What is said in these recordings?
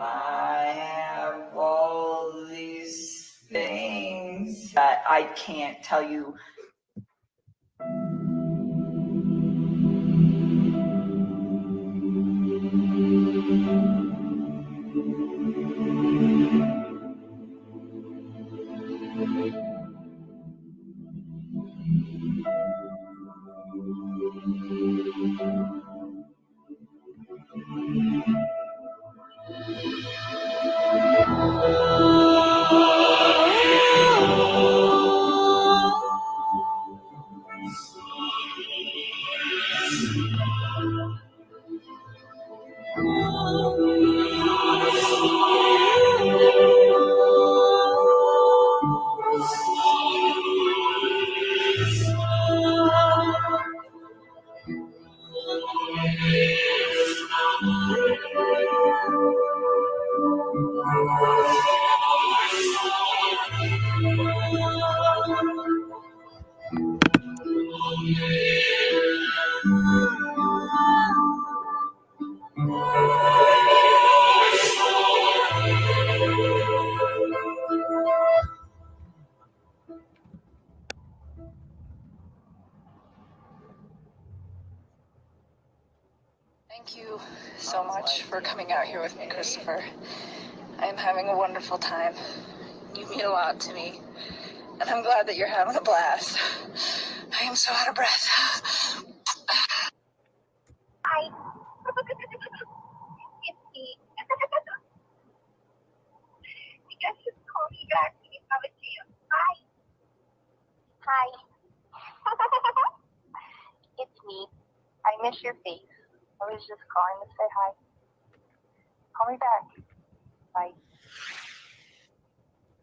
I have all these things that I can't tell you. Thank you so much for coming out here with me, Christopher. I am having a wonderful time. You mean a lot to me, and I'm glad that you're having a blast. I am so out of breath. Hi. It's me. You guys just call me back when you have a chance. Hi. Hi. It's me. I miss your face. I was just calling to say hi. Call me back. Bye.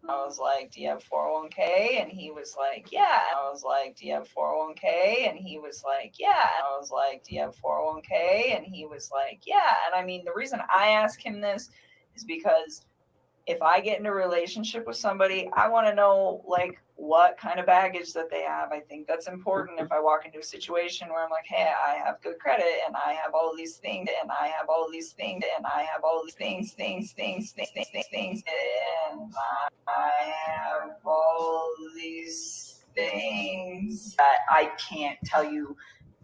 I was like, do you have 401k? And he was like, yeah. I was like, do you have 401k? And he was like, yeah. I was like, do you have 401k? And he was like, yeah. And I mean, the reason I ask him this is because if I get into a relationship with somebody, I want to know like what kind of baggage that they have. I think that's important. If I walk into a situation where I'm like, hey, I have good credit and I have all these things and I have all these things and I have all these things, and I have all these things that I can't tell you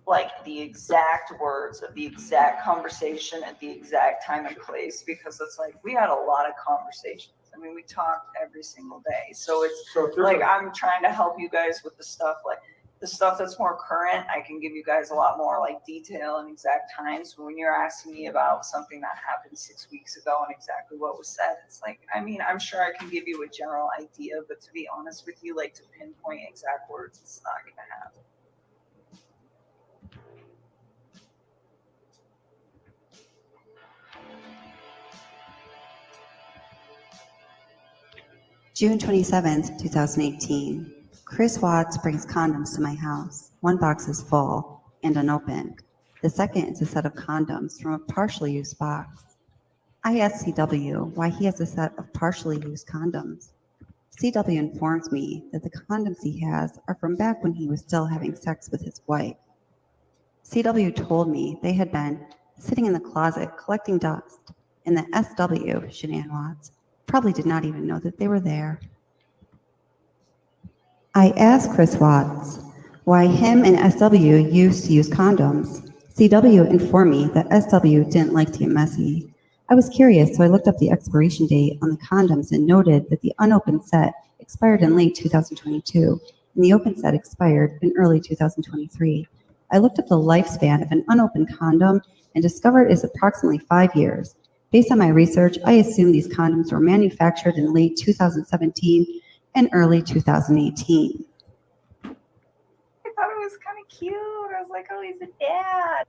like the exact words of the exact conversation at the exact time and place, because it's like we had a lot of conversations. I mean, we talked every single day. So it's like I'm trying to help you guys with the stuff like the stuff that's more current. I can give you guys a lot more like detail and exact times. But when you're asking me about something that happened 6 weeks ago and exactly what was said, it's like, I mean, I'm sure I can give you a general idea, but to be honest with you, like to pinpoint exact words, it's not going to happen. June 27th, 2018. Chris Watts brings condoms to my house. One box is full and unopened. The second is a set of condoms from a partially used box. I asked CW why he has a set of partially used condoms. CW informs me that the condoms he has are from back when he was still having sex with his wife. CW told me they had been sitting in the closet collecting dust, and that SW, Shanann Watts, probably did not even know that they were there. I asked Chris Watts why him and SW used to use condoms. CW informed me that SW didn't like to get messy. I was curious, so I looked up the expiration date on the condoms and noted that the unopened set expired in late 2022, and the open set expired in early 2023. I looked up the lifespan of an unopened condom and discovered it's approximately 5 years. Based on my research, I assume these condoms were manufactured in late 2017 and early 2018. I thought it was kind of cute. I was like, oh, he's a dad.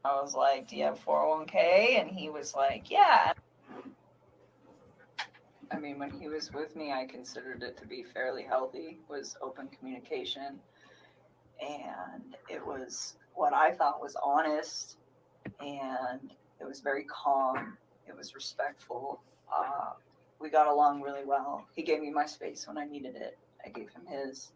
I was like, do you have 401k? And he was like, yeah. I mean, when he was with me, I considered it to be fairly healthy, was open communication. And it was what I thought was honest, and it was very calm. It was respectful. We got along really well. He gave me my space when I needed it. I gave him his.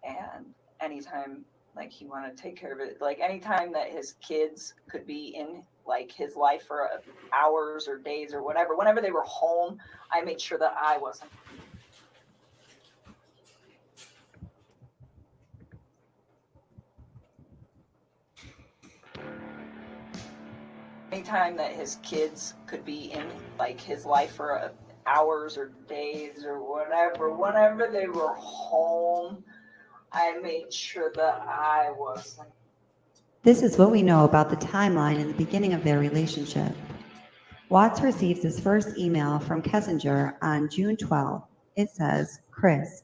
And anytime like he wanted to take care of it, like anytime that his kids could be in like his life for hours or days or whatever. Whenever they were home, I made sure that I wasn't. Anytime that his kids could be in like his life for hours or days or whatever, whenever they were home, I made sure that I wasn't. This is what we know about the timeline in the beginning of their relationship. Watts receives his first email from Kessinger on June 12. It says, "Chris,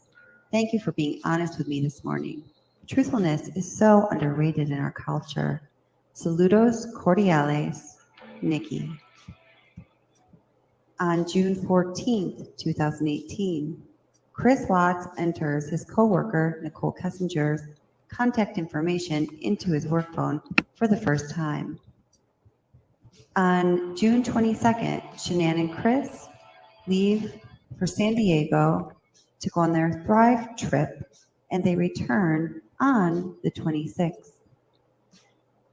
thank you for being honest with me this morning. Truthfulness is so underrated in our culture. Saludos cordiales, Nikki." On June 14, 2018, Chris Watts enters his coworker Nicole Kessinger's contact information into his work phone for the first time. On June 22nd, Shanann and Chris leave for San Diego to go on their Thrive trip, and they return on the 26th.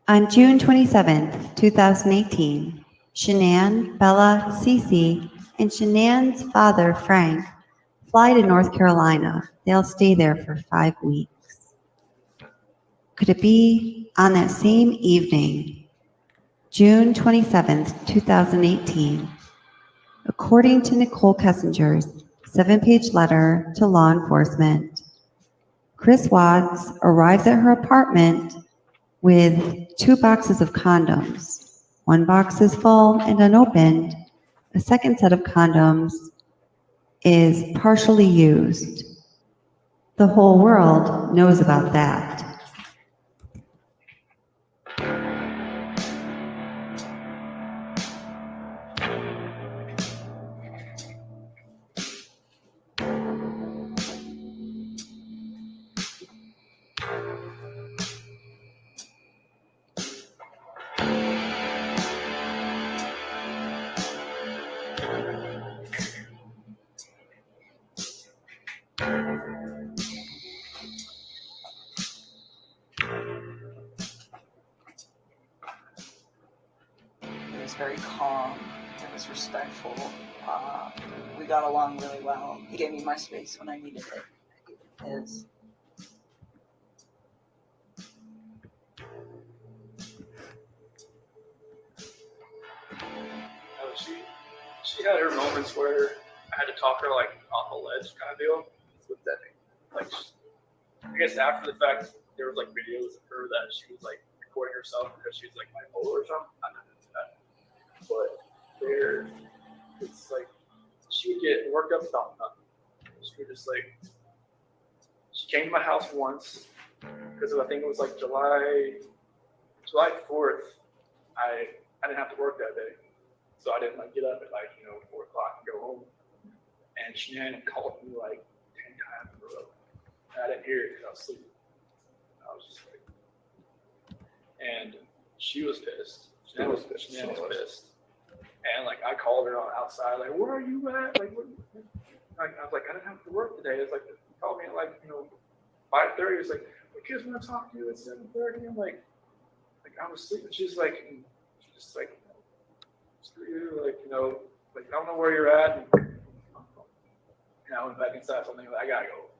On June 27th, 2018, Shanann, Bella, Cece, and Shanann's father, Frank, fly to North Carolina. They'll stay there for 5 weeks. Could it be on that same evening, June 27th, 2018, according to Nicole Kessinger's 7-page letter to law enforcement, Chris Watts arrives at her apartment with 2 boxes of condoms. 1 box is full and unopened. A second set of condoms is partially used. The whole world knows about that. He was very calm. He was respectful. We got along really well. He gave me my space when I needed it. I gave him his. She had her moments where I had to talk her like off a ledge kind of deal. What's that mean? Like, I guess after the fact, there was like videos of her that she was like recording herself because she was like bipolar or something. I don't know that, but there, it's like she would get worked up about nothing. She would just like, she came to my house once because I think it was like July 4th. I didn't have to work that day. So I didn't like get up at like, 4 o'clock and go home. And Shanann called me like 10 times in a row. And I didn't hear it because I was sleeping. I was just like, and she was pissed. Shanann was pissed. And like I called her on outside, like, where are you at? Like, what? Like I was like, I didn't have to work today. It's like, he called me at like, 5:30. It's like, the kids want to talk to you at 7:30. I'm like I was sleeping. She's just like, screw you, like, like, I don't know where you're at. And I went back inside, so I gotta go.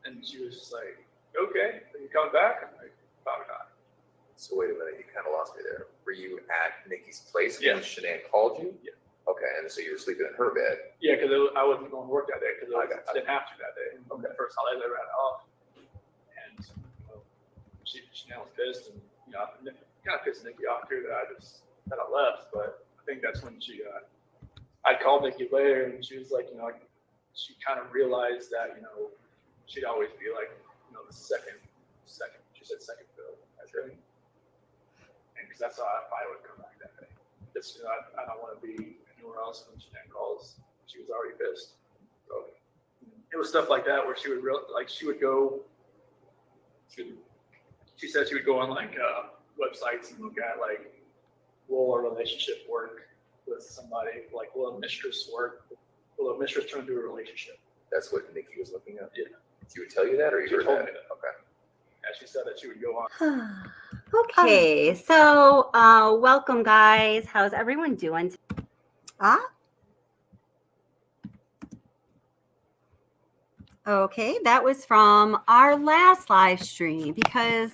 And she was just like, okay, are you coming back? I'm like, probably not. So wait a minute, you kind of lost me there. Were you at Nikki's place Yeah. when Shanann called you? Yeah. Okay, and so you were sleeping in her bed. Yeah, because I wasn't going to work that day because I I didn't have to that day. Okay. The first holiday I ever had off. And Shanann was pissed, and I kind of pissed Nikki off too that I left. But I think that's when I called Nikki later, and she was like, she kind of realized that she'd always be like, the second. She said second fill. That's right. And because that's how I would come back that day. Just I don't want to be anywhere else when Shanann calls. She was already pissed. So it was stuff like that where she would she would go. She said she would go on like websites and look at like, will a relationship work with somebody? Like, will a mistress work? Will a mistress turn into a relationship? That's what Nikki was looking at? Yeah. She would tell you that, or you She heard told that? me that. Okay. And she said that she would go on. Okay, so welcome, guys. How's everyone doing? Okay, that was from our last live stream because,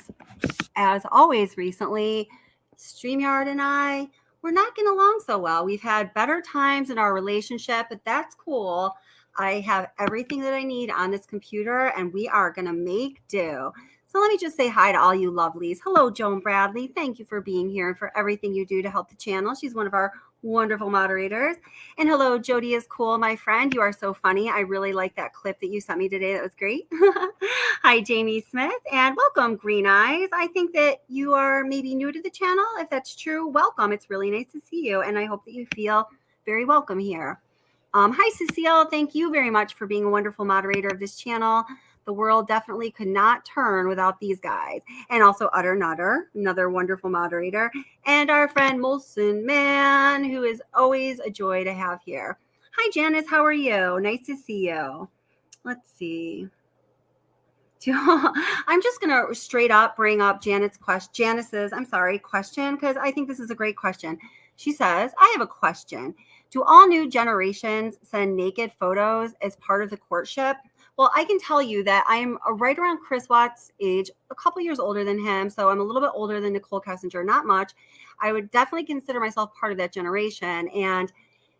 as always recently, StreamYard and I, we're not getting along so well. We've had better times in our relationship, but that's cool. I have everything that I need on this computer, and we are going to make do. So let me just say hi to all you lovelies. Hello, Joan Bradley. Thank you for being here and for everything you do to help the channel. She's one of our wonderful moderators. And hello, Jody is cool, my friend. You are so funny. I really like that clip that you sent me today. That was great. Hi, Jamie Smith, and welcome, Green Eyes. I think that you are maybe new to the channel. If that's true, welcome. It's really nice to see you, and I hope that you feel very welcome here. Hi, Cecile. Thank you very much for being a wonderful moderator of this channel. The world definitely could not turn without these guys. And also Utter Nutter, another wonderful moderator. And our friend Molson Man, who is always a joy to have here. Hi, Janice. How are you? Nice to see you. Let's see. I'm just going to straight up bring up Janice's question because I think this is a great question. She says, I have a question. Do all new generations send naked photos as part of the courtship? Well, I can tell you that I'm right around Chris Watts' age, a couple years older than him. So I'm a little bit older than Nicole Kessinger, not much. I would definitely consider myself part of that generation. And,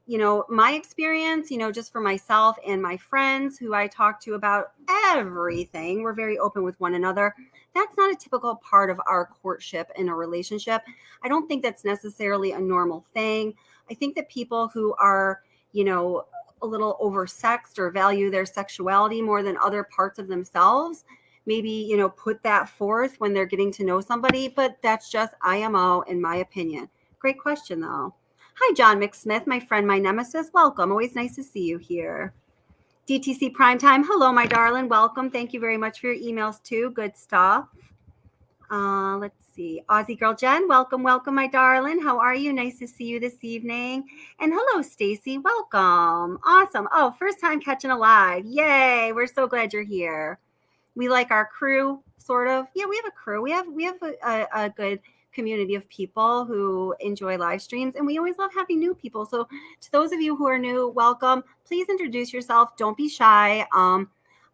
you know, my experience, you know, just for myself and my friends who I talk to about everything, we're very open with one another. That's not a typical part of our courtship in a relationship. I don't think that's necessarily a normal thing. I think that people who are, you know, a little oversexed or value their sexuality more than other parts of themselves, maybe, you know, put that forth when they're getting to know somebody, but that's just IMO in my opinion. Great question though. Hi, John McSmith, my friend, my nemesis. Welcome. Always nice to see you here. DTC Primetime. Hello, my darling. Welcome. Thank you very much for your emails too. Good stuff. Let's see. Aussie Girl Jen, welcome, my darling. How are you? Nice to see you this evening. And hello, Stacy. Welcome. Awesome. Oh, first time catching a live. Yay. We're so glad you're here. We like our crew, sort of. Yeah, we have a crew. We have a good community of people who enjoy live streams, and we always love having new people. So to those of you who are new, welcome. Please introduce yourself. Don't be shy.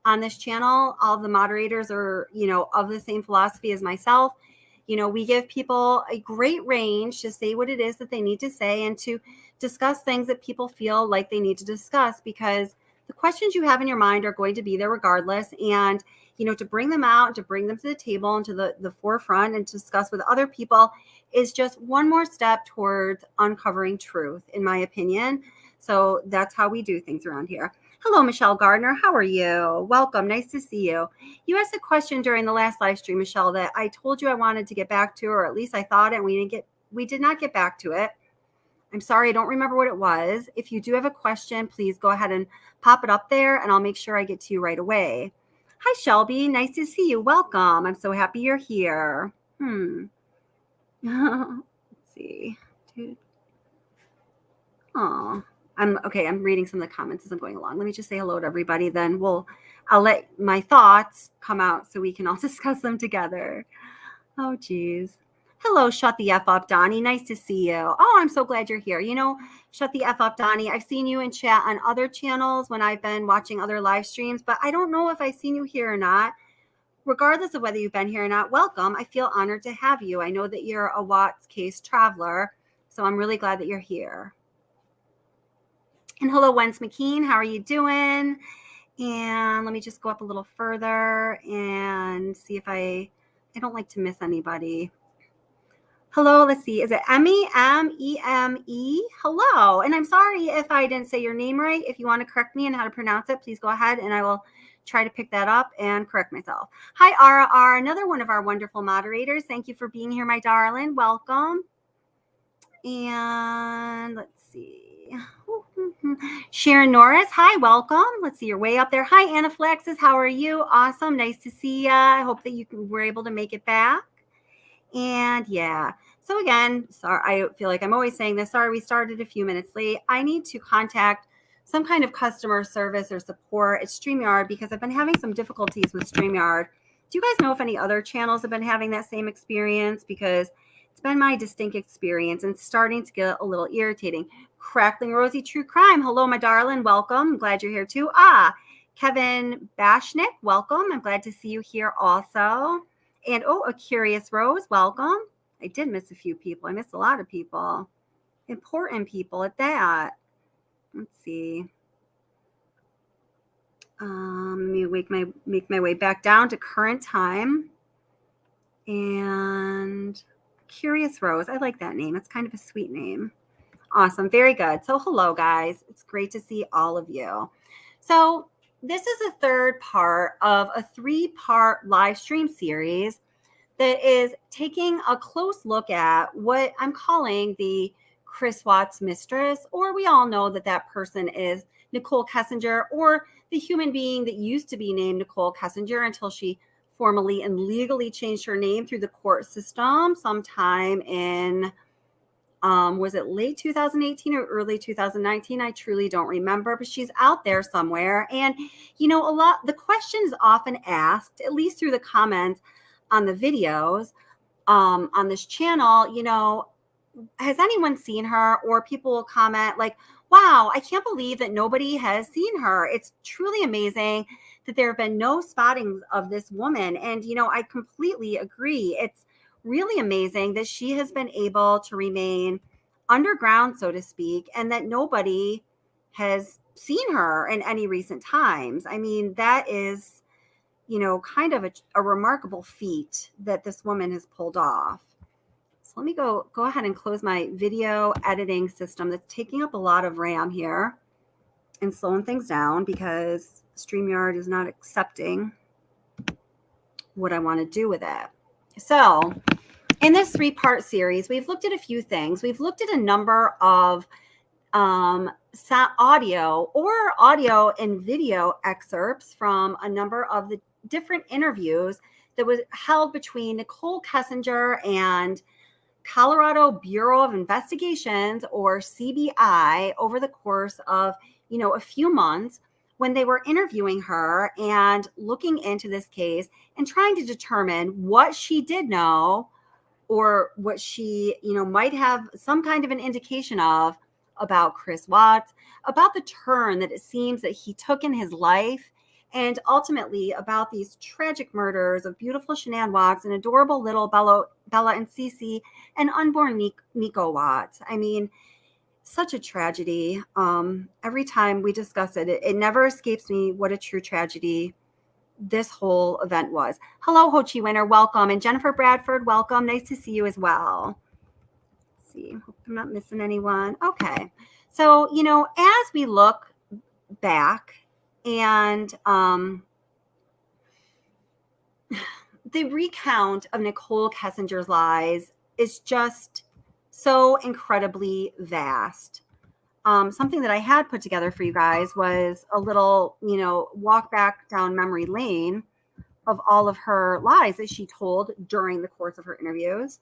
On this channel, all of the moderators are, you know, of the same philosophy as myself. You know, we give people a great range to say what it is that they need to say and to discuss things that people feel like they need to discuss, because the questions you have in your mind are going to be there regardless. And, you know, to bring them out and to bring them to the table and to the forefront and to discuss with other people is just one more step towards uncovering truth, in my opinion. So that's how we do things around here. Hello, Michelle Gardner. How are you? Welcome. Nice to see you. You asked a question during the last live stream, Michelle, that I told you I wanted to get back to, or at least I thought it, and we did not get back to it. I'm sorry, I don't remember what it was. If you do have a question, please go ahead and pop it up there, and I'll make sure I get to you right away. Hi, Shelby. Nice to see you. Welcome. I'm so happy you're here. Let's see. Oh. I'm reading some of the comments as I'm going along. Let me just say hello to everybody. Then I'll let my thoughts come out so we can all discuss them together. Oh, geez. Hello, Shut the F Up, Donnie. Nice to see you. Oh, I'm so glad you're here. You know, Shut the F Up, Donnie. I've seen you in chat on other channels when I've been watching other live streams, but I don't know if I've seen you here or not. Regardless of whether you've been here or not, welcome. I feel honored to have you. I know that you're a Watts case traveler, so I'm really glad that you're here. And hello, Wens McKean. How are you doing? And let me just go up a little further and see if I don't like to miss anybody. Hello, let's see. Is it Emmy? M-E-M-E? Hello. And I'm sorry if I didn't say your name right. If you want to correct me on how to pronounce it, please go ahead and I will try to pick that up and correct myself. Hi, R, another one of our wonderful moderators. Thank you for being here, my darling. Welcome. And let's see. Sharon Norris, hi, welcome. Let's see, you're way up there. Hi, Anaphylaxis, how are you? Awesome, nice to see you. I hope that you were able to make it back. And yeah, so again, sorry, I feel like I'm always saying this. Sorry, we started a few minutes late. I need to contact some kind of customer service or support at StreamYard because I've been having some difficulties with StreamYard. Do you guys know if any other channels have been having that same experience? Because it's been my distinct experience and starting to get a little irritating. Crackling Rosie True Crime. Hello, my darling. Welcome. I'm glad you're here too. Kevin Bashnick. Welcome. I'm glad to see you here also. And a Curious Rose. Welcome. I did miss a few people. I missed a lot of people. Important people at that. Let's see. Let me make my way back down to current time. And Curious Rose. I like that name. It's kind of a sweet name. Awesome. Very good. So hello, guys. It's great to see all of you. So this is a third part of a 3-part live stream series that is taking a close look at what I'm calling the Chris Watts mistress, or we all know that that person is Nicole Kessinger, or the human being that used to be named Nicole Kessinger until she formally and legally changed her name through the court system sometime in, was it late 2018 or early 2019? I truly don't remember, but she's out there somewhere. And, the question is often asked, at least through the comments on the videos on this channel, has anyone seen her? Or people will comment like, wow, I can't believe that nobody has seen her. It's truly amazing that there have been no spottings of this woman. And, I completely agree. It's really amazing that she has been able to remain underground, so to speak, and that nobody has seen her in any recent times. I mean, that is, kind of a remarkable feat that this woman has pulled off. So let me go ahead and close my video editing system that's taking up a lot of RAM here and slowing things down because StreamYard is not accepting what I want to do with it. So in this 3-part series, we've looked at a few things. We've looked at a number of audio and video excerpts from a number of the different interviews that was held between Nicole Kessinger and Colorado Bureau of Investigations, or CBI, over the course of, a few months when they were interviewing her and looking into this case and trying to determine what she did know or what she, might have some kind of an indication of about Chris Watts, about the turn that it seems that he took in his life, and ultimately about these tragic murders of beautiful Shanann Watts and adorable little Bella and Cece and unborn Niko Watts. I mean, such a tragedy. Every time we discuss it, it never escapes me what a true tragedy this whole event was. Hello, Ho Chi Winner, welcome. And Jennifer Bradford, welcome. Nice to see you as well. Let's see, hope I'm not missing anyone. Okay. So, as we look back, and the recount of Nicole Kessinger's lies is just so incredibly vast. Something that I had put together for you guys was a little, walk back down memory lane of all of her lies that she told during the course of her interviews.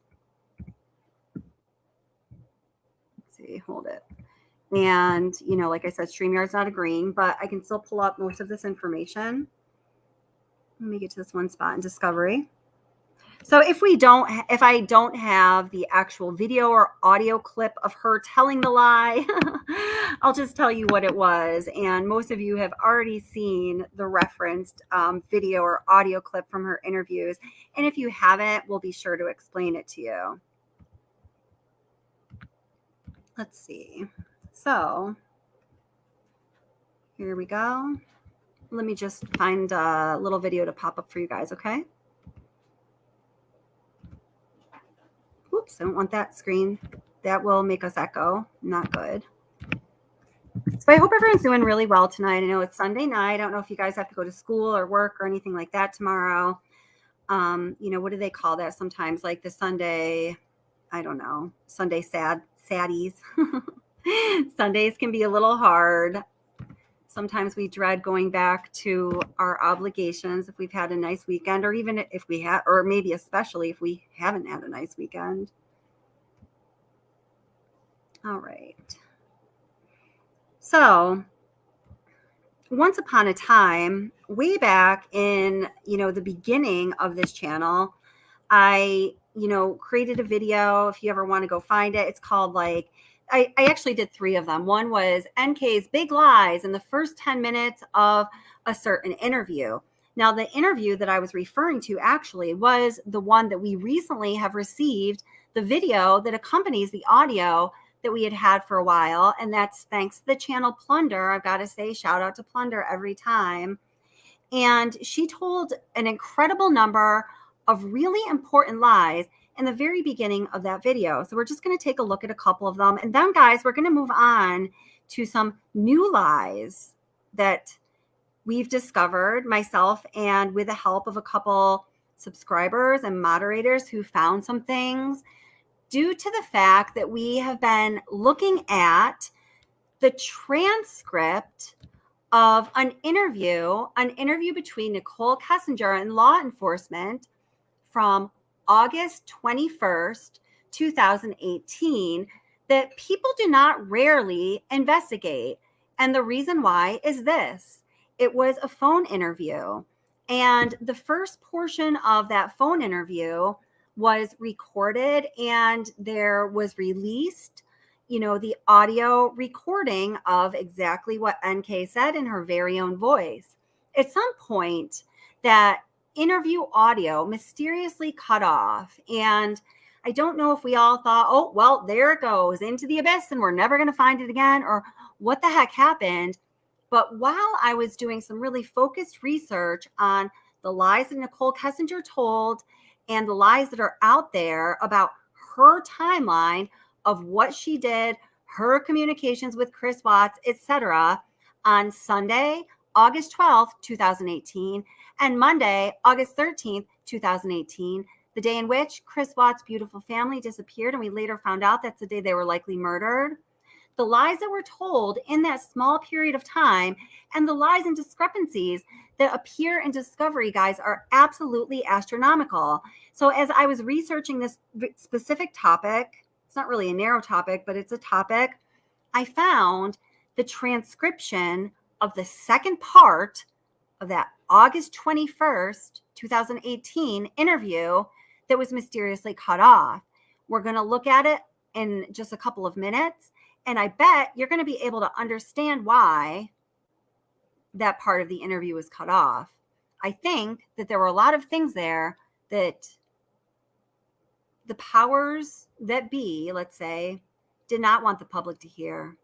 Let's see, hold it. And, like I said, StreamYard's not agreeing, but I can still pull up most of this information. Let me get to this one spot in Discovery. So if I don't have the actual video or audio clip of her telling the lie, I'll just tell you what it was. And most of you have already seen the referenced video or audio clip from her interviews. And if you haven't, we'll be sure to explain it to you. Let's see. So here we go. Let me just find a little video to pop up for you guys, okay? Oops, I don't want that screen. That will make us echo. Not good. So I hope everyone's doing really well tonight. I know it's Sunday night. I don't know if you guys have to go to school or work or anything like that tomorrow. What do they call that sometimes? Like the Sunday, I don't know, Sunday saddies. Sundays can be a little hard. Sometimes we dread going back to our obligations if we've had a nice weekend, or even if we have, or maybe especially if we haven't had a nice weekend. All right. So once upon a time, way back in, the beginning of this channel, I, created a video. If you ever want to go find it, it's called I actually did 3 of them. One was NK's Big Lies in the first 10 minutes of a certain interview. Now, the interview that I was referring to actually was the one that we recently have received the video that accompanies the audio that we had had for a while. And that's thanks to the channel Plunder. I've got to say, shout out to Plunder every time. And she told an incredible number of really important lies in the very beginning of that video. So we're just going to take a look at a couple of them. And then, guys, we're going to move on to some new lies that we've discovered, myself, and with the help of a couple subscribers and moderators who found some things due to the fact that we have been looking at the transcript of an interview between Nicole Kessinger and law enforcement from August 21st, 2018, that people do not rarely investigate. And the reason why is this. It was a phone interview. And the first portion of that phone interview was recorded, and there was released, the audio recording of exactly what NK said in her very own voice. At some point, that interview audio mysteriously cut off. And I don't know if we all thought, oh, well, there it goes into the abyss and we're never going to find it again, or what the heck happened. But while I was doing some really focused research on the lies that Nicole Kessinger told and the lies that are out there about her timeline of what she did, her communications with Chris Watts, etc., on Sunday, August 12th, 2018, and Monday, August 13th, 2018, the day in which Chris Watts' beautiful family disappeared, and we later found out that's the day they were likely murdered. The lies that were told in that small period of time and the lies and discrepancies that appear in Discovery, guys, are absolutely astronomical. So as I was researching this specific topic, it's not really a narrow topic, but it's a topic, I found the transcription of the second part of that August 21st, 2018 interview that was mysteriously cut off. We're going to look at it in just a couple of minutes. And I bet you're going to be able to understand why that part of the interview was cut off. I think that there were a lot of things there that the powers that be, let's say, did not want the public to hear.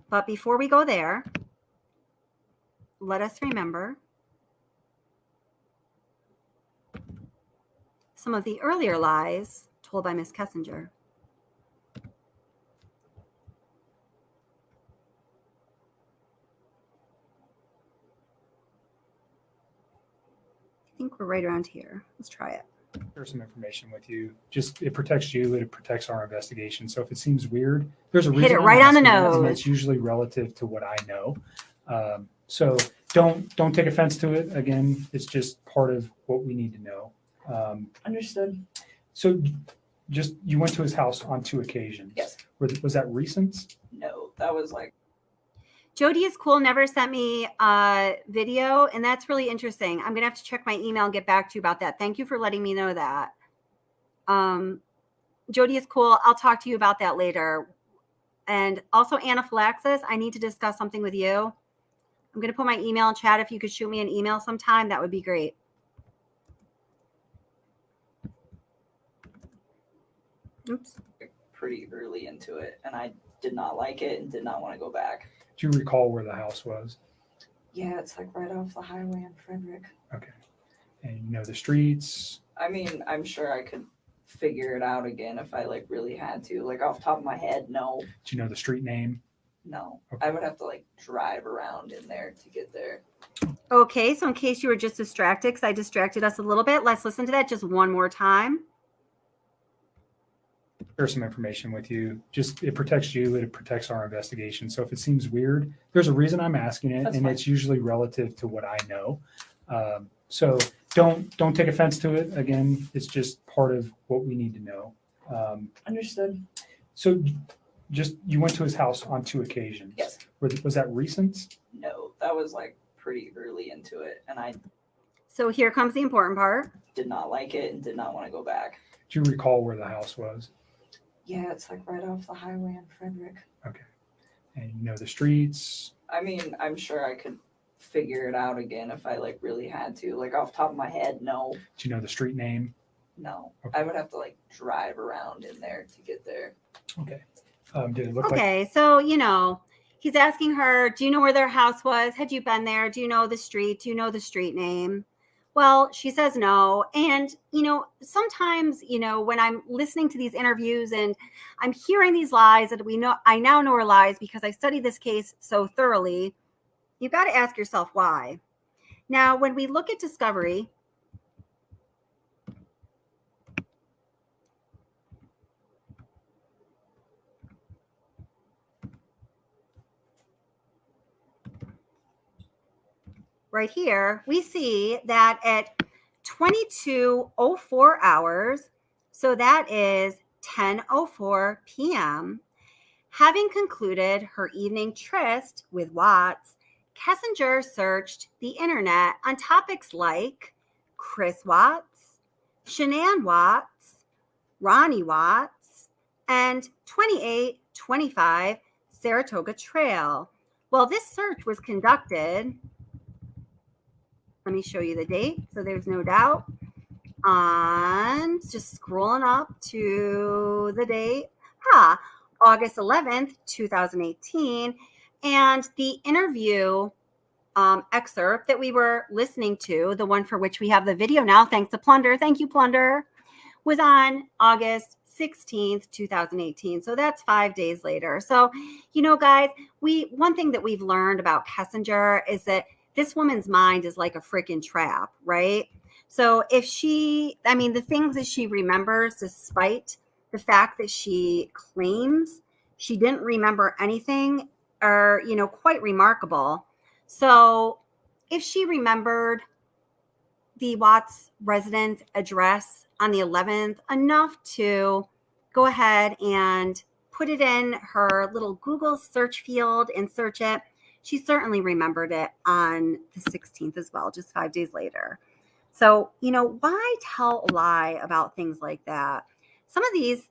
But before we go there, let us remember some of the earlier lies told by Miss Kessinger. I think we're right around here. Let's try it. There's some information with you. Just it protects you. It protects our investigation. So if it seems weird, there's a reason. Hit it right on the nose. And nose. it's usually relative to what I know. So don't take offense to it. Again, it's just part of what we need to know. Understood. So just you went to his house on 2 occasions. Yes. Was that recent? No, that was Jody is cool. Never sent me a video, and that's really interesting. I'm gonna have to check my email and get back to you about that. Thank you for letting me know that. Jody is cool. I'll talk to you about that later. And also anaphylaxis. I need to discuss something with you. I'm gonna put my email in chat. If you could shoot me an email sometime, that would be great. Oops. pretty early into it, and I did not like it and did not want to go back. Do you recall where the house was? Yeah, it's right off the highway in Frederick. Okay. And you know the streets? I mean, I'm sure I could figure it out again if I really had to. Off the top of my head, no. Do you know the street name? No. Okay. I would have to drive around in there to get there. Okay, so in case you were just distracted, because I distracted us a little bit, let's listen to that just one more time. There's some information with you. Just it protects you. It protects our investigation. So if it seems weird, there's a reason I'm asking it, That's and fine. it's usually relative to what I know. So don't take offense to it. Again, it's just part of what we need to know. Understood. So just you went to his house on 2 occasions. Yes. Was that recent? No, that was like pretty early into it, and I So here comes the important part. did not like it and did not want to go back. Do you recall where the house was? Yeah, it's like right off the highway in Frederick. Okay. And you know the streets? I mean, I'm sure I could figure it out again if I like really had to. Like off the top of my head, no. Do you know the street name? No. Okay. I would have to like drive around in there to get there. Okay. Did it look like? Okay, so he's asking her, do you know where their house was? Had you been there? Do you know the street? Do you know the street name? Well, she says no. And, sometimes, when I'm listening to these interviews and I'm hearing these lies that I now know are lies because I studied this case so thoroughly, you've got to ask yourself why. Now, when we look at discovery, right here, we see that at 22:04 hours, so that is 10:04 p.m., having concluded her evening tryst with Watts, Kessinger searched the internet on topics like Chris Watts, Shanann Watts, Ronnie Watts, and 2825 Saratoga Trail. Well, this search was conducted. Let me show you the date so there's no doubt. On just scrolling up to the date, August 11th, 2018. And the interview excerpt that we were listening to, the one for which we have the video now, thanks to Plunder, thank you, Plunder, was on August 16th, 2018. So that's 5 days later. So, guys, one thing that we've learned about Kessinger is that this woman's mind is like a freaking trap, right? So if the things that she remembers, despite the fact that she claims she didn't remember anything, are, quite remarkable. So if she remembered the Watts residence address on the 11th enough to go ahead and put it in her little Google search field and search it, she certainly remembered it on the 16th as well, just 5 days later. So, why tell a lie about things like that? Some of these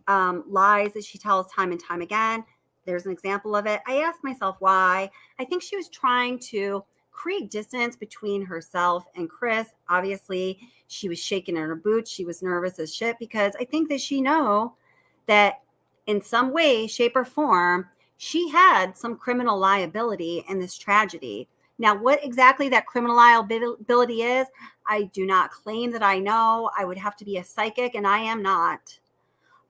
lies that she tells time and time again, there's an example of it. I asked myself why. I think she was trying to create distance between herself and Chris. Obviously, she was shaking in her boots. She was nervous as shit because I think that she knows that in some way, shape, or form, she had some criminal liability in this tragedy. Now, what exactly that criminal liability is, I do not claim that I know. I would have to be a psychic, and I am not.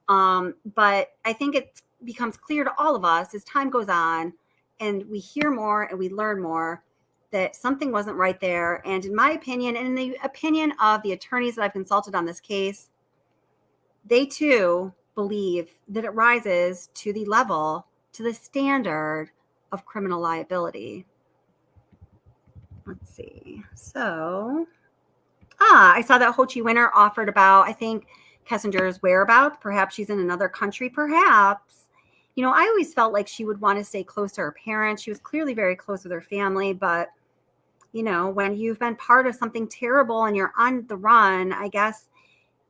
But I think it becomes clear to all of us as time goes on and we hear more and we learn more that something wasn't right there. And in my opinion, and in the opinion of the attorneys that I've consulted on this case, they too believe that it rises to the standard of criminal liability. Let's see. So, I saw that Ho Chi Winner offered about, I think, Kessinger's whereabouts. Perhaps she's in another country, perhaps. I always felt like she would want to stay close to her parents. She was clearly very close with her family, but, when you've been part of something terrible and you're on the run, I guess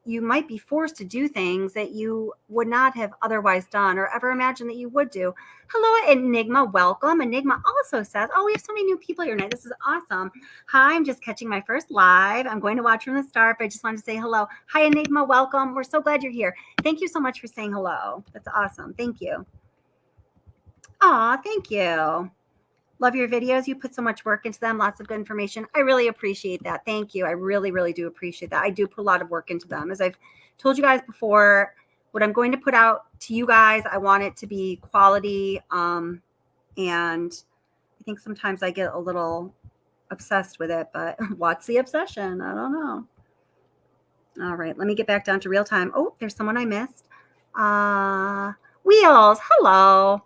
you might be forced to do things that you would not have otherwise done or ever imagined that you would do. Hello, Enigma. Welcome. Enigma also says, we have so many new people here tonight. This is awesome. Hi, I'm just catching my first live. I'm going to watch from the start, but I just wanted to say hello. Hi, Enigma. Welcome. We're so glad you're here. Thank you so much for saying hello. That's awesome. Thank you. Thank you. Love your videos. You put so much work into them. Lots of good information. I really appreciate that. Thank you. I really, really do appreciate that. I do put a lot of work into them. As I've told you guys before, what I'm going to put out to you guys, I want it to be quality. And I think sometimes I get a little obsessed with it, but what's the obsession? I don't know. All right. Let me get back down to real time. Oh, there's someone I missed. Wheels. Hello.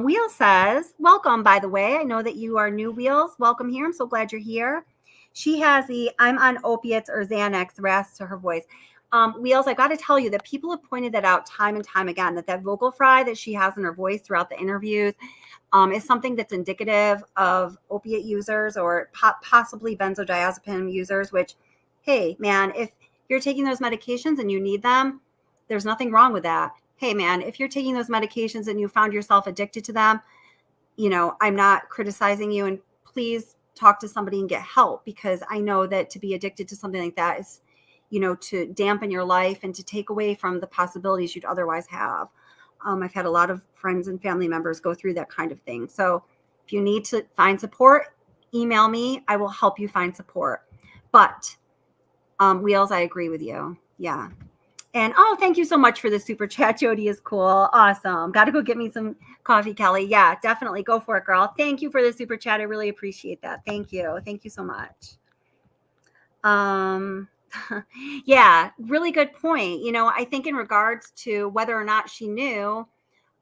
Wheels says, welcome, by the way. I know that you are new, Wheels. Welcome here. I'm so glad you're here. She has the I'm on opiates or Xanax rasp to her voice. Wheels, I got to tell you that people have pointed that out time and time again, that vocal fry that she has in her voice throughout the interviews, is something that's indicative of opiate users or possibly benzodiazepine users, which, hey, man, if you're taking those medications and you need them, there's nothing wrong with that. Hey, man, if you're taking those medications and you found yourself addicted to them, I'm not criticizing you, and please talk to somebody and get help, because I know that to be addicted to something like that is, to dampen your life and to take away from the possibilities you'd otherwise have. I've had a lot of friends and family members go through that kind of thing. So if you need to find support, email me. I will help you find support. But Wheels, I agree with you. Yeah. And thank you so much for the super chat. Jody is cool. Awesome. Got to go get me some coffee, Kelly. Yeah, definitely. Go for it, girl. Thank you for the super chat. I really appreciate that. Thank you. Thank you so much. Yeah, really good point. I think in regards to whether or not she knew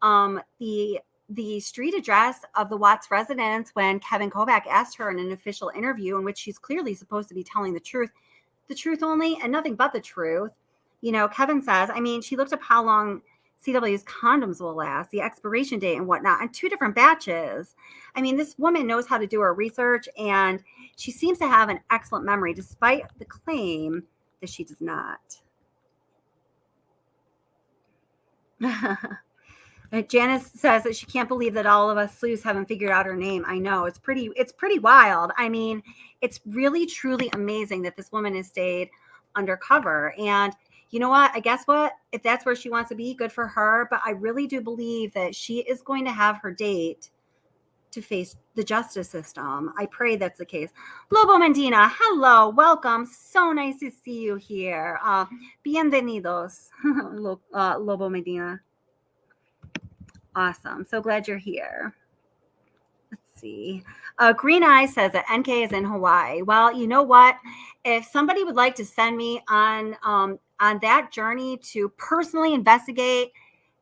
the street address of the Watts residence when Kevin Kovac asked her in an official interview in which she's clearly supposed to be telling the truth only, and nothing but the truth. Kevin says, she looked up how long CW's condoms will last, the expiration date and whatnot, and 2 different batches. This woman knows how to do her research, and she seems to have an excellent memory, despite the claim that she does not. Janice says that she can't believe that all of us sleuths haven't figured out her name. I know, it's pretty wild. It's really, truly amazing that this woman has stayed undercover. And you know what? I guess what? If that's where she wants to be, good for her. But I really do believe that she is going to have her date to face the justice system. I pray that's the case. Lobo Medina, hello, welcome. So nice to see you here. Bienvenidos, Lobo Medina. Awesome. So glad you're here. Let's see. Green Eye says that NK is in Hawaii. Well, you know what? If somebody would like to send me on that journey to personally investigate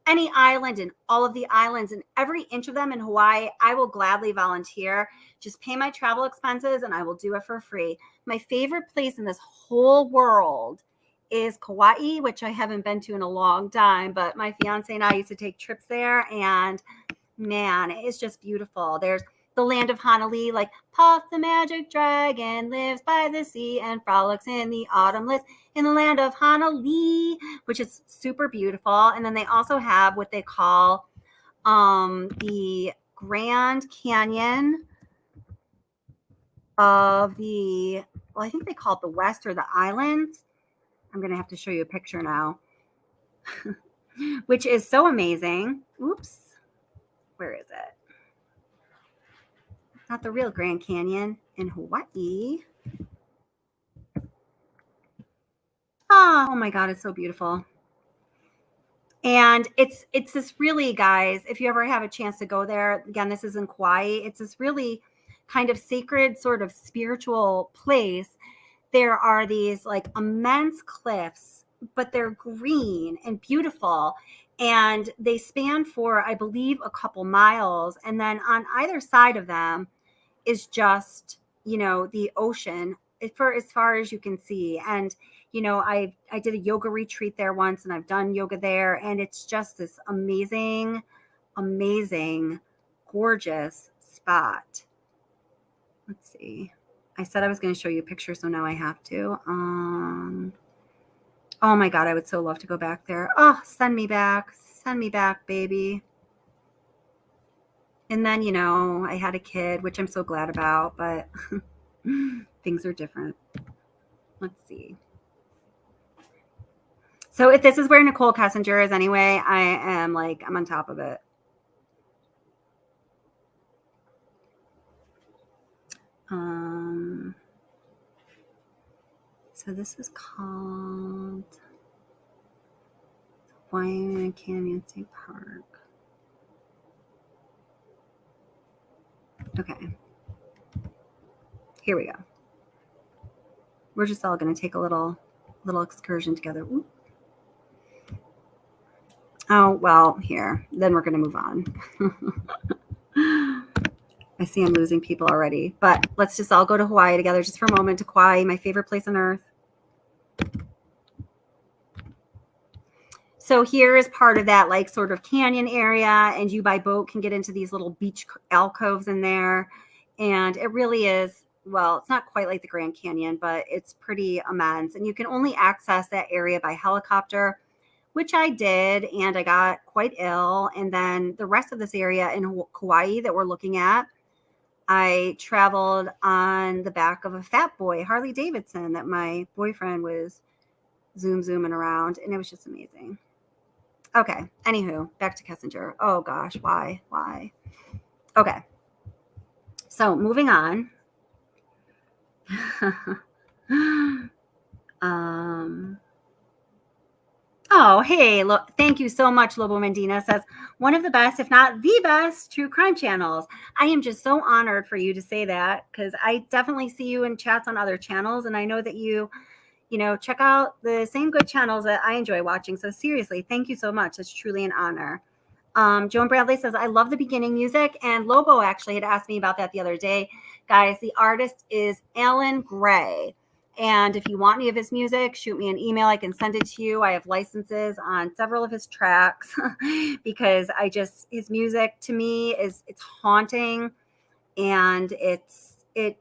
any island and all of the islands and every inch of them in Hawaii, I will gladly volunteer. Just pay my travel expenses and I will do it for free. My favorite place in this whole world is Kauai, which I haven't been to in a long time, but my fiance and I used to take trips there, and man, it's just beautiful. There's the land of Honolulu, like Puff the Magic Dragon lives by the sea and frolics in the autumn lives in the land of Honolulu, which is super beautiful. And then they also have what they call the Grand Canyon of I think they call it the West or the Islands. I'm going to have to show you a picture now, which is so amazing. Oops. Where is it? Not the real Grand Canyon in Hawaii. Oh my God, it's so beautiful. And it's this really, guys, if you ever have a chance to go there, again, this is in Kauai. It's this really kind of sacred sort of spiritual place. There are these like immense cliffs, but they're green and beautiful. And they span for, I believe, a couple miles. And then on either side of them is just, the ocean for as far as you can see. And, I did a yoga retreat there once, and I've done yoga there. And it's just this amazing, amazing, gorgeous spot. Let's see. I said I was going to show you a picture, so now I have to. Oh my God, I would so love to go back there. Oh, send me back, baby. And then, I had a kid, which I'm so glad about, but things are different. Let's see. So if this is where Nicole Kessinger is anyway, I'm on top of it. So this is called Hawaiian Canyon State Park. Okay. Here we go. We're just all going to take a little excursion together. Ooh. Oh, well, here. Then we're going to move on. I see I'm losing people already, but let's just all go to Hawaii together just for a moment, to Kauai, my favorite place on earth. So here is part of that like sort of canyon area, and you by boat can get into these little beach alcoves in there. And it really is, well, it's not quite like the Grand Canyon, but it's pretty immense. And you can only access that area by helicopter, which I did, and I got quite ill. And then the rest of this area in Kauai that we're looking at, I traveled on the back of a Fat Boy Harley Davidson that my boyfriend was zooming around, and it was just amazing. Okay, anywho, back to Kessinger. Oh gosh, why? Okay, so moving on. Oh, hey, look, thank you so much, Lobo Mendina says, one of the best, if not the best, true crime channels. I am just so honored for you to say that, because I definitely see you in chats on other channels, and I know that you check out the same good channels that I enjoy watching. So seriously, thank you so much. It's truly an honor. Joan Bradley says, I love the beginning music, and Lobo actually had asked me about that the other day. Guys, the artist is Alan Gray. And if you want any of his music, shoot me an email. I can send it to you. I have licenses on several of his tracks because his music to me it's haunting, and it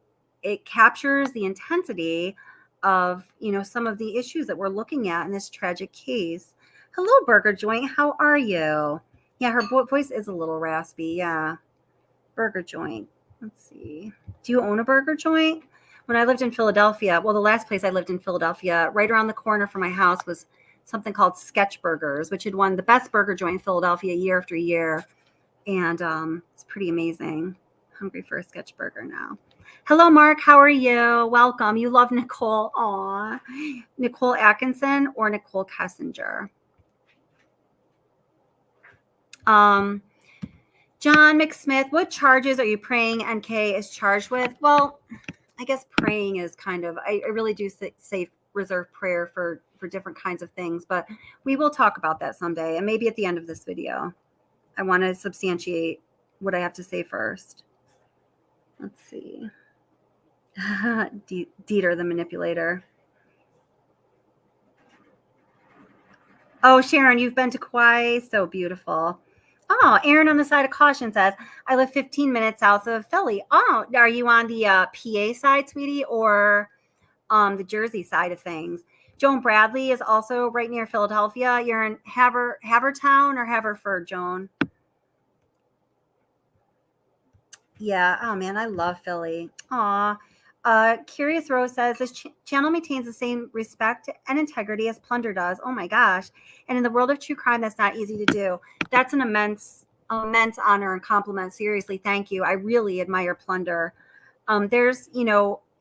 captures the intensity of, some of the issues that we're looking at in this tragic case. Hello, Burger Joint. How are you? Yeah, her voice is a little raspy. Yeah. Burger Joint. Let's see. Do you own a burger joint? When I lived in Philadelphia, well, the last place I lived in Philadelphia, right around the corner from my house was something called Sketch Burgers, which had won the best burger joint in Philadelphia year after year. And it's pretty amazing. Hungry for a sketch burger now. Hello, Mark. How are you? Welcome. You love Nicole. Aw. Nicole Atkinson or Nicole Kessinger? John McSmith, what charges are you praying NK is charged with? Well, I guess praying is kind of, I really do say reserve prayer for different kinds of things, but we will talk about that someday, and maybe at the end of this video. I want to substantiate what I have to say first. Let's see. Dieter, the manipulator. Oh, Sharon, you've been to Kauai. So beautiful. Oh, Aaron on the side of caution says, I live 15 minutes south of Philly. Oh, are you on the PA side, sweetie, or the Jersey side of things? Joan Bradley is also right near Philadelphia. You're in Havertown or Haverford, Joan? Yeah. Oh, man, I love Philly. Aw. Curious Rose says, this channel maintains the same respect and integrity as Plunder does. Oh, my gosh. And in the world of true crime, that's not easy to do. That's an immense honor and compliment. Seriously, thank you. I really admire Plunder. There's,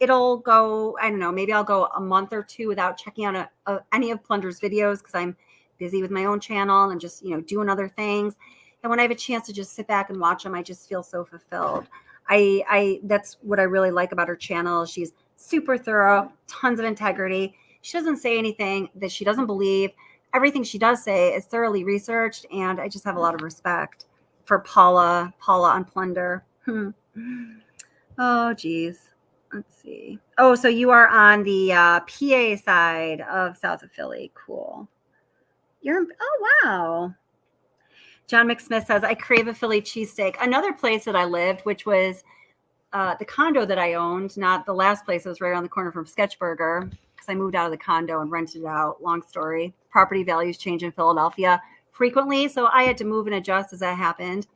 it'll go, I don't know, maybe I'll go a month or two without checking out any of Plunder's videos because I'm busy with my own channel and just, doing other things. And when I have a chance to just sit back and watch them, I just feel so fulfilled. That's what I really like about her channel. She's super thorough, tons of integrity. She doesn't say anything that she doesn't believe. Everything she does say is thoroughly researched, and I just have a lot of respect for Paula on Plunder. Oh, geez. Let's see. Oh, so you are on the PA side of south of Philly. Cool. Oh, wow. John McSmith says, I crave a Philly cheesesteak. Another place that I lived, which was the condo that I owned, not the last place. It was right around the corner from Sketchburger because I moved out of the condo and rented it out. Long story. Property values change in Philadelphia frequently, so I had to move and adjust as that happened.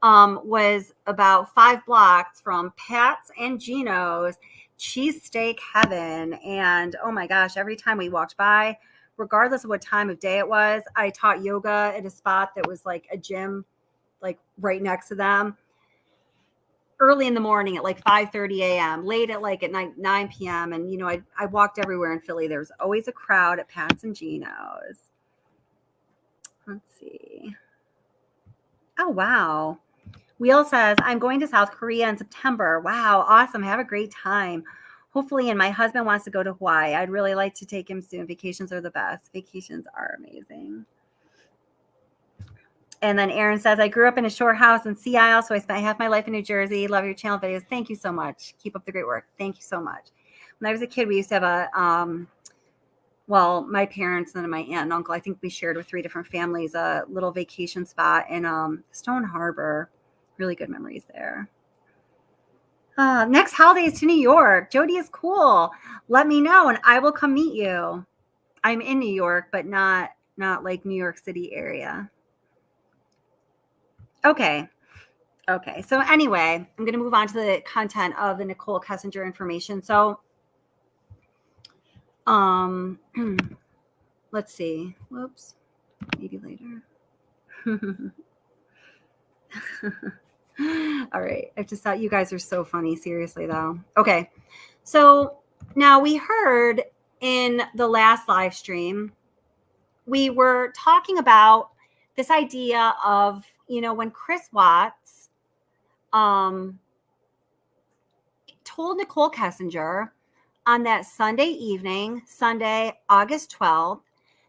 Was about 5 blocks from Pat's and Gino's cheesesteak heaven. And oh my gosh, every time we walked by, regardless of what time of day it was, I taught yoga at a spot that was like a gym, like right next to them. Early in the morning at like 5:30 a.m., late at like at 9 p.m. And, I walked everywhere in Philly. There was always a crowd at Pat's and Gino's. Let's see. Oh, wow. Wheel says, I'm going to South Korea in September. Wow, awesome. Have a great time. Hopefully, and my husband wants to go to Hawaii. I'd really like to take him soon. Vacations are the best. Vacations are amazing. And then Aaron says, I grew up in a shore house in Sea Isle, so I spent half my life in New Jersey. Love your channel videos. Thank you so much. Keep up the great work. Thank you so much. When I was a kid, we used to have well, my parents and my aunt and uncle, I think we shared with 3 different families a little vacation spot in Stone Harbor. Really good memories there. Next holidays to New York. Jody is cool. Let me know and I will come meet you. I'm in New York, but not like New York City area. Okay. So anyway, I'm going to move on to the content of the Nicole Kessinger information. So, let's see. Whoops. Maybe later. All right. I just thought you guys are so funny. Seriously, though. Okay. So now we heard in the last live stream, we were talking about this idea of, when Chris Watts told Nicole Kessinger on that Sunday evening, Sunday, August 12th,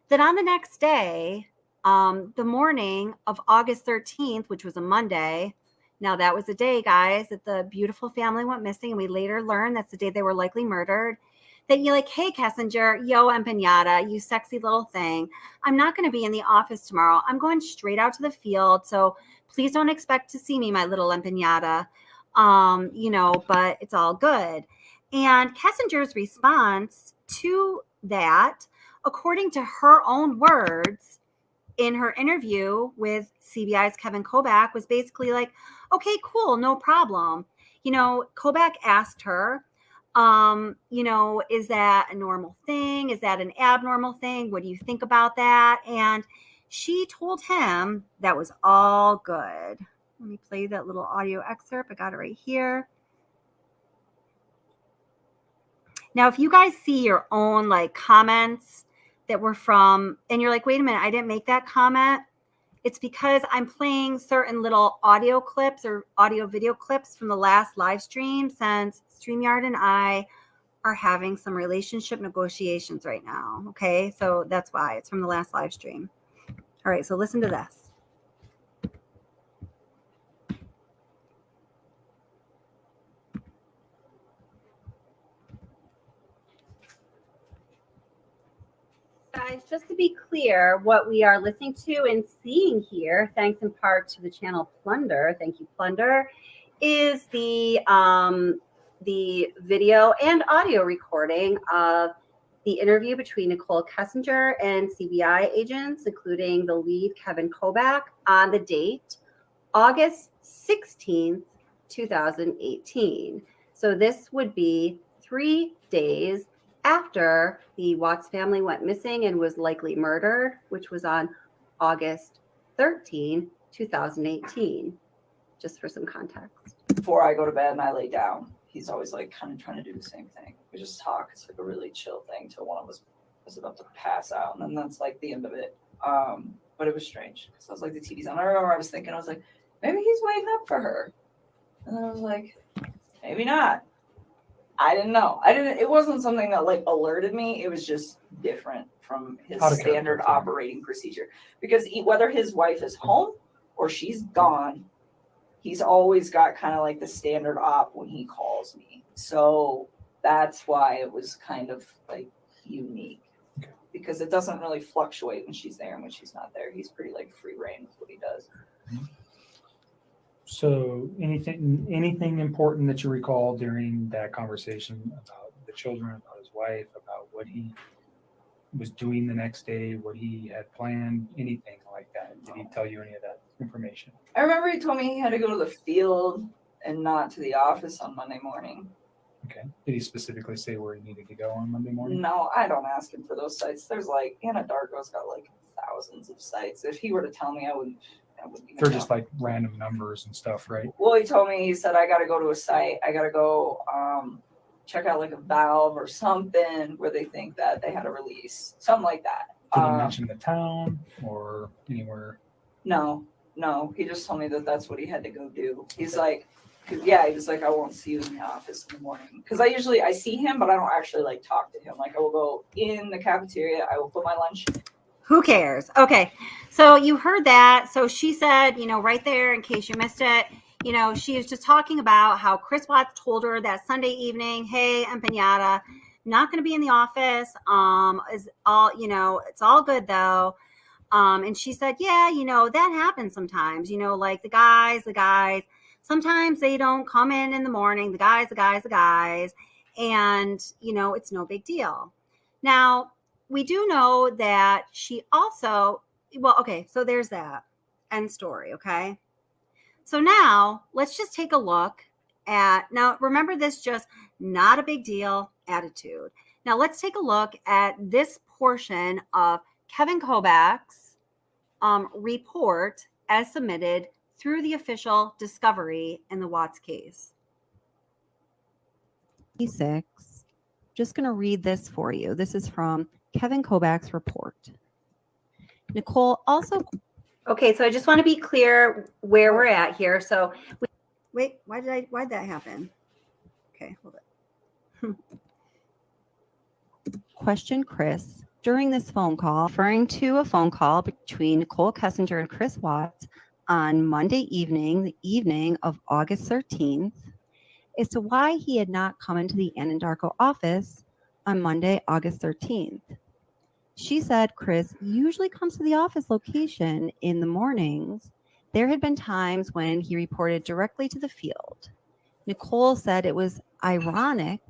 that on the next day, the morning of August 13th, which was a Monday. Now that was the day, guys, that the beautiful family went missing. And we later learned that's the day they were likely murdered. That you're like, hey, Kessinger, yo, empanada, you sexy little thing. I'm not going to be in the office tomorrow. I'm going straight out to the field. So please don't expect to see me, my little empanada. But it's all good. And Kessinger's response to that, according to her own words in her interview with CBI's Kevin Kobach, was basically like, okay, cool, no problem. Kobach asked her, is that a normal thing? Is that an abnormal thing? What do you think about that? And she told him that was all good. Let me play that little audio excerpt. I got it right here. Now, if you guys see your own comments that were from, and you're like, wait a minute, I didn't make that comment. It's because I'm playing certain little audio clips or audio video clips from the last live stream, since StreamYard and I are having some relationship negotiations right now. Okay. So that's why it's from the last live stream. All right. So listen to this. Guys, just to be clear, what we are listening to and seeing here, thanks in part to the channel Plunder, thank you, Plunder, is the video and audio recording of the interview between Nicole Kessinger and CBI agents, including the lead Kevin Kobach, on the date August 16th, 2018. So this would be 3 days after the Watts family went missing and was likely murdered, which was on August 13, 2018, just for some context. Before I go to bed and I lay down, he's always kind of trying to do the same thing. We just talk. It's a really chill thing till one of us was about to pass out, and then that's the end of it. But it was strange because I was the TV's on. I remember I was thinking, maybe he's waiting up for her, and then I was like, maybe not. I didn't know. It wasn't something that alerted me. It was just different from his standard operating procedure. Because whether his wife is home or she's gone, he's always got kind of the standard op when he calls me. So that's why it was kind of unique. Because it doesn't really fluctuate when she's there and when she's not there. He's pretty free reign with what he does. So anything important that you recall during that conversation about the children, about his wife, about what he was doing the next day, what he had planned, anything like that? Did he tell you any of that information? I remember he told me he had to go to the field and not to the office on Monday morning. Okay. Did he specifically say where he needed to go on Monday morning? No, I don't ask him for those sites. There's Anadarko's got thousands of sites. If he were to tell me, I wouldn't even They're know. just random numbers and stuff, right? Well, he told me, he said, I got to go to a site. I got to go check out a valve or something where they think that they had a release. Something like that. Did he mention the town or anywhere? No. He just told me that that's what he had to go do. He's he was I won't see you in the office in the morning. Because I see him, but I don't actually talk to him. I will go in the cafeteria. I will put my lunch. Who cares? Okay. So you heard that. So she said, right there, in case you missed it, she was just talking about how Chris Watts told her that Sunday evening, hey, empanada, not going to be in the office. Is all, it's all good though. And she said, yeah, that happens sometimes, like the guys, sometimes they don't come in the morning, the guys, and, it's no big deal. Now, we do know that she also, well, okay, so there's that end story, okay? So now let's just take a look at, now remember this, just not a big deal attitude. Now let's take a look at this portion of Kevin Kobach's report as submitted through the official discovery in the Watts case. 6. Just going to read this for you. This is from Kevin Kobach's report. Nicole also. Okay, so I just want to be clear where we're at here. So, wait, why'd that happen? Okay, hold it. Question Chris during this phone call, referring to a phone call between Nicole Kessinger and Chris Watts on Monday evening, the evening of August 13th, as to why he had not come into the Anadarko office on Monday, August 13th. She said Chris usually comes to the office location in the mornings. There had been times when he reported directly to the field. Nicole said it was ironic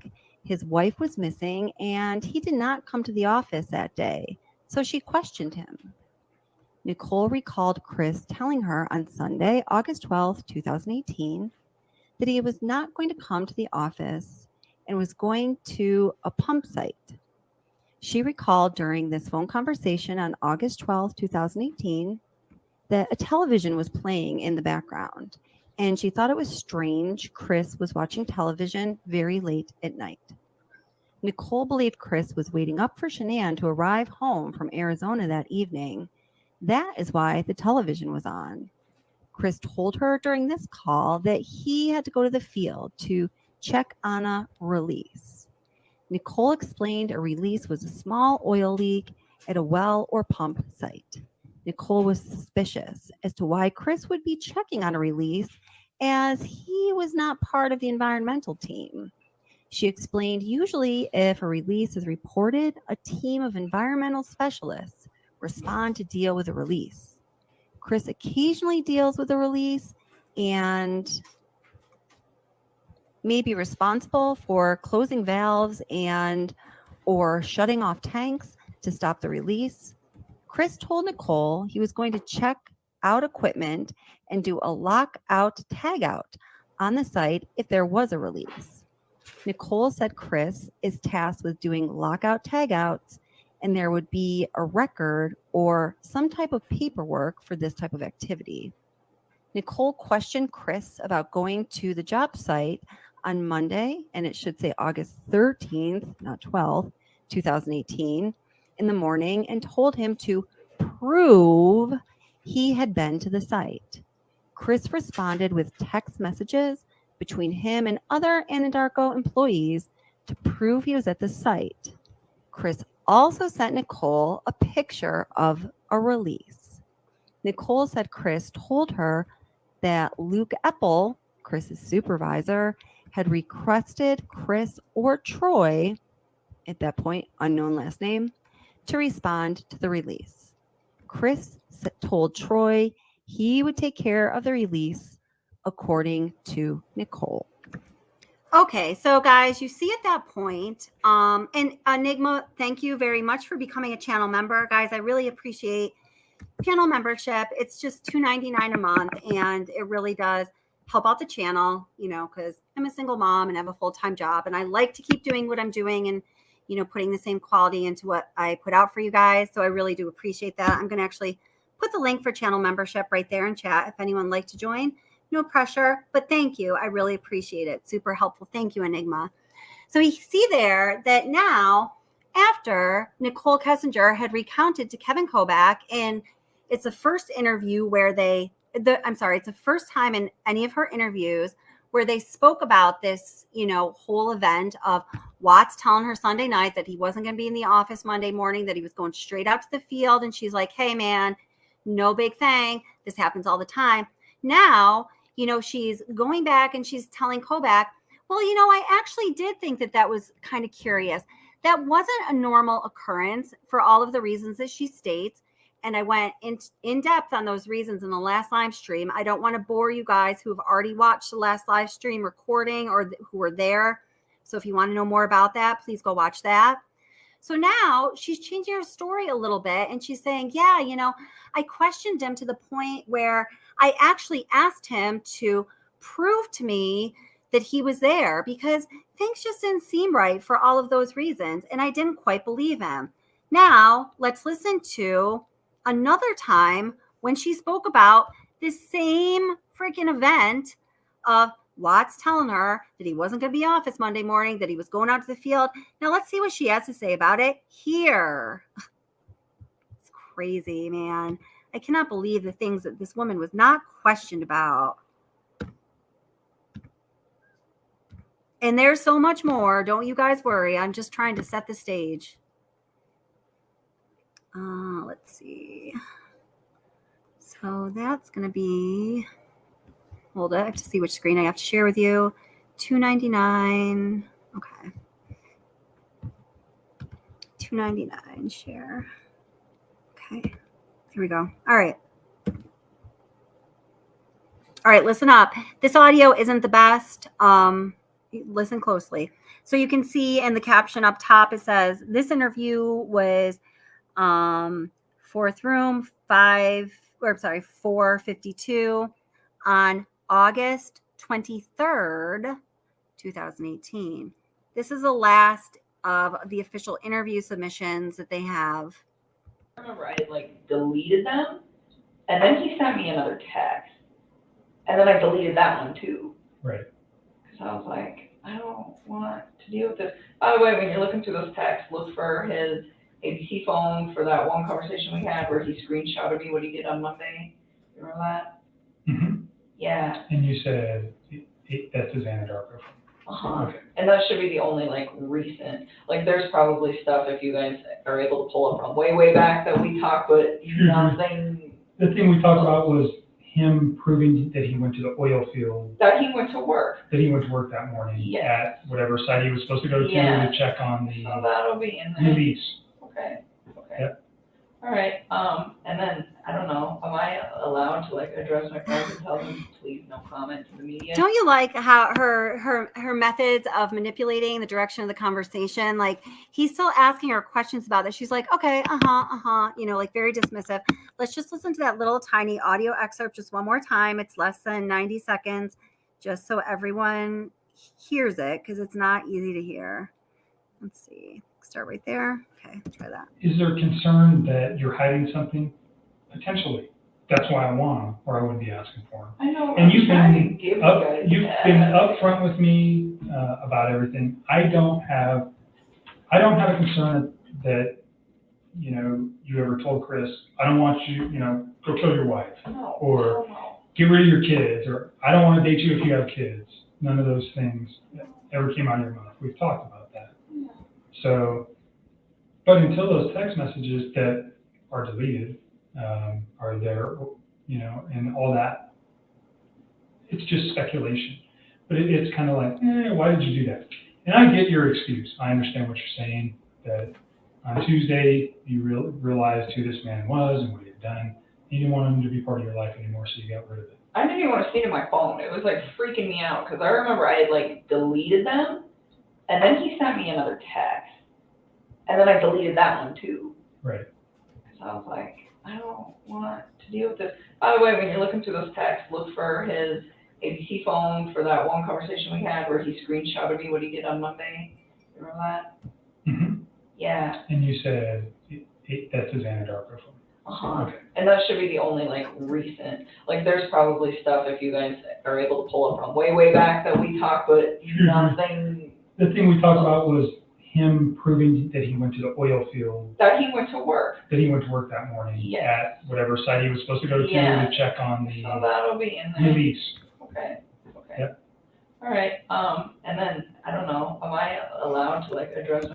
his wife was missing and he did not come to the office that day, so she questioned him. Nicole recalled Chris telling her on Sunday, August 12, 2018, that he was not going to come to the office and was going to a pump site. She recalled during this phone conversation on August 12, 2018, that a television was playing in the background, and she thought it was strange Chris was watching television very late at night. Nicole believed Chris was waiting up for Shanann to arrive home from Arizona that evening. That is why the television was on. Chris told her during this call that he had to go to the field to check on a release. Nicole explained a release was a small oil leak at a well or pump site. Nicole was suspicious as to why Chris would be checking on a release, as he was not part of the environmental team. She explained usually if a release is reported, a team of environmental specialists respond to deal with a release. Chris occasionally deals with a release and may be responsible for closing valves and or shutting off tanks to stop the release. Chris told Nicole he was going to check out equipment and do a lockout tagout on the site if there was a release. Nicole said Chris is tasked with doing lockout tagouts, and there would be a record or some type of paperwork for this type of activity. Nicole questioned Chris about going to the job site on Monday, and it should say August 13th, not 12th, 2018, in the morning, and told him to prove he had been to the site. Chris responded with text messages between him and other Anadarko employees to prove he was at the site. Chris also sent Nicole a picture of a release. Nicole said Chris told her that Luke Eppel, Chris's supervisor, had requested Chris or Troy, at that point, unknown last name, to respond to the release. Chris told Troy he would take care of the release, according to Nicole. Okay, so guys, you see at that point, and Enigma, thank you very much for becoming a channel member. Guys, I really appreciate channel membership. It's just $2.99 a month, and it really does help out the channel, because I'm a single mom and have a full-time job, and I like to keep doing what I'm doing and, putting the same quality into what I put out for you guys. So I really do appreciate that. I'm going to actually put the link for channel membership right there in chat if anyone would like to join. No pressure, but thank you. I really appreciate it. Super helpful. Thank you, Enigma. So you see there that now, after Nicole Kessinger had recounted to Kevin Kobach, and it's the first interview where it's the first time in any of her interviews where they spoke about this, whole event of Watts telling her Sunday night that he wasn't going to be in the office Monday morning, that he was going straight out to the field. And she's like, hey, man, no big thing. This happens all the time. Now, she's going back and she's telling Kobach, well, I actually did think that was kind of curious. that wasn't a normal occurrence for all of the reasons that she states. And I went in depth on those reasons in the last live stream. I don't want to bore you guys who have already watched the last live stream recording or who were there. So if you want to know more about that, please go watch that. So now she's changing her story a little bit. And she's saying, yeah, you know, I questioned him to the point where I actually asked him to prove to me that he was there because things just didn't seem right for all of those reasons. And I didn't quite believe him. Now let's listen to another time when she spoke about this same freaking event of Watts telling her that he wasn't going to be office Monday morning, that he was going out to the field. Now let's see what she has to say about it here. It's crazy, man. I cannot believe the things that this woman was not questioned about. And there's so much more. Don't you guys worry. I'm just trying to set the stage. Let's see. So that's going to be, hold it. I have to see which screen I have to share with you. $2.99. Okay. $2.99 share. Okay. Here we go. All right. All right, listen up. This audio isn't the best. Listen closely. So you can see in the caption up top, it says, this interview was fourth room, 452 on August 23rd, 2018. This is the last of the official interview submissions that they have. I remember I like deleted them, and then he sent me another text, and then I deleted that one too. Right. Because I was like, I don't want to deal with this. By the way, when you're looking through those texts, look for his ABC phone for that one conversation we had where he screenshotted me what he did on Monday. You remember that? Mm-hmm. Yeah. And you said that's his Anadarko. Uh-huh. Okay. And that should be the only like recent, like there's probably stuff if you guys are able to pull up from way back that we talked, but nothing. The thing we talked about was him proving that he went to the oil field. That he went to work. That he went to work that morning at whatever site he was supposed to go to to check on the So that'll be in there. release. Okay. Yep. All right. And then I don't know. Am I allowed to like address my friends and tell them please no comment to the media? Don't you like how her methods of manipulating the direction of the conversation? Like he's still asking her questions about that. She's like, okay, you know, like very dismissive. Let's just listen to that little tiny audio excerpt just one more time. It's less than 90 seconds, just so everyone hears it because it's not easy to hear. Let's see. Start right there. Okay, try that. Is there concern that you're hiding something? Potentially. That's why I want him, or I wouldn't be asking for him. I know. And you've been you've been upfront with me about everything. I don't have a concern that you know you ever told Chris, I don't want you, you know, go kill your wife, or get rid of your kids, or I don't want to date you if you have kids. None of those things ever came out of your mouth. We've talked about that. Yeah. So, but until those text messages that are deleted are there, you know, and all that, it's just speculation. But it's kind of like, why did you do that? And I get your excuse. I understand what you're saying, that on Tuesday you realized who this man was and what he had done. You didn't want him to be part of your life anymore, so you got rid of it. I didn't even want to see it in my phone. It was like freaking me out because I remember I had like deleted them, and then he sent me another text, and then I deleted that one too. Right. Because I was like, I don't want to deal with this. By the way, when you're looking through those texts, look for his ABC phone for that one conversation we had where he screenshotted me what he did on Monday. You remember that? Mm-hmm. Yeah. And you said that's his Anadarko phone. Uh-huh. Okay. And that should be the only like recent, like there's probably stuff if you guys are able to pull up from way back that we talked, but nothing. The thing we talked about was him proving that he went to the oil field. That he went to work. That he went to work that morning at whatever site he was supposed to go to check on the so that'll be in there. release. Okay. Yep. All right. And then I don't know. Am I allowed to like address?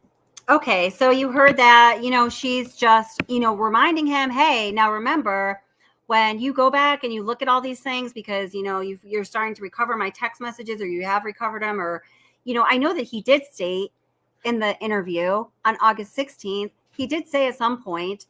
Okay, so you heard that, you know, she's just, you know, reminding him, hey, now remember, when you go back and you look at all these things because, you know, you're starting to recover my text messages or you have recovered them or, you know, I know that he did state in the interview on August 16th, he did say at some point,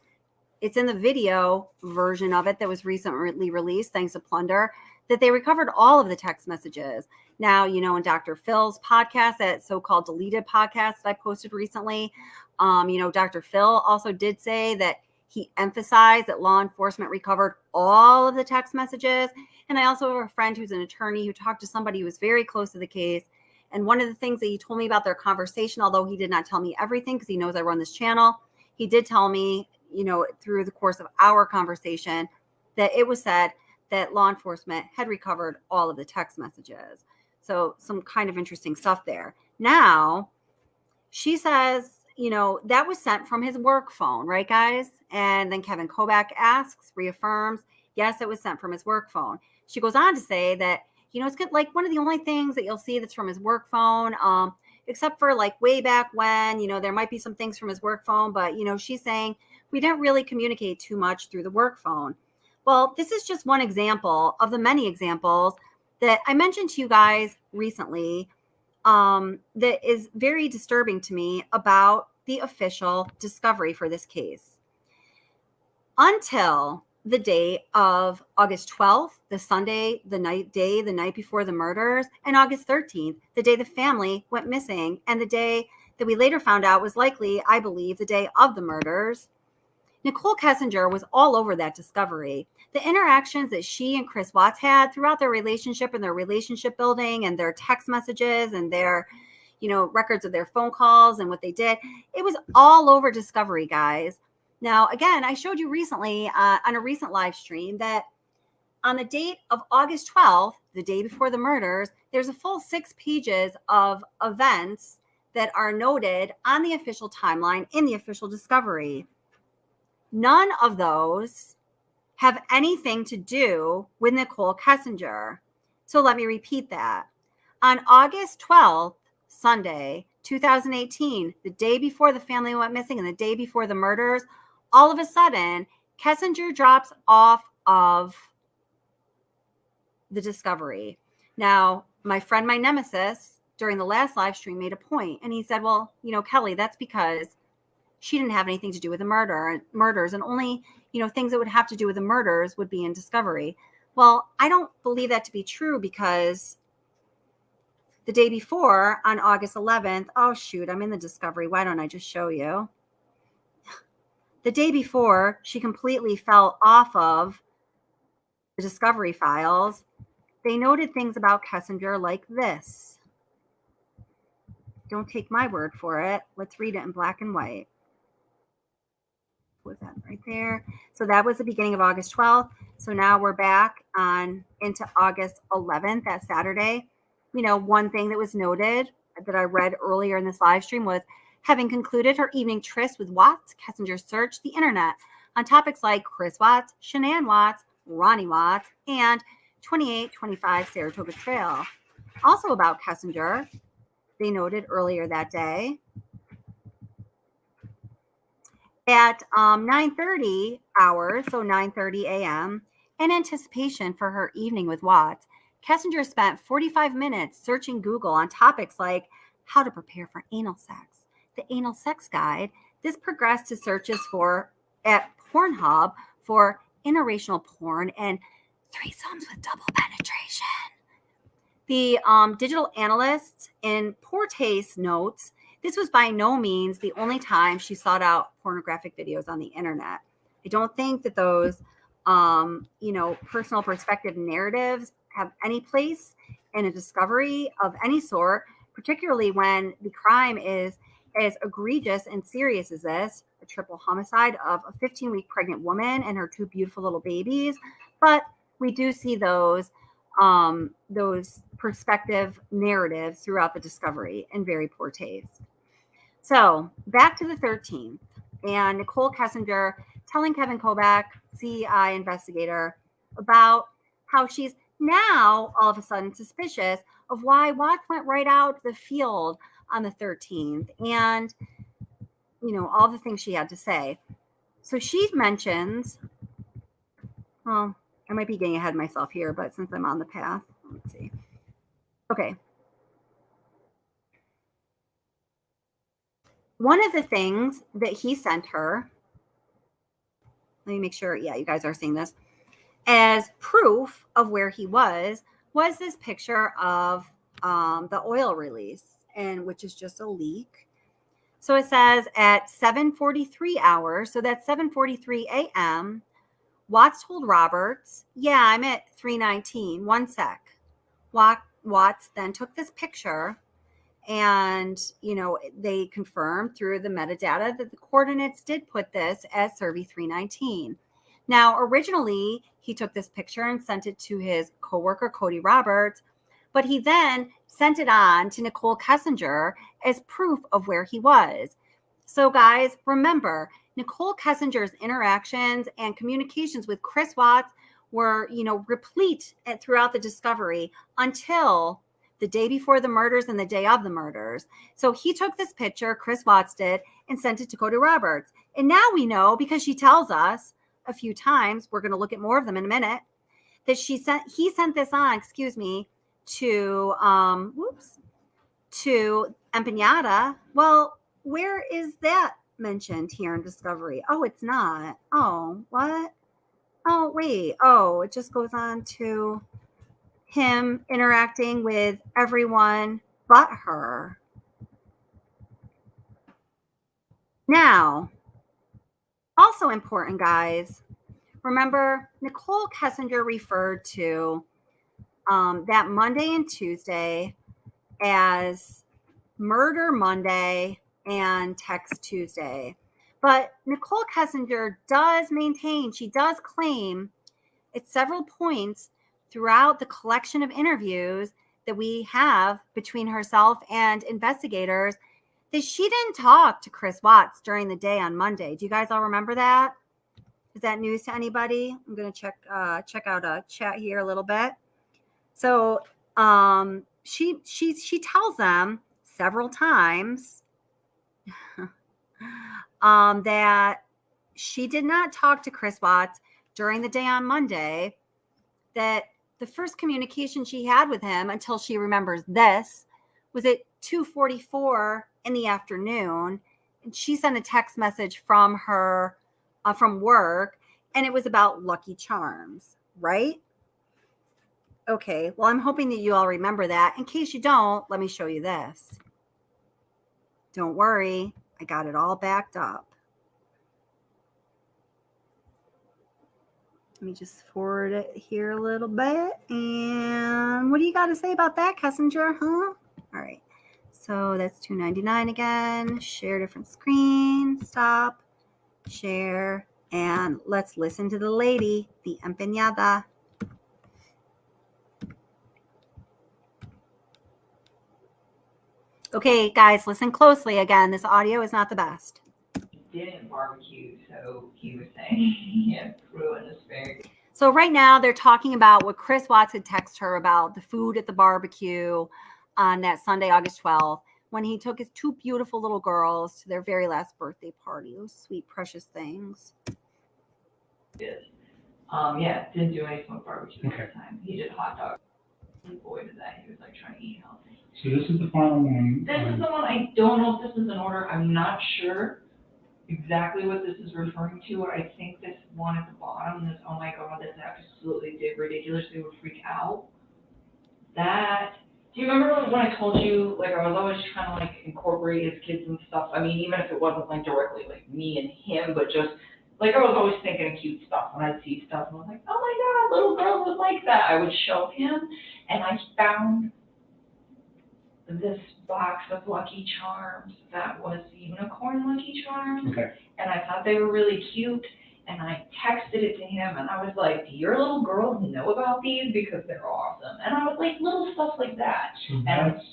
it's in the video version of it that was recently released, thanks to Plunder, that they recovered all of the text messages. Now, you know, in Dr. Phil's podcast, that so-called deleted podcast that I posted recently, you know, Dr. Phil also did say that he emphasized that law enforcement recovered all of the text messages. And I also have a friend who's an attorney who talked to somebody who was very close to the case. And one of the things that he told me about their conversation, although he did not tell me everything because he knows I run this channel, he did tell me, you know, through the course of our conversation, that it was said that law enforcement had recovered all of the text messages. So some kind of interesting stuff there. Now, she says, you know, that was sent from his work phone, right, guys? And then Kevin Kobach asks, reaffirms, yes, it was sent from his work phone. She goes on to say that, you know, it's good, like one of the only things that you'll see that's from his work phone, except for like way back when, you know, there might be some things from his work phone, but, you know, she's saying we didn't really communicate too much through the work phone. Well, this is just one example of the many examples that I mentioned to you guys recently that is very disturbing to me about the official discovery for this case. Until the day of August 12th, the Sunday, the night before the murders, and August 13th, the day the family went missing, and the day that we later found out was likely, I believe, the day of the murders, Nicole Kessinger was all over that discovery. The interactions that she and Chris Watts had throughout their relationship and their relationship building and their text messages and their, you know, records of their phone calls and what they did, it was all over discovery, guys. Now, again, I showed you recently on a recent live stream that on the date of August 12th, the day before the murders, there's a full 6 pages of events that are noted on the official timeline in the official discovery. None of those have anything to do with Nicole Kessinger. So let me repeat that. On August 12th, Sunday, 2018, the day before the family went missing and the day before the murders, all of a sudden, Kessinger drops off of the discovery. Now, my friend, my nemesis, during the last live stream made a point, and he said, well, you know, Kelly, that's because she didn't have anything to do with the murders, and only, you know, things that would have to do with the murders would be in discovery. Well, I don't believe that to be true because the day before, on August 11th, oh shoot, I'm in the discovery. Why don't I just show you? The day before, she completely fell off of the discovery files. They noted things about Kessinger like this. Don't take my word for it. Let's read it in black and white. Was that right there? So that was the beginning of August 12th. So now we're back on into August 11th, that Saturday. You know, one thing that was noted that I read earlier in this live stream was, having concluded her evening tryst with Watts, Kessinger searched the internet on topics like Chris Watts, Shanann Watts, Ronnie Watts, and 2825 Saratoga Trail. Also about Kessinger, they noted earlier that day, at 9:30 hours, so 9:30 a.m., in anticipation for her evening with Watts, Kessinger spent 45 minutes searching Google on topics like how to prepare for anal sex, the anal sex guide. This progressed to searches at Pornhub for interracial porn and threesomes with double penetration. The digital analyst in poor taste notes, this was by no means the only time she sought out pornographic videos on the internet. I don't think that those, you know, personal perspective narratives have any place in a discovery of any sort, particularly when the crime is as egregious and serious as this, a triple homicide of a 15-week pregnant woman and her 2 beautiful little babies. But we do see those perspective narratives throughout the discovery in very poor taste. So back to the 13th, and Nicole Kessinger telling Kevin Kobach, CBI investigator, about how she's now all of a sudden suspicious of why Watts went right out the field on the 13th, and, you know, all the things she had to say. So she mentions, well, I might be getting ahead of myself here, but since I'm on the path, let's see. Okay. one of the things that he sent her, let me make sure, yeah, you guys are seeing this, as proof of where he was this picture of the oil release, and which is just a leak. So it says at 7:43 hours, so that's 7:43 a.m., Watts told Roberts, yeah, I'm at 319, one sec. Watts then took this picture, and, they confirmed through the metadata that the coordinates did put this as Survey 319. Now, originally, he took this picture and sent it to his coworker, Cody Roberts, but he then sent it on to Nicole Kessinger as proof of where he was. So, guys, remember, Nicole Kessinger's interactions and communications with Chris Watts were, replete throughout the discovery until the day before the murders and the day of the murders. So he took this picture, Chris Watts did, and sent it to Cody Roberts. And now we know, because she tells us a few times, we're going to look at more of them in a minute, that he sent this on, to Empanada. Well, where is that mentioned here in Discovery? Oh, it's not. Oh, what? Oh, wait. Oh, it just goes on to him interacting with everyone but her. Now, also important, guys, remember, Nicole Kessinger referred to that Monday and Tuesday as Murder Monday and Text Tuesday. But Nicole Kessinger does claim at several points throughout the collection of interviews that we have between herself and investigators that she didn't talk to Chris Watts during the day on Monday. Do you guys all remember that? Is that news to anybody? I'm going to check out a chat here a little bit. So she tells them several times that she did not talk to Chris Watts during the day on Monday, that the first communication she had with him, until she remembers this, was at 2:44 in the afternoon. And she sent a text message from her, from work, and it was about Lucky Charms, right? Okay, well, I'm hoping that you all remember that. In case you don't, let me show you this. Don't worry, I got it all backed up. Let me just forward it here a little bit. And what do you got to say about that, Kessinger? Huh? All right. So that's $2.99 again. Share different screen. Stop. Share. And let's listen to the lady, the empeñada. Okay, guys, listen closely. Again, this audio is not the best. Didn't barbecue, so he was saying he had crew in his bag. So right now they're talking about what Chris Watts had texted her about the food at the barbecue on that Sunday, August 12th, when he took his two beautiful little girls to their very last birthday party. Those sweet, precious things. Yeah, didn't do any smoked barbecue this time. He did hot dogs. He avoided that. He was like trying to eat healthy. So this is the final one. This is the one. I don't know if this is in order. I'm not sure exactly what this is referring to. I think this one at the bottom, this, oh my God, this absolutely did ridiculously would freak out. That, do you remember when I told you, like, I was always trying to, like, incorporate his kids and stuff? I mean, even if it wasn't, like, directly, like, me and him, but just, like, I was always thinking of cute stuff when I'd see stuff, and I was like, oh my God, little girls would like that. I would show him, and I found this box of Lucky Charms that was unicorn Lucky Charms. Okay. And I thought they were really cute, and I texted it to him, and I was like, do your little girls know about these? Because they're awesome. And I was like, little stuff like that. So and that's,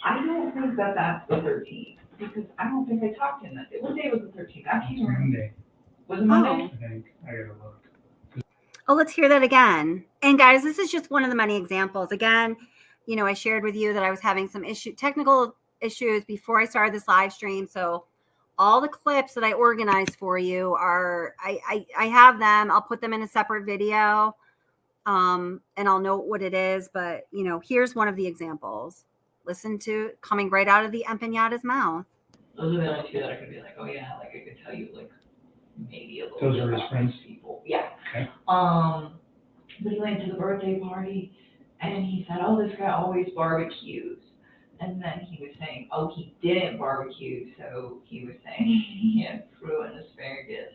I don't think that that's the 13th, because I don't think I talked to him that day. What day was the 13th? I can't remember. Monday, Was it Monday? I think. I gotta look. Oh, let's hear that again. And guys, this is just one of the many examples. Again, you know, I shared with you that I was having some technical issues before I started this live stream. So all the clips that I organized for you are, I have them. I'll put them in a separate video, and I'll note what it is. But, you know, here's one of the examples. Listen to coming right out of the empeñada's mouth. Those are the only two that I could be like, oh yeah, like I could tell you like maybe a little Those bit are his about friends? those people. Yeah. Okay. But he went to the birthday party and he said, oh, this guy always barbecues. And then he was saying, oh, he didn't barbecue, so he was saying he had fruit and asparagus.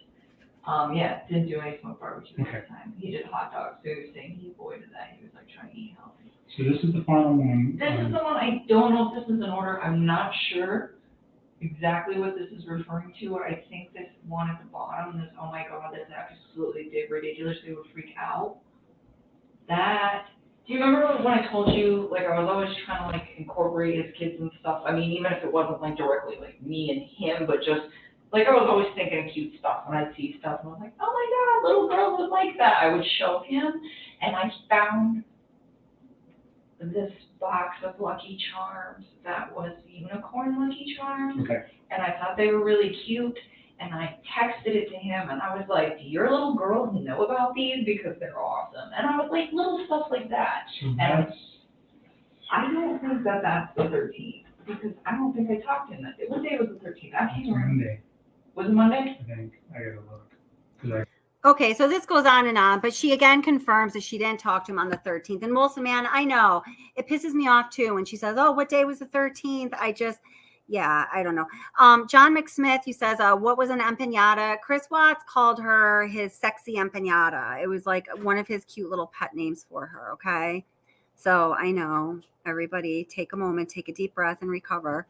Yeah, didn't do any smoked barbecue Okay. this time. He did hot dogs, so he was saying he avoided that. He was like trying to eat healthy. So this is the final one. This is the one, I don't know if this is in order. I'm not sure exactly what this is referring to. I think this one at the bottom, this, oh my God, this absolutely did ridiculously would freak out. That, do you remember when I told you, like, I was always trying to, like, incorporate his kids and stuff? I mean, even if it wasn't, like, directly, like, me and him, but just, like, I was always thinking of cute stuff. When I'd see stuff, and I was like, oh my God, little girls would like that. I would show him, and I found this box of Lucky Charms that was unicorn Lucky Charms. Okay. And I thought they were really cute. And I texted it to him, and I was like, do your little girls know about these? Because they're awesome. And I was like, little stuff like that. So And that's, I don't think that that's the 13th, because I don't think I talked to him that day. What day was the 13th? I can't remember. Monday, Was it Monday? I think. I gotta look. 'Cause Okay, so this goes on and on, but she again confirms that she didn't talk to him on the 13th. And Wilson, man, I know it pisses me off too when she says, "Oh, what day was the 13th?" Yeah, I don't know. John McSmith, who says, "What was an empanada?" Chris Watts called her his sexy empanada. It was like one of his cute little pet names for her. Okay, so I know everybody, take a moment, take a deep breath, and recover.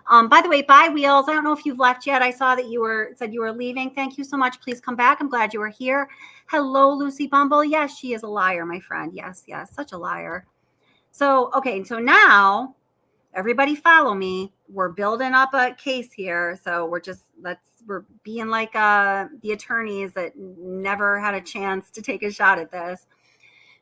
By the way, bye Wheels. I don't know if you've left yet. I saw that said you were leaving. Thank you so much. Please come back. I'm glad you were here. Hello, Lucy Bumble. Yes, she is a liar, my friend. Yes, such a liar. So, okay, so now everybody follow me. We're building up a case here. So we're being like the attorneys that never had a chance to take a shot at this.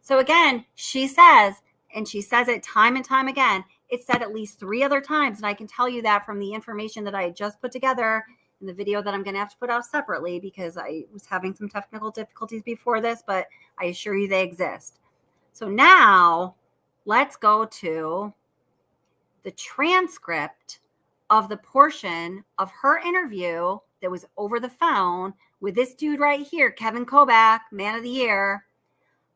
So again, she says, and she says it time and time again, it's said at least 3 other times. And I can tell you that from the information that I had just put together in the video that I'm going to have to put out separately because I was having some technical difficulties before this, but I assure you they exist. So now let's go to the transcript of the portion of her interview that was over the phone with this dude right here, Kevin Kobach, Man of the Year,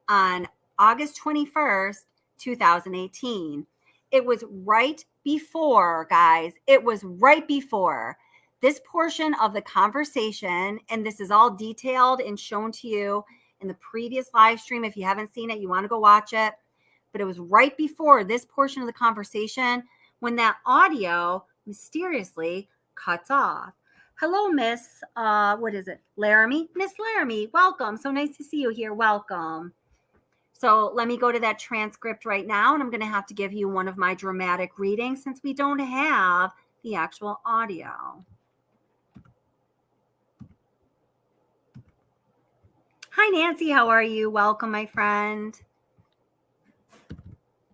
on August 21st, 2018. It was right before, guys. It was right before this portion of the conversation, and this is all detailed and shown to you in the previous live stream. If you haven't seen it, you want to go watch it. But it was right before this portion of the conversation when that audio mysteriously cuts off. Hello, Miss, what is it? Laramie? Miss Laramie, welcome. So nice to see you here. Welcome. So let me go to that transcript right now, and I'm going to have to give you one of my dramatic readings since we don't have the actual audio. Hi, Nancy. How are you? Welcome, my friend.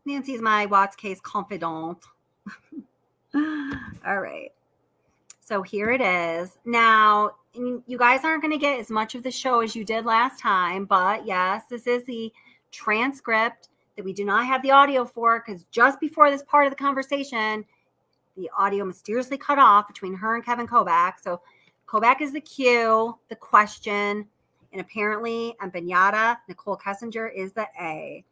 Nancy's my Watts case confidant. All right. So here it is. Now, you guys aren't going to get as much of the show as you did last time, but yes, this is the transcript that we do not have the audio for because just before this part of the conversation, the audio mysteriously cut off between her and Kevin Kobach. So Kobach is the Q, the question, and apparently empanada, Nicole Kessinger is the A.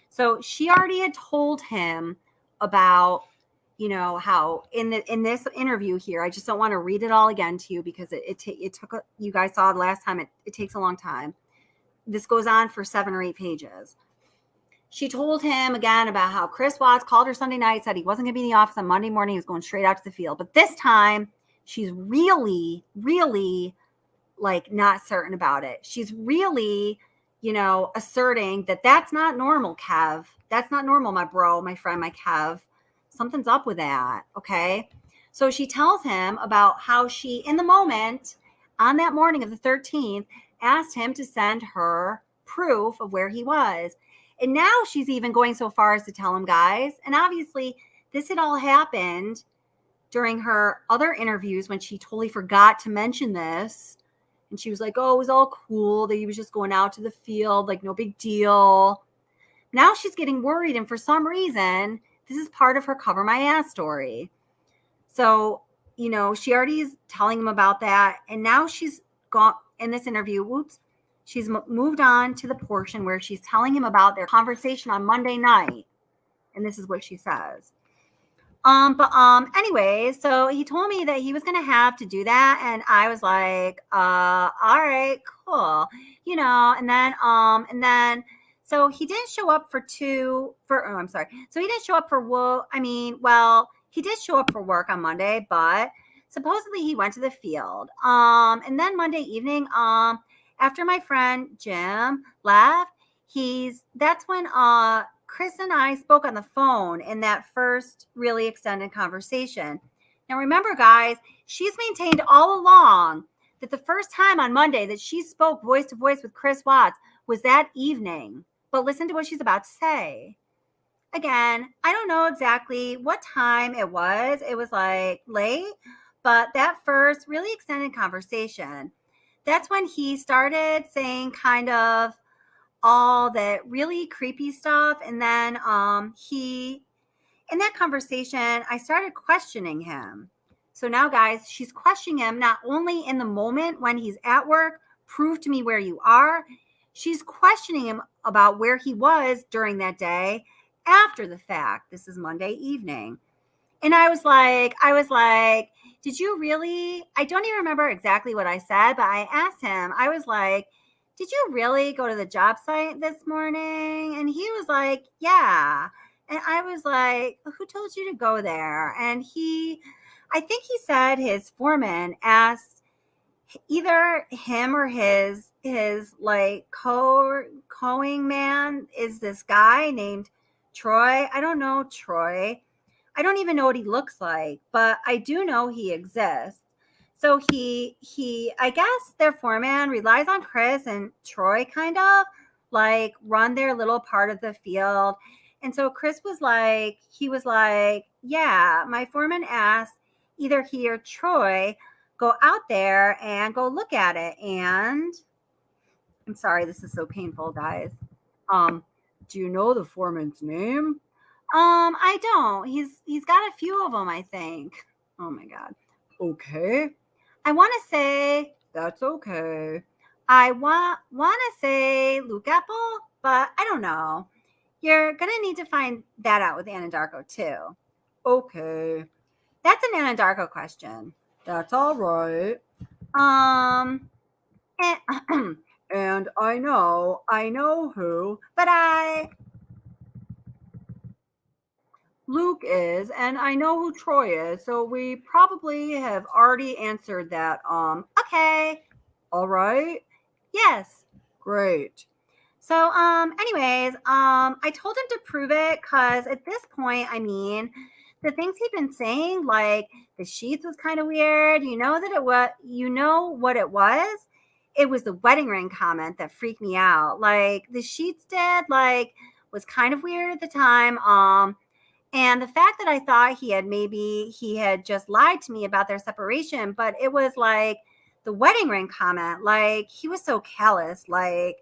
So she already had told him about, how in this interview here, I just don't want to read it all again to you because it took, you guys saw it last time. It takes a long time. This goes on for 7 or 8 pages. She told him again about how Chris Watts called her Sunday night, said he wasn't going to be in the office on Monday morning. He was going straight out to the field. But this time she's really, really like not certain about it. She's really, asserting that that's not normal, Kev. That's not normal, my bro, my friend, my Kev. Something's up with that. Okay. So she tells him about how she, in the moment, on that morning of the 13th, asked him to send her proof of where he was. And now she's even going so far as to tell him, guys, and obviously this had all happened during her other interviews when she totally forgot to mention this. And she was like, oh, it was all cool that he was just going out to the field, like no big deal. Now she's getting worried. And for some reason, this is part of her cover my ass story. So you know, she already is telling him about that. And now she's gone in this interview. Whoops. She's moved on to the portion where she's telling him about their conversation on Monday night. And this is what she says. Anyways, so he told me that he was going to have to do that. And I was like, all right, cool. You know, and then, so he didn't show up So he didn't show up for work. He did show up for work on Monday, but supposedly he went to the field. And then Monday evening, after my friend Jim left, that's when, Chris and I spoke on the phone in that first really extended conversation. Now, remember, guys, she's maintained all along that the first time on Monday that she spoke voice to voice with Chris Watts was that evening. But listen to what she's about to say. Again, I don't know exactly what time it was. It was like late, but that first really extended conversation, that's when he started saying kind of all that really creepy stuff. And then in that conversation, I started questioning him. So now, guys, she's questioning him not only in the moment when he's at work, prove to me where you are. She's questioning him about where he was during that day after the fact. This is Monday evening. And I was like, did you really? I don't even remember exactly what I said, but I asked him, I was like, did you really go to the job site this morning? And he was like, yeah. And I was like, who told you to go there? And I think he said his foreman asked either him or his like coing man is this guy named Troy. I don't know Troy. I don't even know what he looks like, but I do know he exists. So I guess their foreman relies on Chris and Troy kind of like run their little part of the field. And so Chris was like, yeah, my foreman asked either he or Troy go out there and go look at it. And I'm sorry, this is so painful, guys. Do you know the foreman's name? I don't. He's got a few of them, I think. Oh my God. Okay. I want to say that's okay. I want to say Luke Apple, but I don't know. You're going to need to find that out with Anadarko too. Okay. That's an Anadarko question. That's all right. And, and I know who, but Luke is, and I know who Troy is, so we probably have already answered that. Okay. All right. Yes. Great. So, anyways, I told him to prove it because at this point, I mean, the things he'd been saying, like the sheets was kind of weird. You know what it was? It was the wedding ring comment that freaked me out. Like the sheets was kind of weird at the time. And the fact that I thought he had just lied to me about their separation, but it was like the wedding ring comment, like he was so callous, like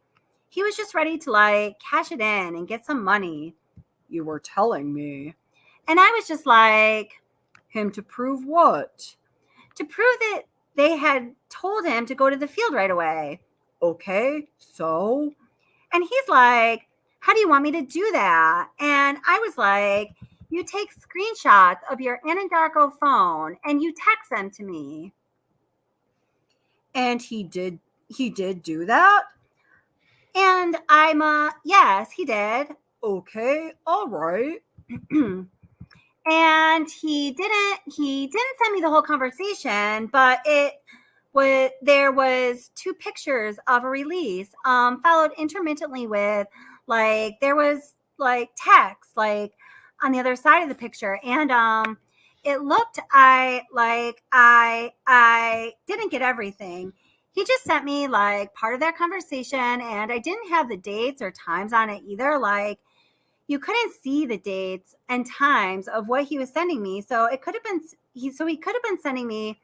he was just ready to like cash it in and get some money. You were telling me. And I was just like, him to prove what? To prove that they had told him to go to the field right away. Okay, so? And he's like, how do you want me to do that? And I was like, you take screenshots of your Anadarko phone and you text them to me. And he did do that? And I'm, yes, he did. Okay, all right. And he didn't send me the whole conversation, but there was 2 pictures of a release, followed intermittently with like, there was like text, like on the other side of the picture. And, it looked, I didn't get everything. He just sent me like part of that conversation, and I didn't have the dates or times on it either. Like you couldn't see the dates and times of what he was sending me. So it could have been, he could have been sending me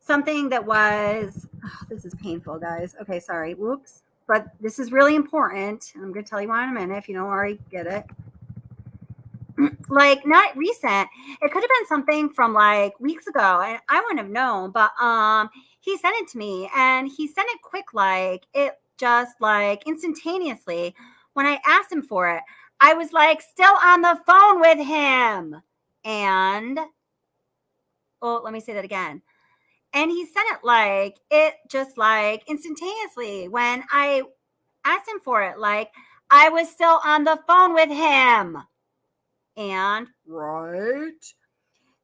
something that was, this is painful, guys. Okay, sorry. Whoops. But this is really important. And I'm going to tell you why in a minute if you don't already get it. like not recent. It could have been something from like weeks ago, and I wouldn't have known. But he sent it to me, and he sent it quick, like it just like instantaneously. When I asked him for it, I was like still on the phone with him, and let me say that again. And he sent it like it just like instantaneously. When I asked him for it, like I was still on the phone with him. And then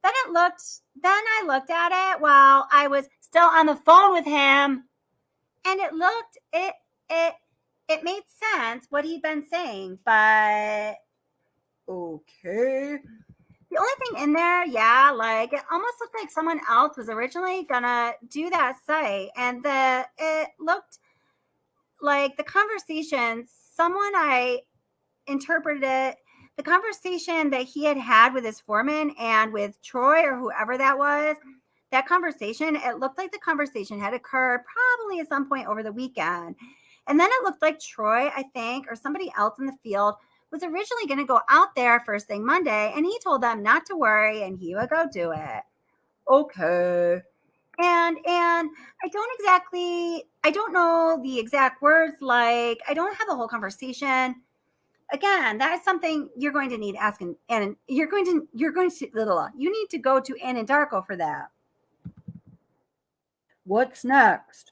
I looked at it while I was still on the phone with him, and it made sense what he'd been saying, but okay. The only thing in there, yeah, like it almost looked like someone else was originally gonna do that site, and it looked like the conversation, I interpreted it, the conversation that he had with his foreman and with Troy or whoever that was, that conversation, it looked like the conversation had occurred probably at some point over the weekend. And then it looked like Troy, I think, or somebody else in the field was originally going to go out there first thing Monday, and he told them not to worry and he would go do it. Okay. And I don't know the exact words, like I don't have the whole conversation. Again, that is something you're going to need asking, and you need to go to Anadarko for that. What's next?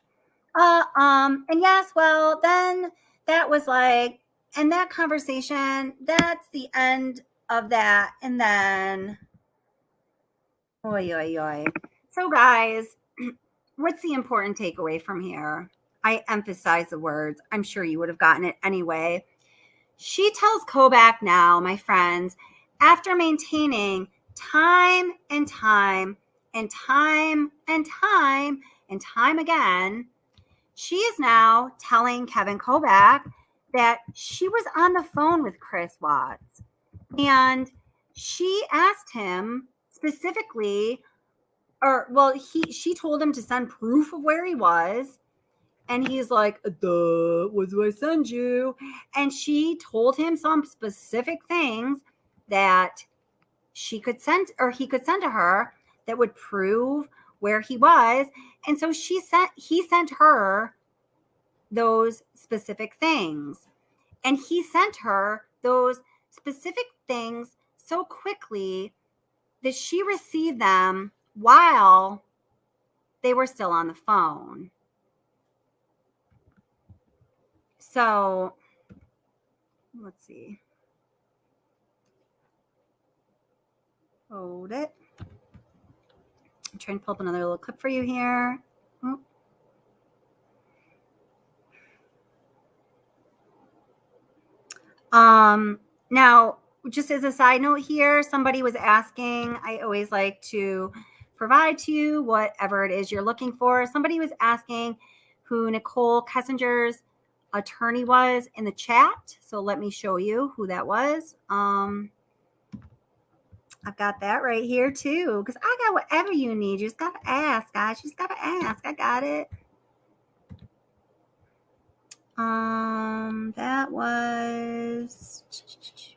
And yes, well, then that was like, and that conversation, that's the end of that. And then, So guys, what's the important takeaway from here? I emphasize the words. I'm sure you would have gotten it anyway. She tells Kobach now, my friends, after maintaining time and time and time and time and time again, she is now telling Kevin Kobach that she was on the phone with Chris Watts. And she asked him specifically, she told him to send proof of where he was. And he's like, what do I send you? And she told him some specific things that she could send, or he could send to her, that would prove where he was. And so he sent her those specific things. And he sent her those specific things so quickly that she received them while they were still on the phone. So, let's see. Hold it. I'm trying to pull up another little clip for you here. Now, just as a side note here, somebody was asking, I always like to provide to you whatever it is you're looking for. Somebody was asking who Nicole Kessinger's attorney was in the chat. So let me show you who that was. I've got that right here too, because I got whatever you need. You just got to ask, guys. You just got to ask. I got it. That was,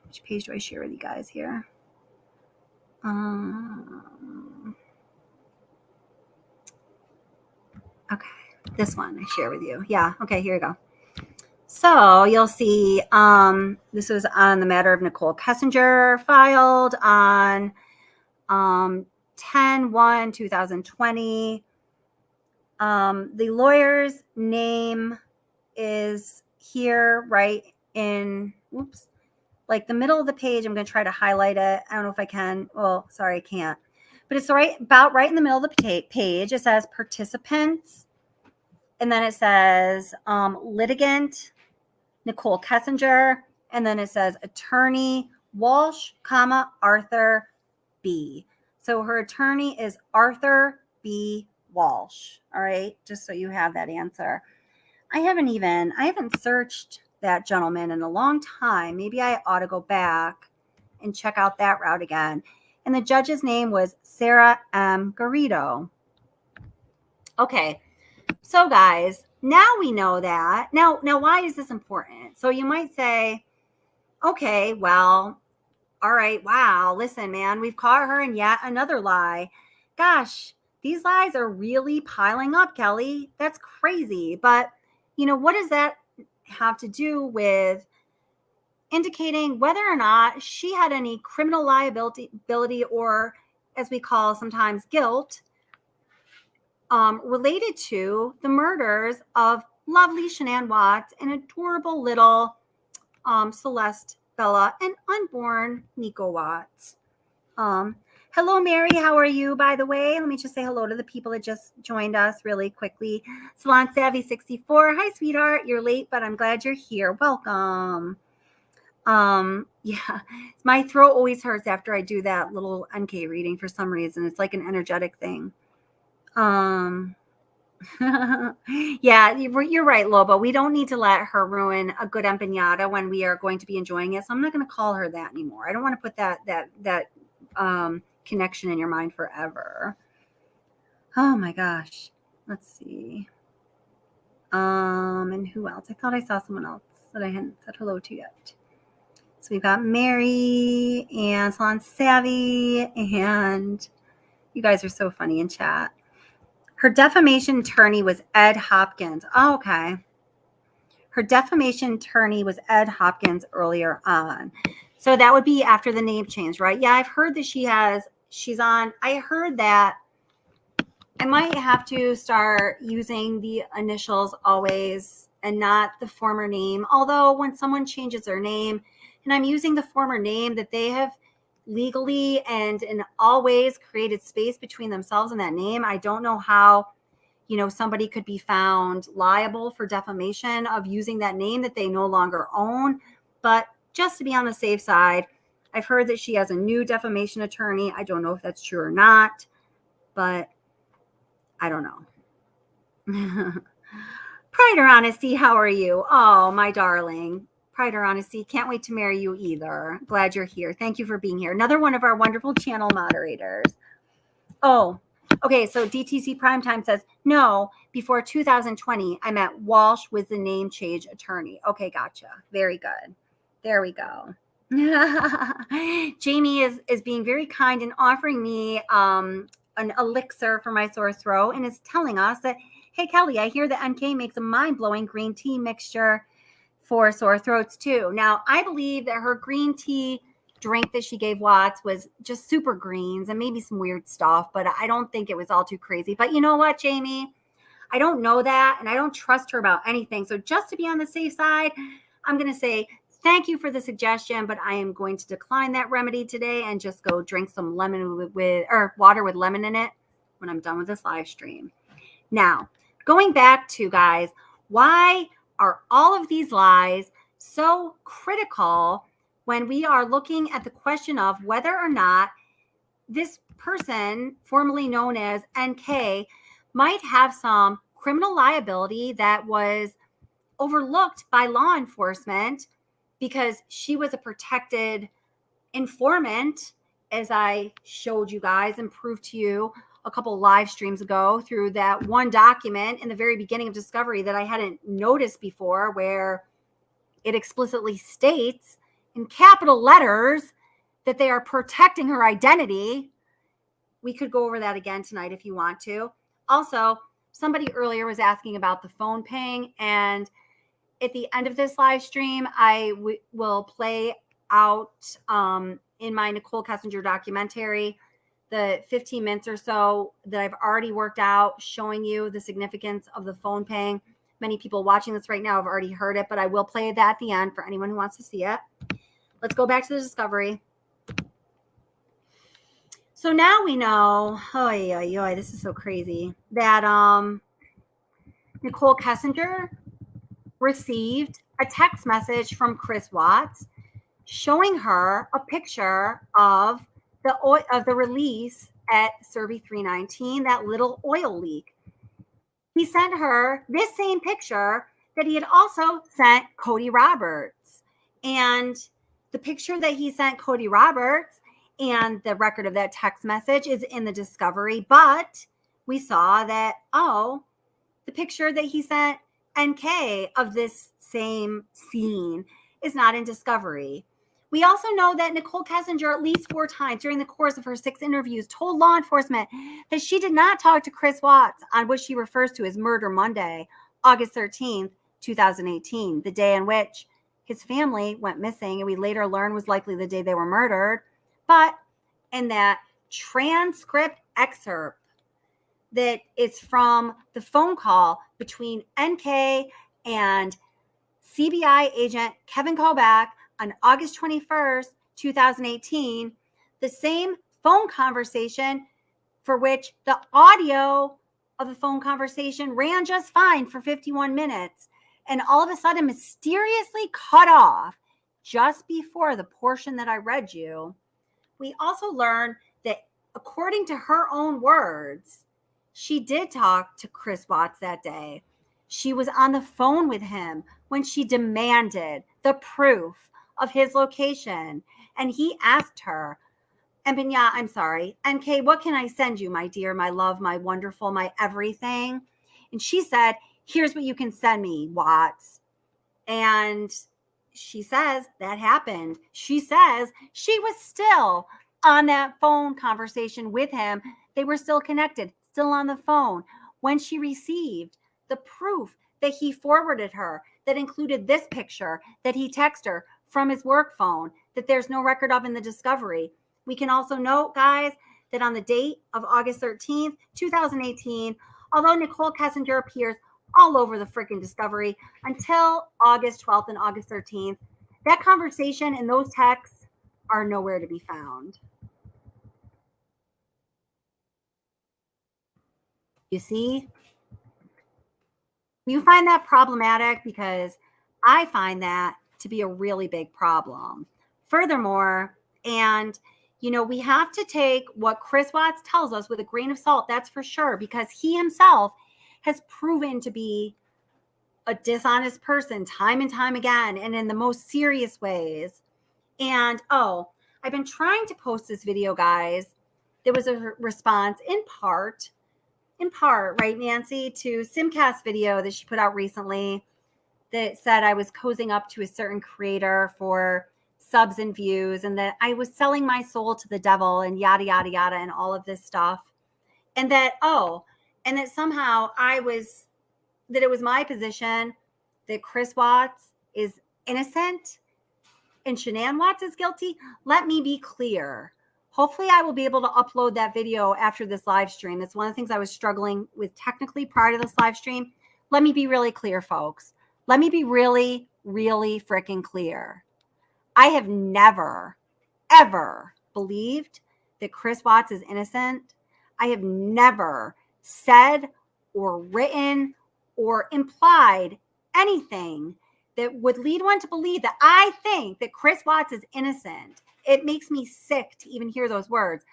which page do I share with you guys here? Okay, this one I share with you. Yeah, okay, here you go. So you'll see this was on the matter of Nicole Kessinger, filed on 10/1/2020. The lawyer's name is here right in, like the middle of the page. I'm going to try to highlight it. I don't know if I can. Well, sorry, I can't. But it's right in the middle of the page. It says participants. And then it says litigant, Nicole Kessinger. And then it says attorney Walsh, Arthur B. So her attorney is Arthur B. Walsh. All right. Just so you have that answer. I haven't searched that gentleman in a long time. Maybe I ought to go back and check out that route again. And the judge's name was Sarah M. Garrido. Okay. So guys, now we know that. Now why is this important? So you might say, okay, well, All right. Wow. Listen, man, we've caught her in yet another lie. Gosh, these lies are really piling up, Kelly. That's crazy. But, what does that have to do with indicating whether or not she had any criminal liability or, as we call sometimes, guilt related to the murders of lovely Shanann Watts and adorable little Celeste, Bella, and unborn Niko Watts. Hello, Mary. How are you, by the way? Let me just say hello to the people that just joined us really quickly. Salon Savvy 64. Hi, sweetheart. You're late, but I'm glad you're here. Welcome. Yeah, my throat always hurts after I do that little NK reading for some reason. It's like an energetic thing. Yeah, you're right, Loba. We don't need to let her ruin a good empanada when we are going to be enjoying it. So I'm not going to call her that anymore. I don't want to put that connection in your mind forever. Oh my gosh. Let's see. And who else? I thought I saw someone else that I hadn't said hello to yet. So we've got Mary and Salon Savvy, and you guys are so funny in chat. Her defamation attorney was Ed Hopkins. Oh, okay. Her defamation attorney was Ed Hopkins earlier on. So that would be after the name change, right? Yeah, I've heard that she's on. I heard that I might have to start using the initials always and not the former name. Although when someone changes their name and I'm using the former name that they have legally and in all ways created space between themselves and that name, I don't know how, somebody could be found liable for defamation of using that name that they no longer own. But just to be on the safe side, I've heard that she has a new defamation attorney. I don't know if that's true or not, but I don't know. Pride or Honesty, how are you? Oh, my darling. Pride or Honesty, can't wait to marry you either. Glad you're here. Thank you for being here. Another one of our wonderful channel moderators. Oh, okay. So DTC Primetime says, no, before 2020, I met Walsh was the name change attorney. Okay, gotcha. Very good. There we go. Jamie is being very kind and offering me an elixir for my sore throat and is telling us that, hey, Kelly, I hear that NK makes a mind-blowing green tea mixture for sore throats too. Now, I believe that her green tea drink that she gave Watts was just super greens and maybe some weird stuff, but I don't think it was all too crazy. But you know what, Jamie? I don't know that, and I don't trust her about anything. So just to be on the safe side, I'm going to say thank you for the suggestion, but I am going to decline that remedy today and just go drink some lemon or water with lemon in it when I'm done with this live stream. Now, going back to, guys, why are all of these lies so critical when we are looking at the question of whether or not this person, formerly known as NK, might have some criminal liability that was overlooked by law enforcement because she was a protected informant, as I showed you guys and proved to you a couple live streams ago through that one document in the very beginning of Discovery that I hadn't noticed before, where it explicitly states in capital letters that they are protecting her identity. We could go over that again tonight if you want to. Also, somebody earlier was asking about the phone ping, and at the end of this live stream, I will play out in my Nicole Kessinger documentary the 15 minutes or so that I've already worked out, showing you the significance of the phone ping. Many people watching this right now have already heard it, but I will play that at the end for anyone who wants to see it. Let's go back to the Discovery. So now we know, this is so crazy, that Nicole Kessinger received a text message from Chris Watts showing her a picture of the release at Survey 319, that little oil leak. He sent her this same picture that he had also sent Cody Roberts. And the picture that he sent Cody Roberts and the record of that text message is in the Discovery. But we saw that, the picture that he sent NK of this same scene is not in Discovery. We also know that Nicole Kessinger at least 4 times during the course of her 6 interviews told law enforcement that she did not talk to Chris Watts on what she refers to as Murder Monday, August 13th, 2018, the day in which his family went missing and we later learned was likely the day they were murdered. But in that transcript excerpt that is from the phone call between NK and CBI agent Kevin Kovac on August 21st, 2018, the same phone conversation for which the audio of the phone conversation ran just fine for 51 minutes and all of a sudden mysteriously cut off just before the portion that I read you. We also learned that according to her own words, she did talk to Chris Watts that day. She was on the phone with him when she demanded the proof of his location. And he asked her, Embenya, I'm sorry, NK, what can I send you, my dear, my love, my wonderful, my everything? And she said, here's what you can send me, Watts. And she says that happened. She says she was still on that phone conversation with him. They were still connected, still on the phone when she received the proof that he forwarded her that included this picture that he texted her from his work phone that there's no record of in the discovery. We can also note, guys, that on the date of August 13th, 2018, although Nicole Kessinger appears all over the freaking discovery until August 12th and August 13th, that conversation and those texts are nowhere to be found. You see? You find that problematic because I find that to be a really big problem. Furthermore, and we have to take what Chris Watts tells us with a grain of salt, that's for sure, because he himself has proven to be a dishonest person time and time again and in the most serious ways. And, I've been trying to post this video, guys. There was a response in part, right, Nancy, to Simcast video that she put out recently that said I was cozying up to a certain creator for subs and views and that I was selling my soul to the devil and yada, yada, yada, and all of this stuff. And that, and that somehow that it was my position that Chris Watts is innocent and Shanann Watts is guilty. Let me be clear. Hopefully I will be able to upload that video after this live stream. That's one of the things I was struggling with technically prior to this live stream. Let me be really clear, folks. Let me be really, really freaking clear. I have never, ever believed that Chris Watts is innocent. I have never said or written or implied anything that would lead one to believe that I think that Chris Watts is innocent. It makes me sick to even hear those words.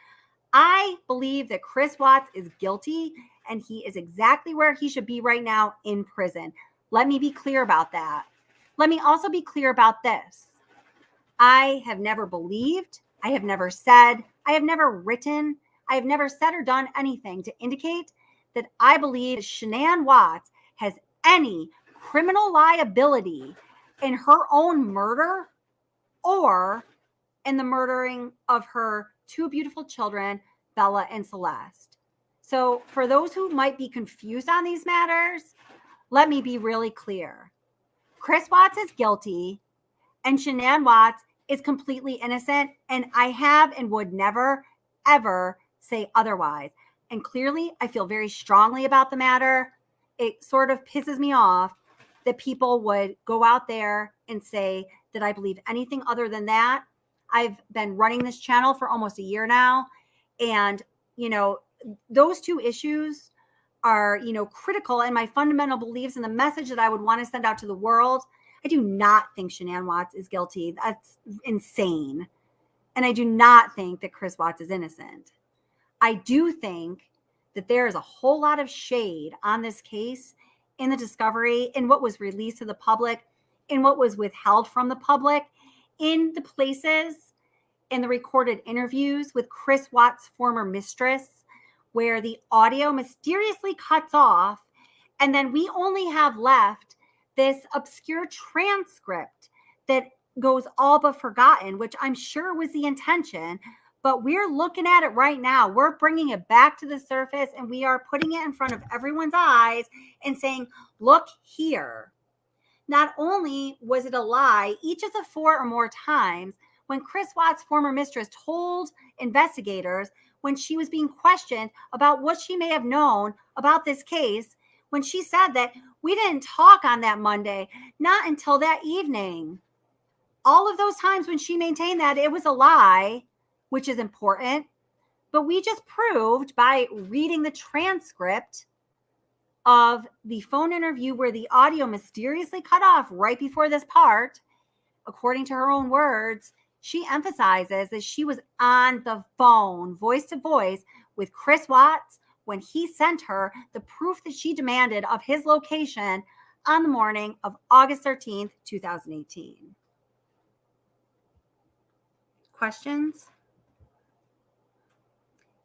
I believe that Chris Watts is guilty and he is exactly where he should be right now, in prison. Let me be clear about that. Let me also be clear about this. I have never believed, I have never said, I have never written, I have never said or done anything to indicate that I believe Shanann Watts has any criminal liability in her own murder or in the murdering of her 2 beautiful children, Bella and Celeste. So for those who might be confused on these matters, let me be really clear. Chris Watts is guilty and Shanann Watts is completely innocent, and I have and would never, ever say otherwise. And clearly, I feel very strongly about the matter. It sort of pisses me off that people would go out there and say that I believe anything other than that. I've been running this channel for almost a year now, and, those 2 issues are, critical in my fundamental beliefs and the message that I would want to send out to the world. I do not think Shanann Watts is guilty. That's insane. And I do not think that Chris Watts is innocent. I do think that there is a whole lot of shade on this case in the discovery, in what was released to the public, in what was withheld from the public, in the places, in the recorded interviews with Chris Watts' former mistress, where the audio mysteriously cuts off, and then we only have left this obscure transcript that goes all but forgotten, which I'm sure was the intention. But we're looking at it right now. We're bringing it back to the surface, and we are putting it in front of everyone's eyes and saying, look here. Not only was it a lie, each of the 4 or more times when Chris Watts' former mistress told investigators when she was being questioned about what she may have known about this case, when she said that we didn't talk on that Monday, not until that evening. All of those times when she maintained that it was a lie, which is important, but we just proved by reading the transcript of the phone interview where the audio mysteriously cut off right before this part, according to her own words, she emphasizes that she was on the phone, voice to voice, with Chris Watts when he sent her the proof that she demanded of his location on the morning of August 13th, 2018. Questions?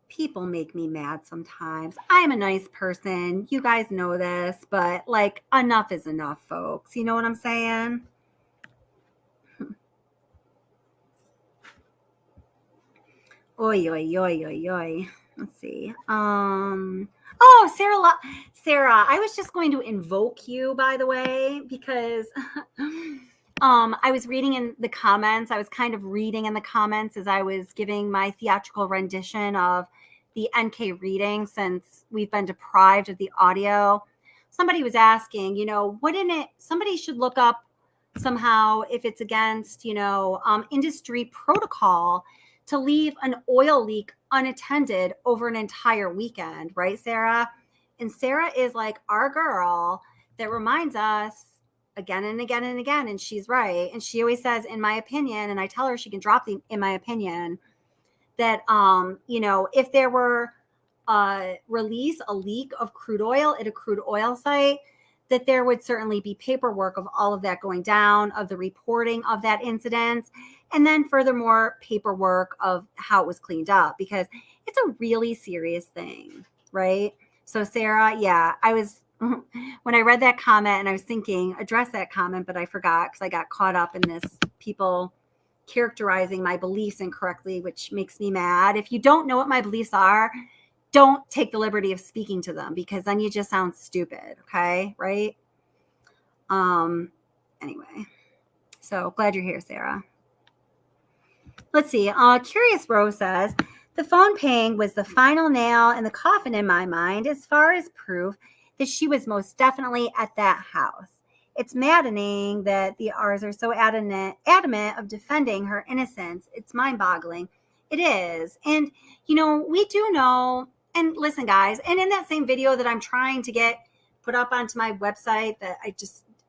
People make me mad sometimes. I am a nice person. You guys know this, but like, enough is enough, folks. You know what I'm saying? Oi, oi, oi, oi, oi. Let's see. Oh, Sarah, I was just going to invoke you, by the way, because I was reading in the comments. I was kind of reading in the comments as I was giving my theatrical rendition of the NK reading, since we've been deprived of the audio. Somebody was asking, wouldn't it, somebody should look up somehow if it's against, industry protocol to leave an oil leak unattended over an entire weekend, right, Sarah? And Sarah is like our girl that reminds us again and again and again, and she's right. And she always says, in my opinion, and I tell her she can drop the in my opinion, that, if there were a leak of crude oil at a crude oil site, that there would certainly be paperwork of all of that going down, of the reporting of that incident, and then furthermore, paperwork of how it was cleaned up, because it's a really serious thing, right? So Sarah, yeah, I was, when I read that comment and I was thinking, address that comment, but I forgot because I got caught up in this people characterizing my beliefs incorrectly, which makes me mad. If you don't know what my beliefs are, don't take the liberty of speaking to them, because then you just sound stupid. Okay. Right. Anyway, so glad you're here, Sarah. Let's see. Curious Rose says, the phone ping was the final nail in the coffin in my mind, as far as proof that she was most definitely at that house. It's maddening that the R's are so adamant of defending her innocence. It's mind-boggling. It is. And, we do know, and listen, guys, and in that same video that I'm trying to get put up onto my website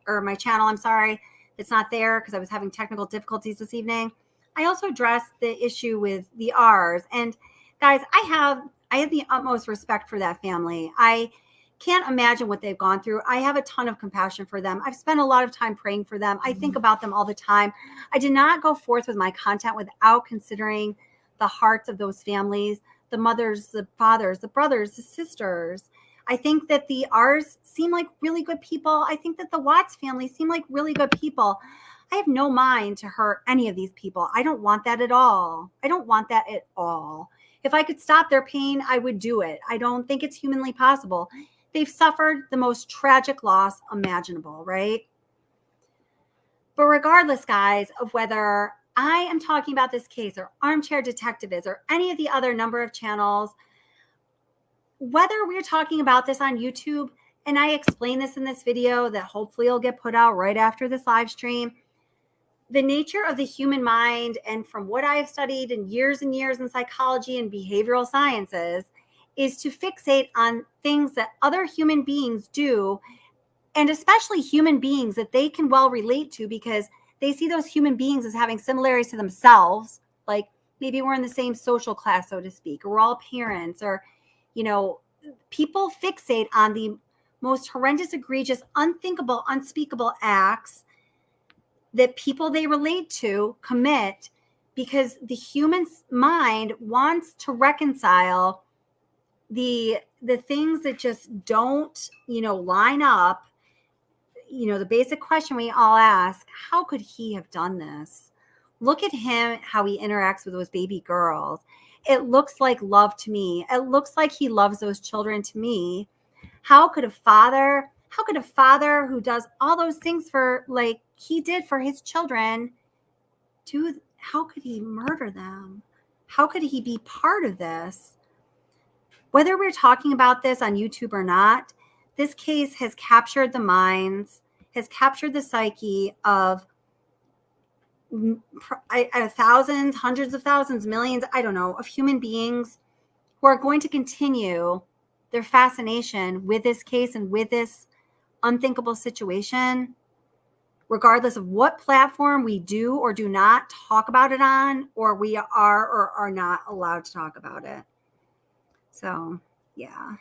or my channel, I'm sorry, it's not there because I was having technical difficulties this evening, I also addressed the issue with the R's. And guys, I have the utmost respect for that family. I can't imagine what they've gone through. I have a ton of compassion for them. I've spent a lot of time praying for them. I think about them all the time. I did not go forth with my content without considering the hearts of those families, the mothers, the fathers, the brothers, the sisters. I think that the R's seem like really good people. I think that the Watts family seem like really good people. I have no mind to hurt any of these people. I don't want that at all. I don't want that at all. If I could stop their pain, I would do it. I don't think it's humanly possible. They've suffered the most tragic loss imaginable, right? But regardless, guys, of whether I am talking about this case or Armchair Detective is or any of the other number of channels, whether we're talking about this on YouTube, and I explain this in this video that hopefully will get put out right after this live stream, the nature of the human mind, and from what I've studied in years and years in psychology and behavioral sciences, is to fixate on things that other human beings do, and especially human beings that they can well relate to, because they see those human beings as having similarities to themselves. Like maybe we're in the same social class, so to speak, or we're all parents, or, people fixate on the most horrendous, egregious, unthinkable, unspeakable acts that people they relate to commit, because the human mind wants to reconcile the things that just don't, line up, the basic question we all ask, how could he have done this? Look at him, how he interacts with those baby girls. It looks like love to me. It looks like he loves those children to me. How could a father who does all those things for, like he did for his children, how could he murder them? How could he be part of this? Whether we're talking about this on YouTube or not, this case has captured the minds, has captured the psyche of thousands, hundreds of thousands, millions, I don't know, of human beings who are going to continue their fascination with this case and with this unthinkable situation, regardless of what platform we do or do not talk about it on, or we are or are not allowed to talk about it. So, yeah.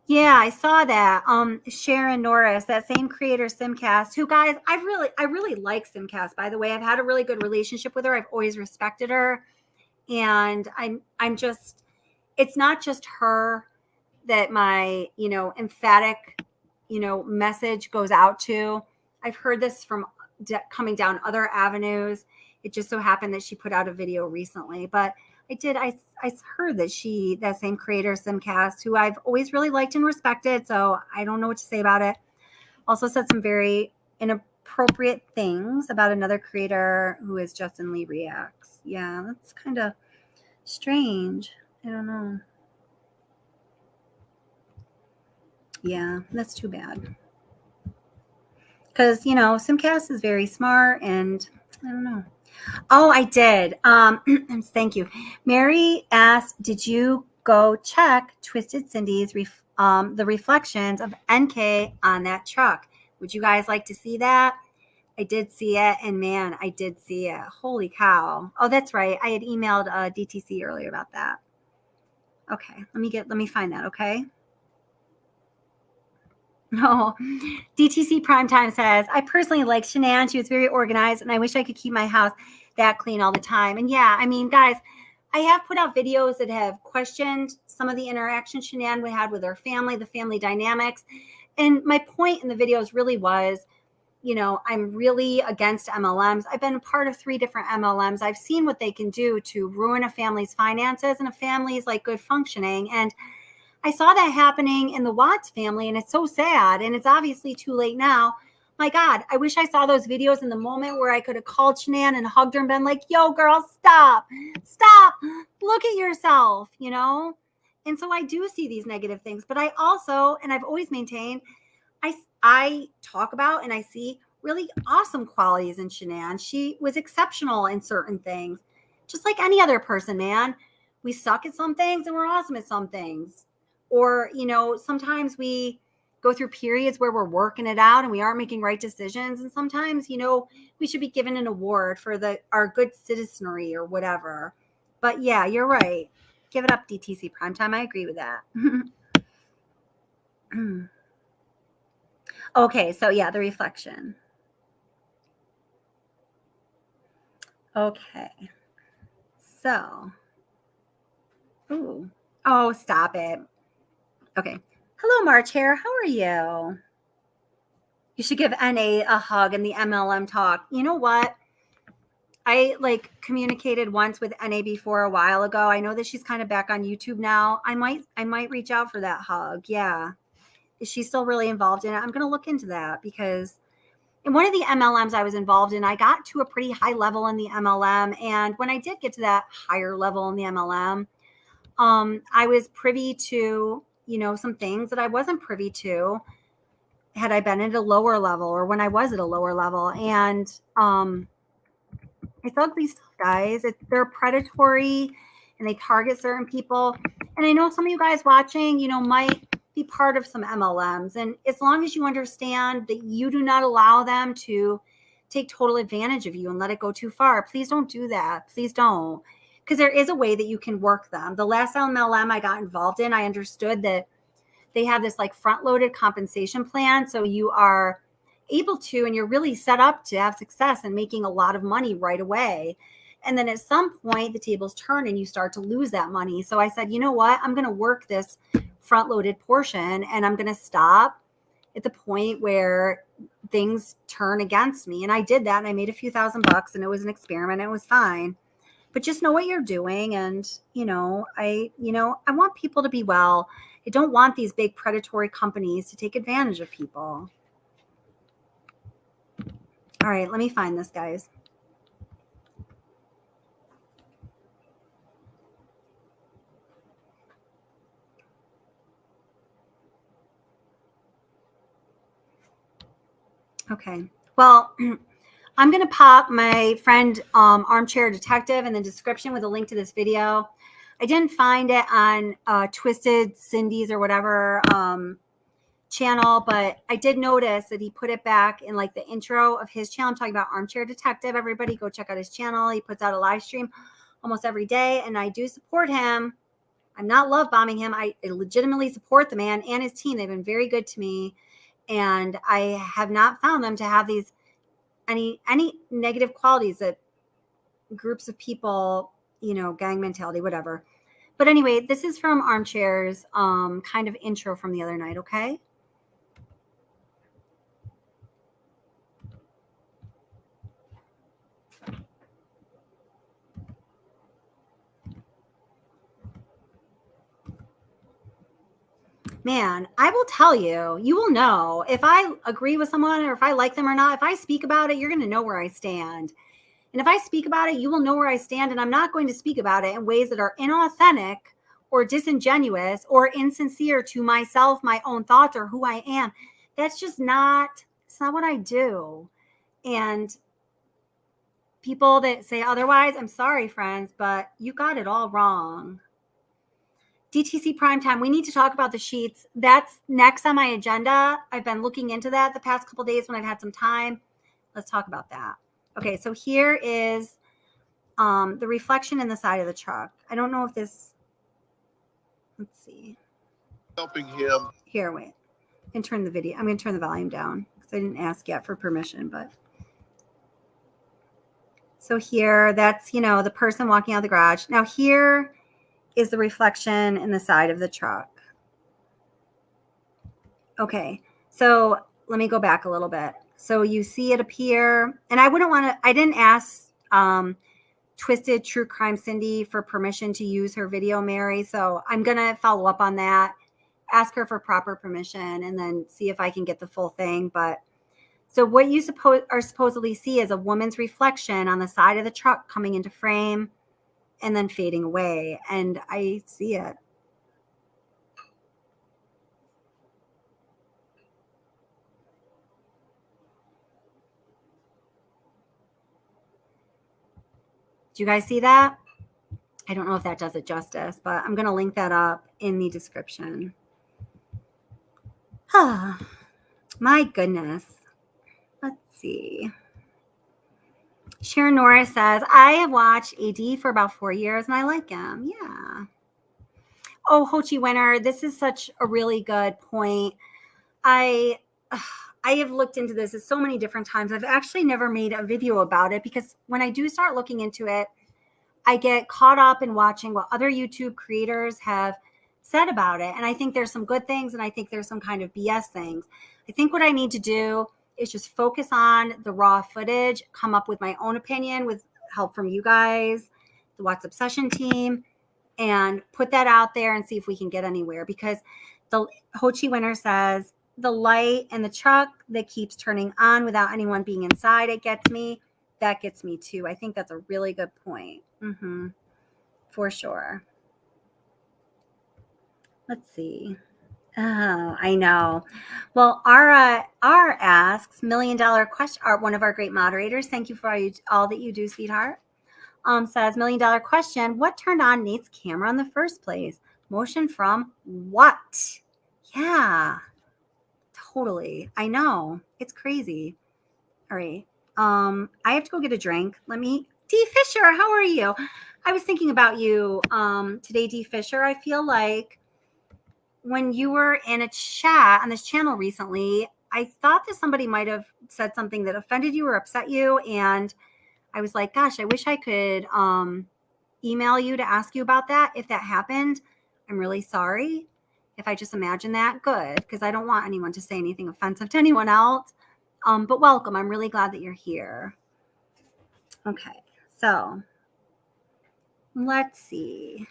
Yeah, I saw that. Sharon Norris, that same creator, Simcast, who, guys, I really like Simcast, by the way. I've had a really good relationship with her. I've always respected her. And I'm just, it's not just her that my, emphatic, message goes out to. I've heard this from coming down other avenues. It just so happened that she put out a video recently, but I heard that that same creator, Simcast, who I've always really liked and respected, so I don't know what to say about it, also said some very inappropriate things about another creator who is Justin Lee Reacts. Yeah, that's kind of strange. I don't know. Yeah, that's too bad. Because, Simcast is very smart, and I don't know. Oh, I did. Thank you. Mary asked, did you go check Twisted Cindy's the reflections of NK on that truck? Would you guys like to see that? I did see it, and man, I did see it. Holy cow. Oh, that's right. I had emailed DTC earlier about that. Okay, let me find that, okay? No, DTC Primetime says, I personally like Shanann. She was very organized, and I wish I could keep my house that clean all the time. And yeah, I mean, guys, I have put out videos that have questioned some of the interactions Shanann had with her family, the family dynamics. And my point in the videos really was, I'm really against MLMs. I've been a part of 3 different MLMs. I've seen what they can do to ruin a family's finances and a family's good functioning. And I saw that happening in the Watts family, and it's so sad. And it's obviously too late now. My God, I wish I saw those videos in the moment where I could have called Shanann and hugged her and been like, yo, girl, stop, look at yourself, And so I do see these negative things, but I also, and I've always maintained, I talk about and I see really awesome qualities in Shanann. She was exceptional in certain things, just like any other person, man. We suck at some things and we're awesome at some things. Or, sometimes we go through periods where we're working it out and we aren't making right decisions. And sometimes, we should be given an award for our good citizenry or whatever. But yeah, you're right. Give it up, DTC Primetime. I agree with that. Okay, so yeah, the reflection. Okay. So. Ooh. Oh, stop it. Okay. Hello, March Hair. How are you? You should give NA a hug in the MLM talk. You know what? I communicated once with NA before a while ago. I know that she's kind of back on YouTube now. I might reach out for that hug. Yeah. Is she still really involved in it? I'm going to look into that because in one of the MLMs I was involved in, I got to a pretty high level in the MLM. And when I did get to that higher level in the MLM, I was privy to, some things that I wasn't privy to had I been at a lower level or when I was at a lower level. And it's ugly stuff, guys. They're predatory and they target certain people. And I know some of you guys watching, might be part of some MLMs. And as long as you understand that you do not allow them to take total advantage of you and let it go too far, please don't do that. Please don't. Because there is a way that you can work them. The last MLM I got involved in, I understood that they have this front-loaded compensation plan. So you are able to, and you're really set up to have success and making a lot of money right away. And then at some point, the tables turn and you start to lose that money. So I said, you know what? I'm going to work this front loaded portion, and I'm going to stop at the point where things turn against me. And I did that, and I made a few $1,000, and it was an experiment. And it was fine. But just know what you're doing. And, I want people to be well. I don't want these big predatory companies to take advantage of people. All right, let me find this, guys. Okay. Well, I'm going to pop my friend Armchair Detective in the description with a link to this video. I didn't find it on Twisted Cindy's or whatever channel, but I did notice that he put it back in like the intro of his channel. I'm talking about Armchair Detective. Everybody go check out his channel. He puts out a live stream almost every day, and I do support him. I'm not love bombing him. I legitimately support the man and his team. They've been very good to me, and I have not found them to have these any negative qualities that groups of people, gang mentality, whatever. But anyway, this is from Armchair's kind of intro from the other night, okay? Man, I will tell you, you will know if I agree with someone or if I like them or not. If I speak about it, you're going to know where I stand. And if I speak about it, you will know where I stand. And I'm not going to speak about it in ways that are inauthentic or disingenuous or insincere to myself, my own thoughts, or who I am. That's just it's not what I do. And people that say otherwise, I'm sorry, friends, but you got it all wrong. DTC Primetime, we need to talk about the sheets. That's next on my agenda. I've been looking into that the past couple days when I've had some time. Let's talk about that. Okay, so here is the reflection in the side of the truck. I don't know if this, let's see. Helping him. Here, wait. I can turn the video. I'm going to turn the volume down because I didn't ask yet for permission, but. So here, that's, the person walking out of the garage. Now here is the reflection in the side of the truck. Okay, so let me go back a little bit. So you see it appear, and I didn't ask Twisted True Crime Cindy for permission to use her video, Mary. So I'm going to follow up on that, ask her for proper permission, and then see if I can get the full thing. But so what you supposedly see is a woman's reflection on the side of the truck coming into frame and then fading away. And I see it. Do you guys see that? I don't know if that does it justice, but I'm going to link that up in the description. Ah, my goodness. Let's see. Sharon Norris says, I have watched AD for about 4 years and I like him. Yeah. Oh, Ho Chi Winner, this is such a really good point. I have looked into this at so many different times. I've actually never made a video about it because when I do start looking into it, I get caught up in watching what other YouTube creators have said about it. And I think there's some good things and I think there's some kind of BS things. I think what I need to do is just focus on the raw footage, come up with my own opinion with help from you guys, the Watts Obsession team, and put that out there and see if we can get anywhere. Because the Ho Chi Winner says, the light in the truck that keeps turning on without anyone being inside, it gets me. That gets me too. I think that's a really good point. For sure. Let's see. Oh, I know. Well, R asks, $1 million question, one of our great moderators. Thank you for all that you do, sweetheart. Says, $1 million question. What turned on Nate's camera in the first place? Motion from what? Yeah, totally. I know. It's crazy. All right. I have to go get a drink. D Fisher, how are you? I was thinking about you today, D Fisher. I feel like when you were in a chat on this channel recently, I thought that somebody might have said something that offended you or upset you. And I was like, gosh, I wish I could email you to ask you about that. If that happened, I'm really sorry. if I just imagine that, good, because I don't want anyone to say anything offensive to anyone else. But welcome. I'm really glad that you're here. Okay, so let's see.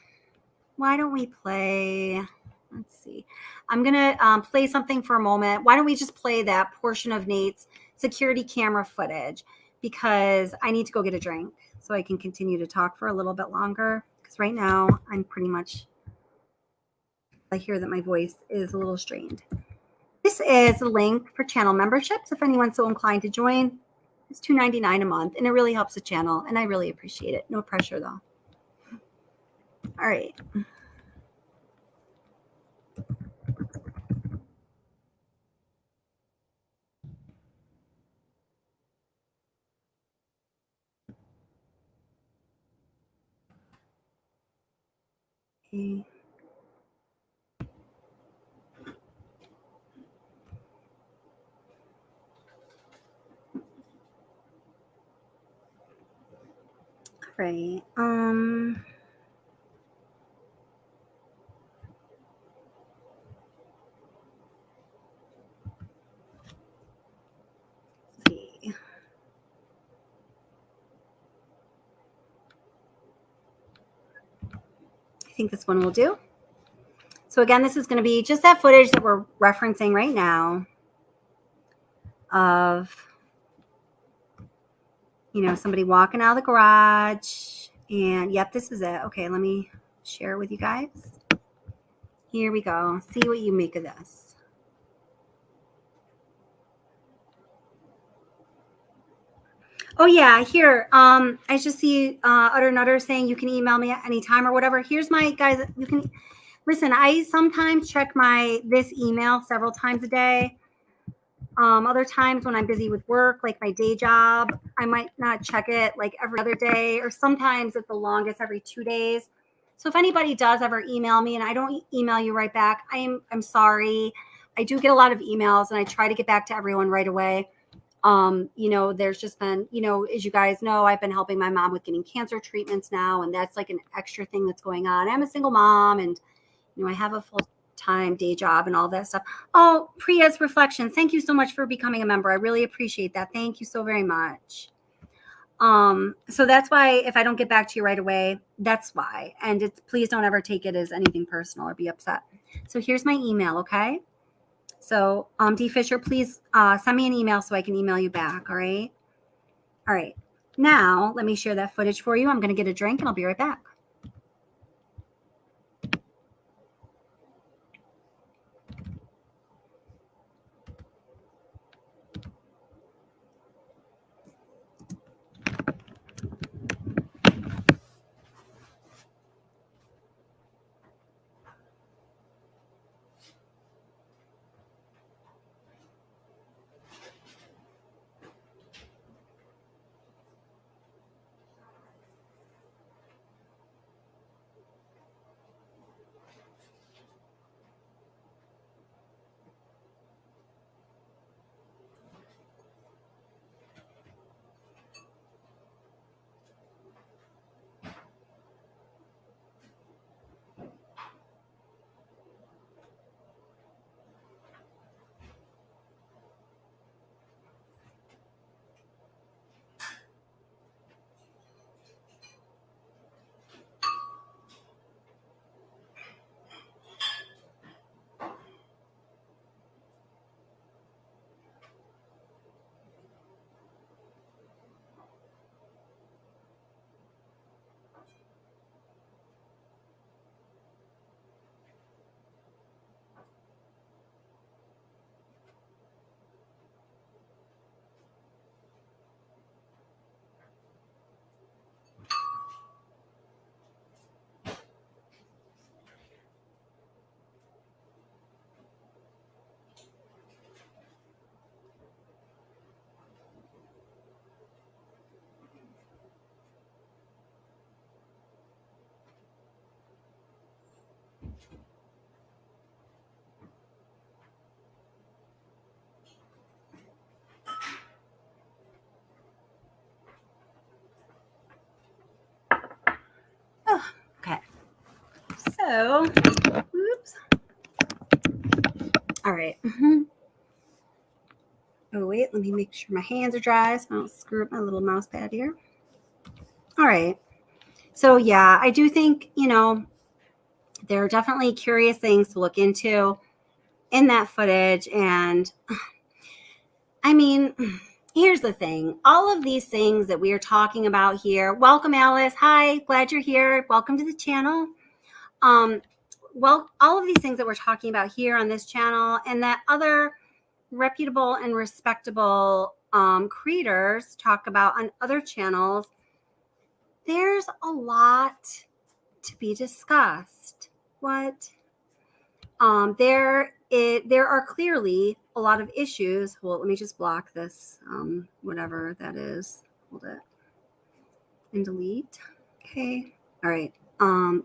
Why don't we play? Let's see. I'm going to play something for a moment. Why don't we just play that portion of Nate's security camera footage? Because I need to go get a drink so I can continue to talk for a little bit longer. Because right now I'm pretty much, I hear that my voice is a little strained. This is a link for channel memberships. If anyone's so inclined to join, it's $2.99 a month, and it really helps the channel, and I really appreciate it. No pressure, though. All right. Okay. All right. Let's see. I think this one will do. So again, this is going to be just that footage that we're referencing right now of, you know, somebody walking out of the garage. And yep, this is it. Okay, let me share it with you guys. Here we go. See what you make of this. Oh yeah, here. I just see Utter Nutter saying you can email me at any time or whatever. Here's my guys. You can listen. I sometimes check this email several times a day. Other times when I'm busy with work, like my day job, I might not check it like every other day, or sometimes at the longest every 2 days. So if anybody does ever email me and I don't email you right back, I'm sorry. I do get a lot of emails and I try to get back to everyone right away. You know, there's just been, you know, as you guys know, I've been helping my mom with getting cancer treatments now, and that's like an extra thing that's going on. I'm a single mom, and you know, I have a full-time day job and all that stuff. Oh, Priya's Reflections, thank you so much for becoming a member. I really appreciate that. Thank you so very much. So that's why if I don't get back to you right away, that's why. And it's, please don't ever take it as anything personal or be upset. So here's my email, okay? So D. Fisher, please send me an email so I can email you back, all right? All right. Now, let me share that footage for you. I'm going to get a drink and I'll be right back. Oh, okay. So, oops. All right. Oh, wait, let me make sure my hands are dry so I don't screw up my little mouse pad here. All right. So, yeah, I do think, there are definitely curious things to look into in that footage. And I mean, here's the thing. All of these things that we are talking about here. Welcome, Alice. Hi, glad you're here. Welcome to the channel. Well, all of these things that we're talking about here on this channel and that other reputable and respectable creators talk about on other channels, there's a lot to be discussed. What? There are clearly a lot of issues. Well, let me just block this, whatever that is. Hold it and delete. Okay. All right.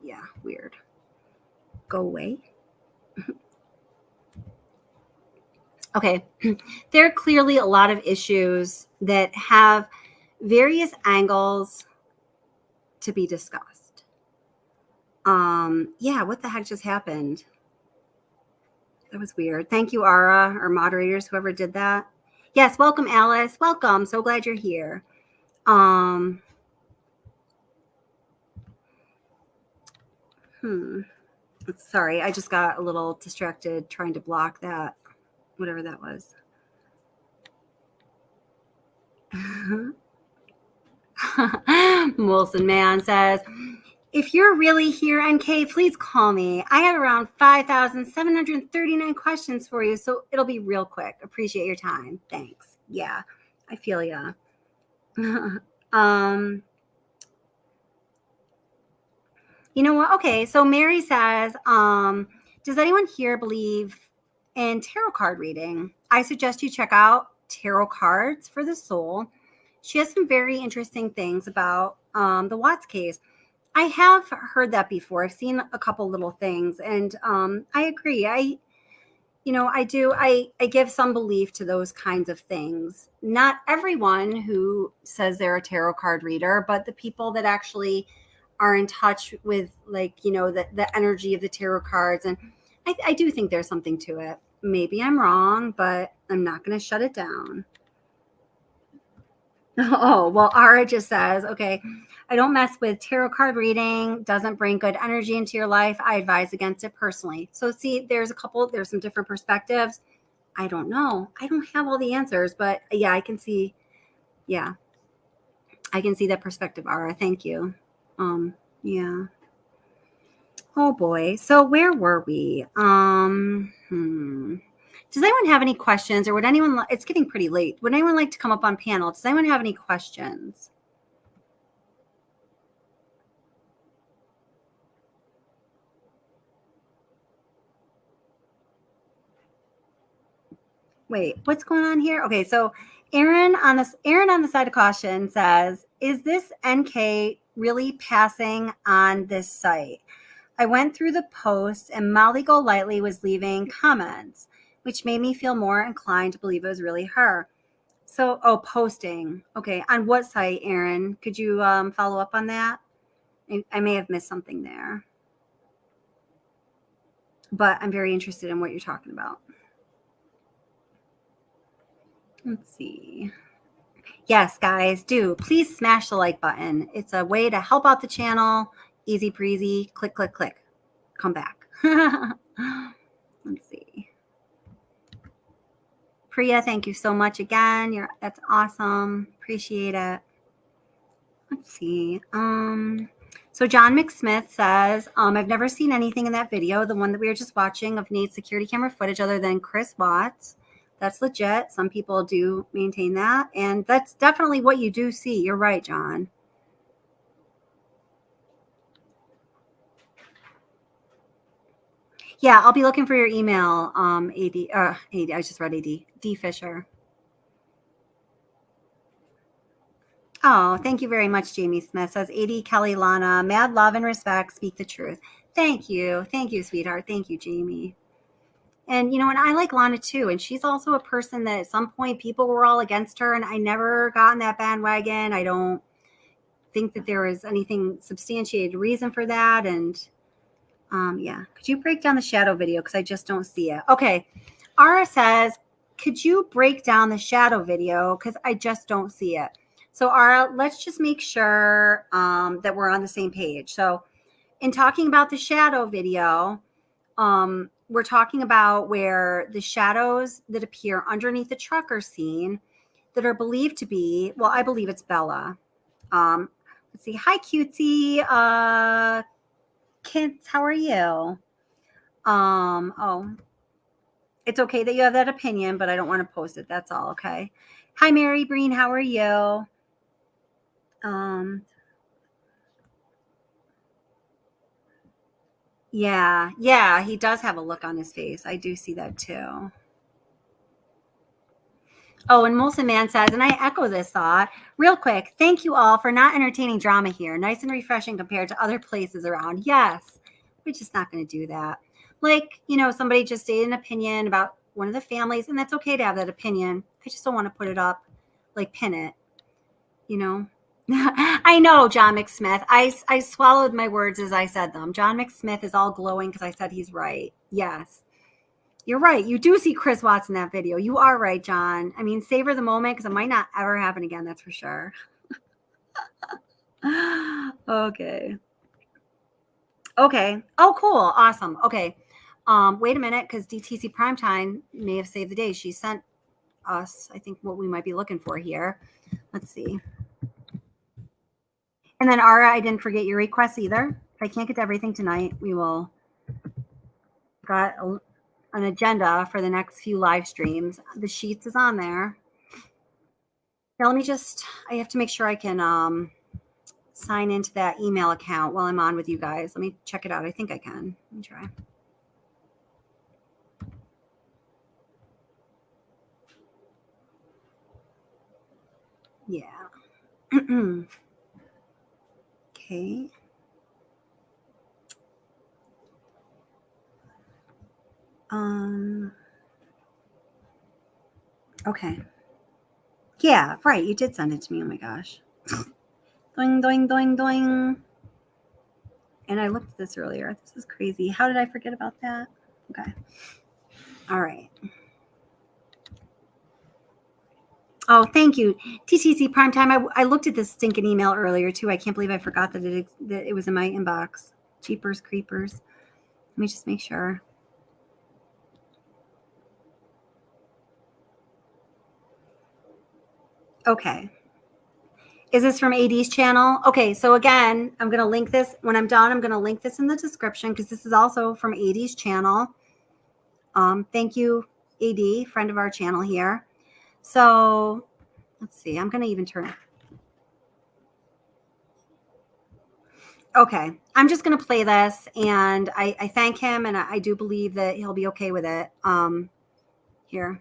Yeah, weird. Go away. Okay. There are clearly a lot of issues that have various angles to be discussed. Yeah, what the heck just happened? That was weird. Thank you, Ara, or moderators, whoever did that. Yes, welcome, Alice. Welcome. So glad you're here. Sorry, I just got a little distracted trying to block that, whatever that was. Molson Man says, if you're really here, NK, please call me. I have around 5,739 questions for you, so it'll be real quick. Appreciate your time. Thanks. Yeah, I feel ya. You know what? Okay, so Mary says, does anyone here believe in tarot card reading? I suggest you check out Tarot Cards for the Soul. She has some very interesting things about the Watts case. I have heard that before. I've seen a couple little things, and I agree. I give some belief to those kinds of things. Not everyone who says they're a tarot card reader, but the people that actually are in touch with, the energy of the tarot cards. And I do think there's something to it. Maybe I'm wrong, but I'm not going to shut it down. Oh, well, Ara just says, okay, I don't mess with tarot card reading. Doesn't bring good energy into your life. I advise against it personally. So see, there's some different perspectives. I don't know. I don't have all the answers, but yeah, I can see that perspective, Ara. Thank you. Yeah. Oh boy. So where were we? Does anyone have any questions, or would anyone, it's getting pretty late. Would anyone like to come up on panel? Does anyone have any questions? Wait, what's going on here? Okay, so Aaron on the side of caution says, is this NK really passing on this site? I went through the posts and Molly Golightly was leaving comments, which made me feel more inclined to believe it was really her. So, posting. Okay, on what site, Aaron? Could you follow up on that? I may have missed something there. But I'm very interested in what you're talking about. Let's see. Yes, guys, do. Please smash the like button. It's a way to help out the channel. Easy breezy. Click, click, click. Come back. Let's see. Priya, thank you so much again. That's awesome. Appreciate it. Let's see. So John McSmith says, I've never seen anything in that video, the one that we were just watching of Nate's security camera footage other than Chris Watts. That's legit. Some people do maintain that. And that's definitely what you do see. You're right, John. Yeah, I'll be looking for your email, AD. I just read AD. D Fisher. Oh, thank you very much, Jamie Smith. Says AD Kelly Lana. Mad love and respect. Speak the truth. Thank you. Thank you, sweetheart. Thank you, Jamie. And, and I like Lana too. And she's also a person that at some point people were all against her. And I never got on that bandwagon. I don't think that there was anything substantiated reason for that. And yeah, could you break down the shadow video? Because I just don't see it. Okay. Ara says, could you break down the shadow video? Because I just don't see it. So Ara, let's just make sure that we're on the same page. So in talking about the shadow video, we're talking about where the shadows that appear underneath the truck are seen that are believed to be, well, I believe it's Bella. Let's see. Hi, cutesy. Kids, how are you? Oh, it's okay that you have that opinion, but I don't want to post it. That's all. Okay. Hi, Mary Breen. How are you? Yeah, he does have a look on his face. I do see that too. Oh, and Molson Man says, and I echo this thought real quick. Thank you all for not entertaining drama here. Nice and refreshing compared to other places around. Yes, we're just not going to do that. Like, somebody just stated an opinion about one of the families, and that's okay to have that opinion. I just don't want to put it up, like pin it, I know, John McSmith. I swallowed my words as I said them. John McSmith is all glowing because I said he's right. Yes. You're right. You do see Chris Watts in that video. You are right, John. I mean, savor the moment because it might not ever happen again. That's for sure. Okay. Oh, cool. Awesome. Okay. Wait a minute, because DTC Primetime may have saved the day. She sent us, I think, what we might be looking for here. Let's see. And then Ara, I didn't forget your requests either. If I can't get to everything tonight, we will got an agenda for the next few live streams. The sheets is on there. Now let me I have to make sure I can sign into that email account while I'm on with you guys. Let me check it out. I think I can. Let me try. Yeah. Okay. Okay. Yeah, right. You did send it to me. Oh my gosh. Doing, doing, doing, doing. And I looked at this earlier. This is crazy. How did I forget about that? Okay. All right. Oh, thank you. TTC Primetime. I looked at this stinking email earlier too. I can't believe I forgot that it was in my inbox. Jeepers creepers. Let me just make sure. Okay. Is this from AD's channel? Okay, so again, I'm going to link this. When I'm done, I'm going to link this in the description because this is also from AD's channel. Thank you, AD, friend of our channel here. So let's see. I'm going to even turn. Okay, I'm just going to play this, and I thank him, and I do believe that he'll be okay with it. Here,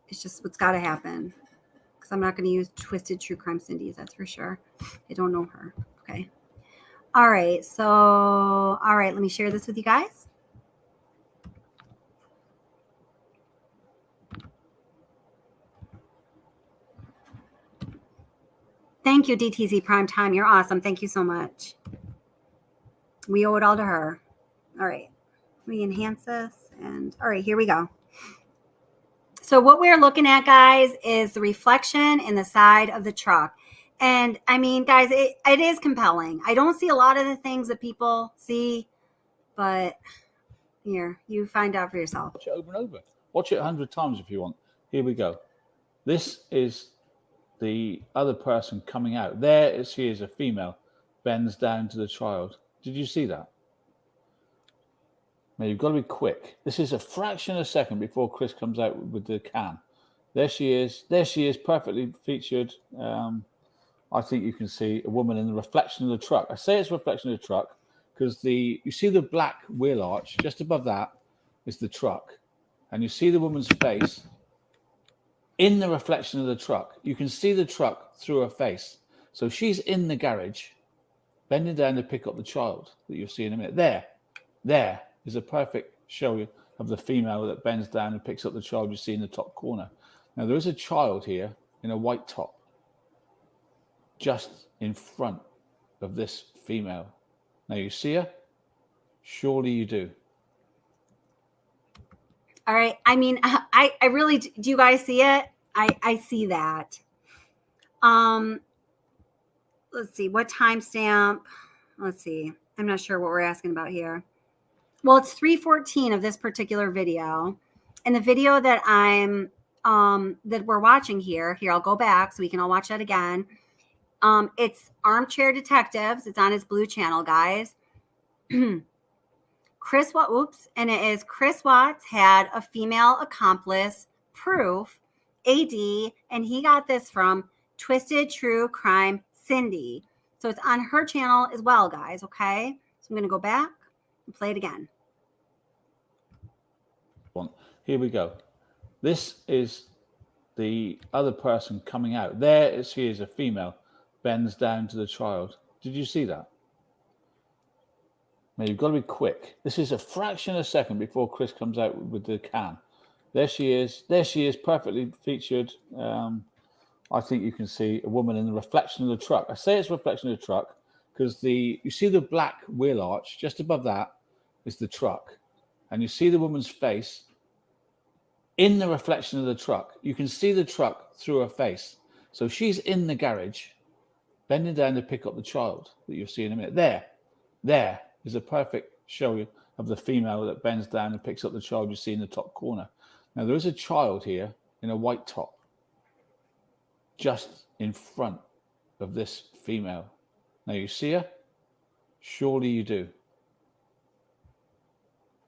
it's just what's got to happen. Because I'm not going to use Twisted True Crime Cindy's, that's for sure. I don't know her. Okay. All right. So, all right. Let me share this with you guys. Thank you, DTZ Primetime. You're awesome. Thank you so much. We owe it all to her. All right. Let me enhance this. And all right, here we go. So what we're looking at, guys, is the reflection in the side of the truck. And I mean, guys, it is compelling. I don't see a lot of the things that people see, but here, you find out for yourself. Watch it over and over. Watch it 100 times if you want. Here we go. This is the other person coming out. There she is, a female, bends down to the child. Did you see that? Now, you've got to be quick. This is a fraction of a second before Chris comes out with the can. There she is. There she is, perfectly featured. I think you can see a woman in the reflection of the truck. I say it's a reflection of the truck because you see the black wheel arch. Just above that is the truck. And you see the woman's face in the reflection of the truck. You can see the truck through her face. So she's in the garage, bending down to pick up the child that you'll see in a minute. There is a perfect show of the female that bends down and picks up the child you see in the top corner. Now, there is a child here in a white top just in front of this female. Now, you see her? Surely you do. All right. I mean, I really, do you guys see it? I see that. Let's see, what timestamp? Let's see. I'm not sure what we're asking about here. Well, it's 3:14 of this particular video. And the video that that we're watching here, I'll go back so we can all watch that again. It's Armchair Detectives. It's on his blue channel, guys. Chris Watts, and it is Chris Watts had a female accomplice proof, AD, and he got this from Twisted True Crime Cindy. So it's on her channel as well, guys, okay? So I'm going to go back and play it again. Here we go. This is the other person coming out. There she is, a female, bends down to the child. Did you see that? Now you've got to be quick. This is a fraction of a second before Chris comes out with the can. There she is. There she is, perfectly featured. I think you can see a woman in the reflection of the truck. I say it's a reflection of the truck because you see the black wheel arch just above that is the truck, and you see the woman's face in the reflection of the truck. You can see the truck through her face. So she's in the garage, bending down to pick up the child that you'll see in a minute. There is a perfect show of the female that bends down and picks up the child you see in the top corner. Now there is a child here in a white top, just in front of this female. Now you see her? Surely you do.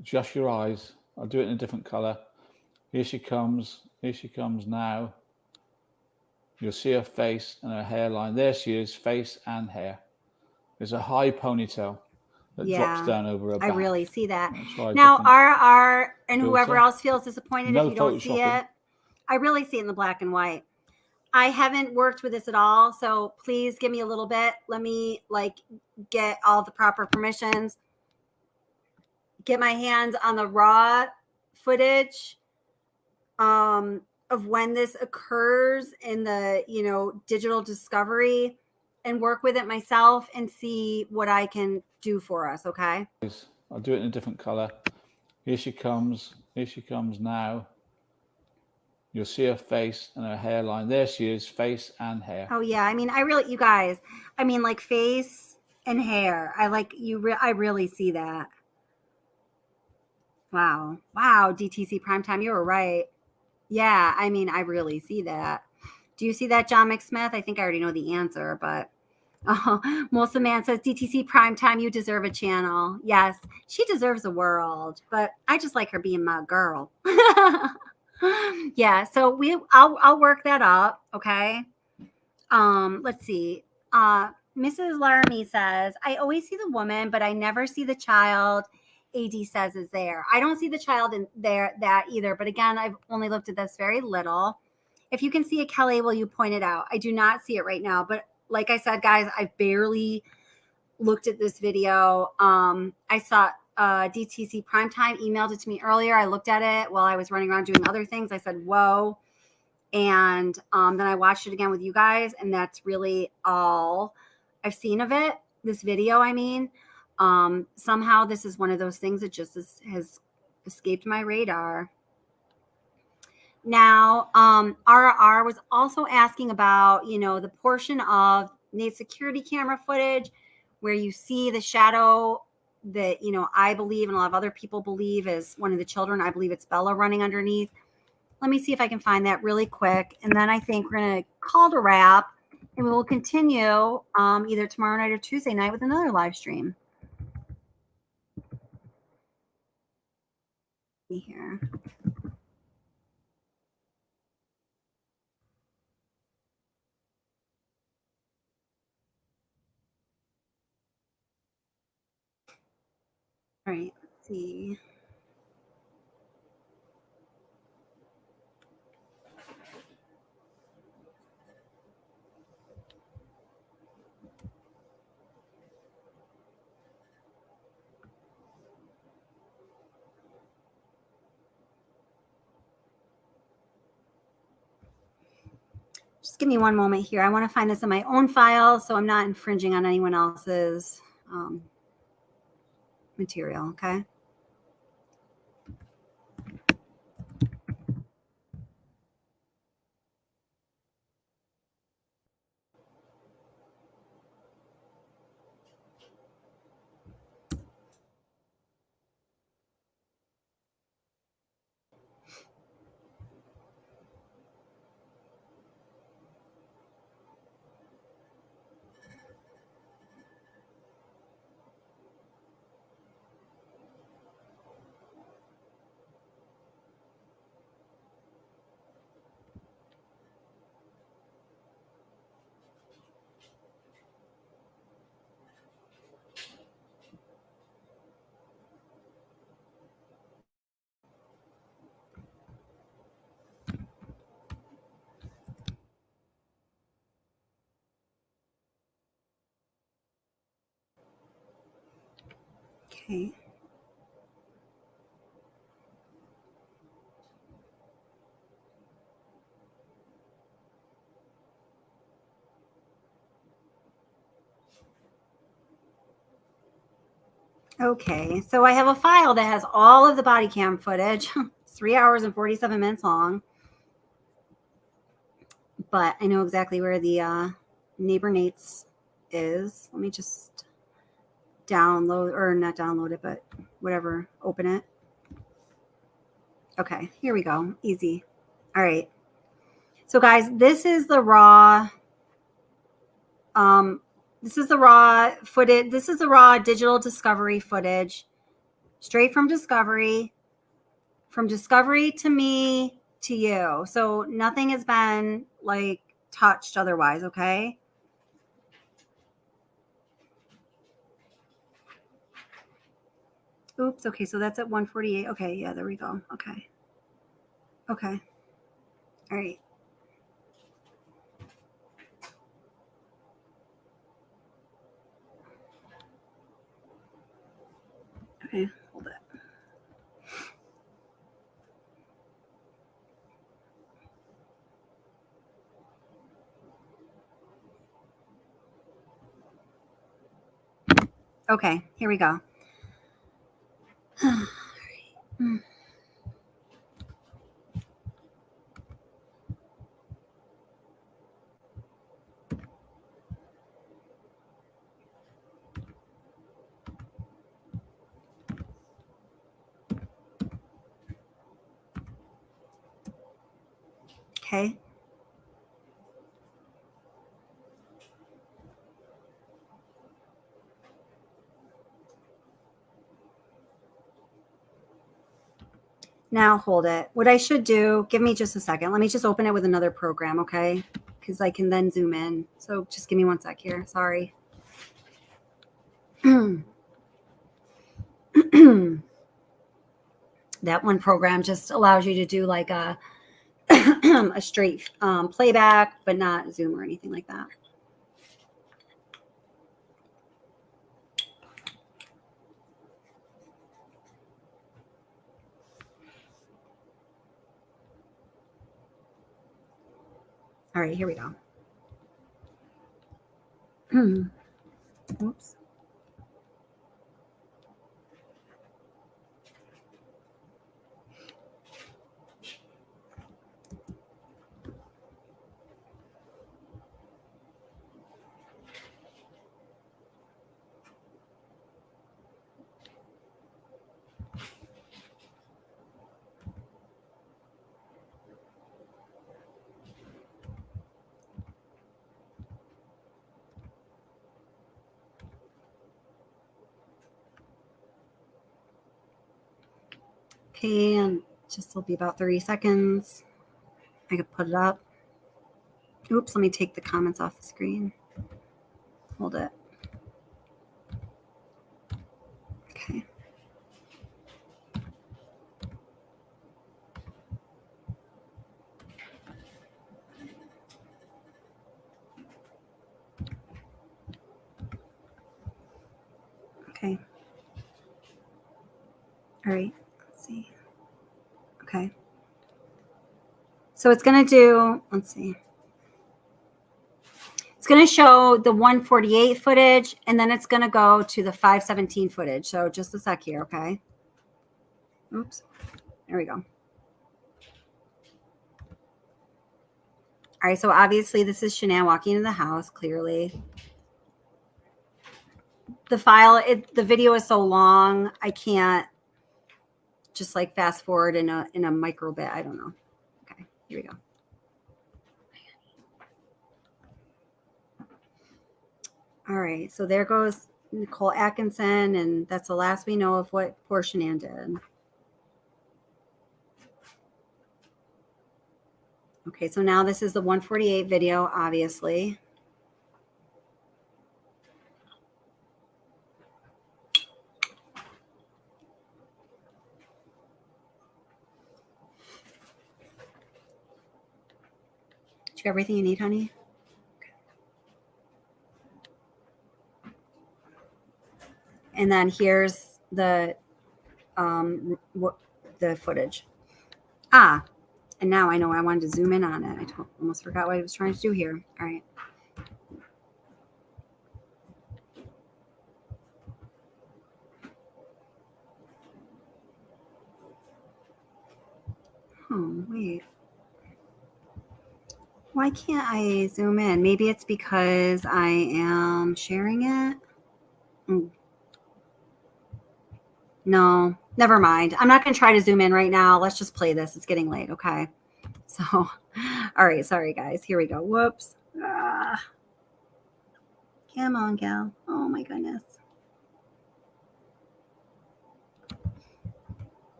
Adjust your eyes. I'll do it in a different color. Here she comes. Here she comes now. You'll see her face and her hairline. There she is, face and hair. There's a high ponytail that drops down over her back. I really see that. Now, RR and whoever else feels disappointed if you don't see it, I really see it in the black and white. I haven't worked with this at all, so please give me a little bit. Let me get all the proper permissions. Get my hands on the raw footage of when this occurs in the, digital discovery, and work with it myself and see what I can do for us. Okay. I'll do it in a different color. Here she comes. Here she comes now. You'll see her face and her hairline. There she is, face and hair. Oh yeah. I mean, you guys, face and hair. I really see that. Wow. DTC Primetime. You were right. Yeah. I really see that. Do you see that, John McSmith? I think I already know the answer, but Melissa Mann says, DTC Primetime, you deserve a channel. Yes, she deserves a world, but I just like her being my girl. Yeah, so I'll work that up, okay? Let's see. Mrs. Laramie says, I always see the woman, but I never see the child AD says is there. I don't see the child in there that either, but again, I've only looked at this very little. If you can see it, Kelly, will you point it out? I do not see it right now, but like I said, guys, I've barely looked at this video. I saw DTC Primetime emailed it to me earlier. I looked at it while I was running around doing other things. I said, whoa. And then I watched it again with you guys, and that's really all I've seen of it. This video, somehow this is one of those things that just has escaped my radar. Now, RR was also asking about, the portion of Nate's security camera footage where you see the shadow that, I believe and a lot of other people believe is one of the children. I believe it's Bella running underneath. Let me see if I can find that really quick. And then I think we're going to call it a wrap, and we will continue either tomorrow night or Tuesday night with another live stream. Here. All right, let's see. Just give me one moment here. I want to find this in my own file so I'm not infringing on anyone else's material, okay? Okay. Okay, so I have a file that has all of the body cam footage. It's 3 hours and 47 minutes long. But I know exactly where the neighbor Nate's is. Let me just download, or not download it, but whatever, open it. Okay, here we go. Easy. All right. So guys, this is the raw footage. This is the raw digital Discovery footage, straight from Discovery to me to you. So nothing has been like touched otherwise, okay? Oops, okay, so that's at 148. Okay, yeah, there we go. Okay. Okay. All right. Okay, hold it. Okay, here we go. Okay. Now hold it. What I should do, give me just a second. Let me just open it with another program, okay? Because I can then zoom in. So just give me 1 sec here. Sorry. That one program just allows you to do like a a straight playback, but not zoom or anything like that. All right, here we go. Oops. Okay, and just will be about 30 seconds. I could put it up. Oops, let me take the comments off the screen. Hold it. Okay. Okay. All right, let's see. Okay. So it's going to do, let's see. It's going to show the 148 footage, and then it's going to go to the 517 footage. So just a sec here, okay? Oops. There we go. All right, so obviously this is Shanann walking into the house, clearly. The file, the video is so long, I can't just like fast forward in a micro bit. I don't know. Okay, here we go. All right, so there goes Nicole Atkinson, and that's the last we know of what poor Shanann did. Okay, so now this is the 148 video, obviously. Did you get everything you need, honey? Okay. And then here's the footage. And now I know I wanted to zoom in on it. I almost forgot what I was trying to do here. All right. Oh, wait. Why can't I zoom in? Maybe it's because I am sharing it. No, never mind. I'm not going to try to zoom in right now. Let's just play this. It's getting late. Okay. So, all right. Sorry, guys. Here we go. Whoops. Come on, gal. Oh, my goodness.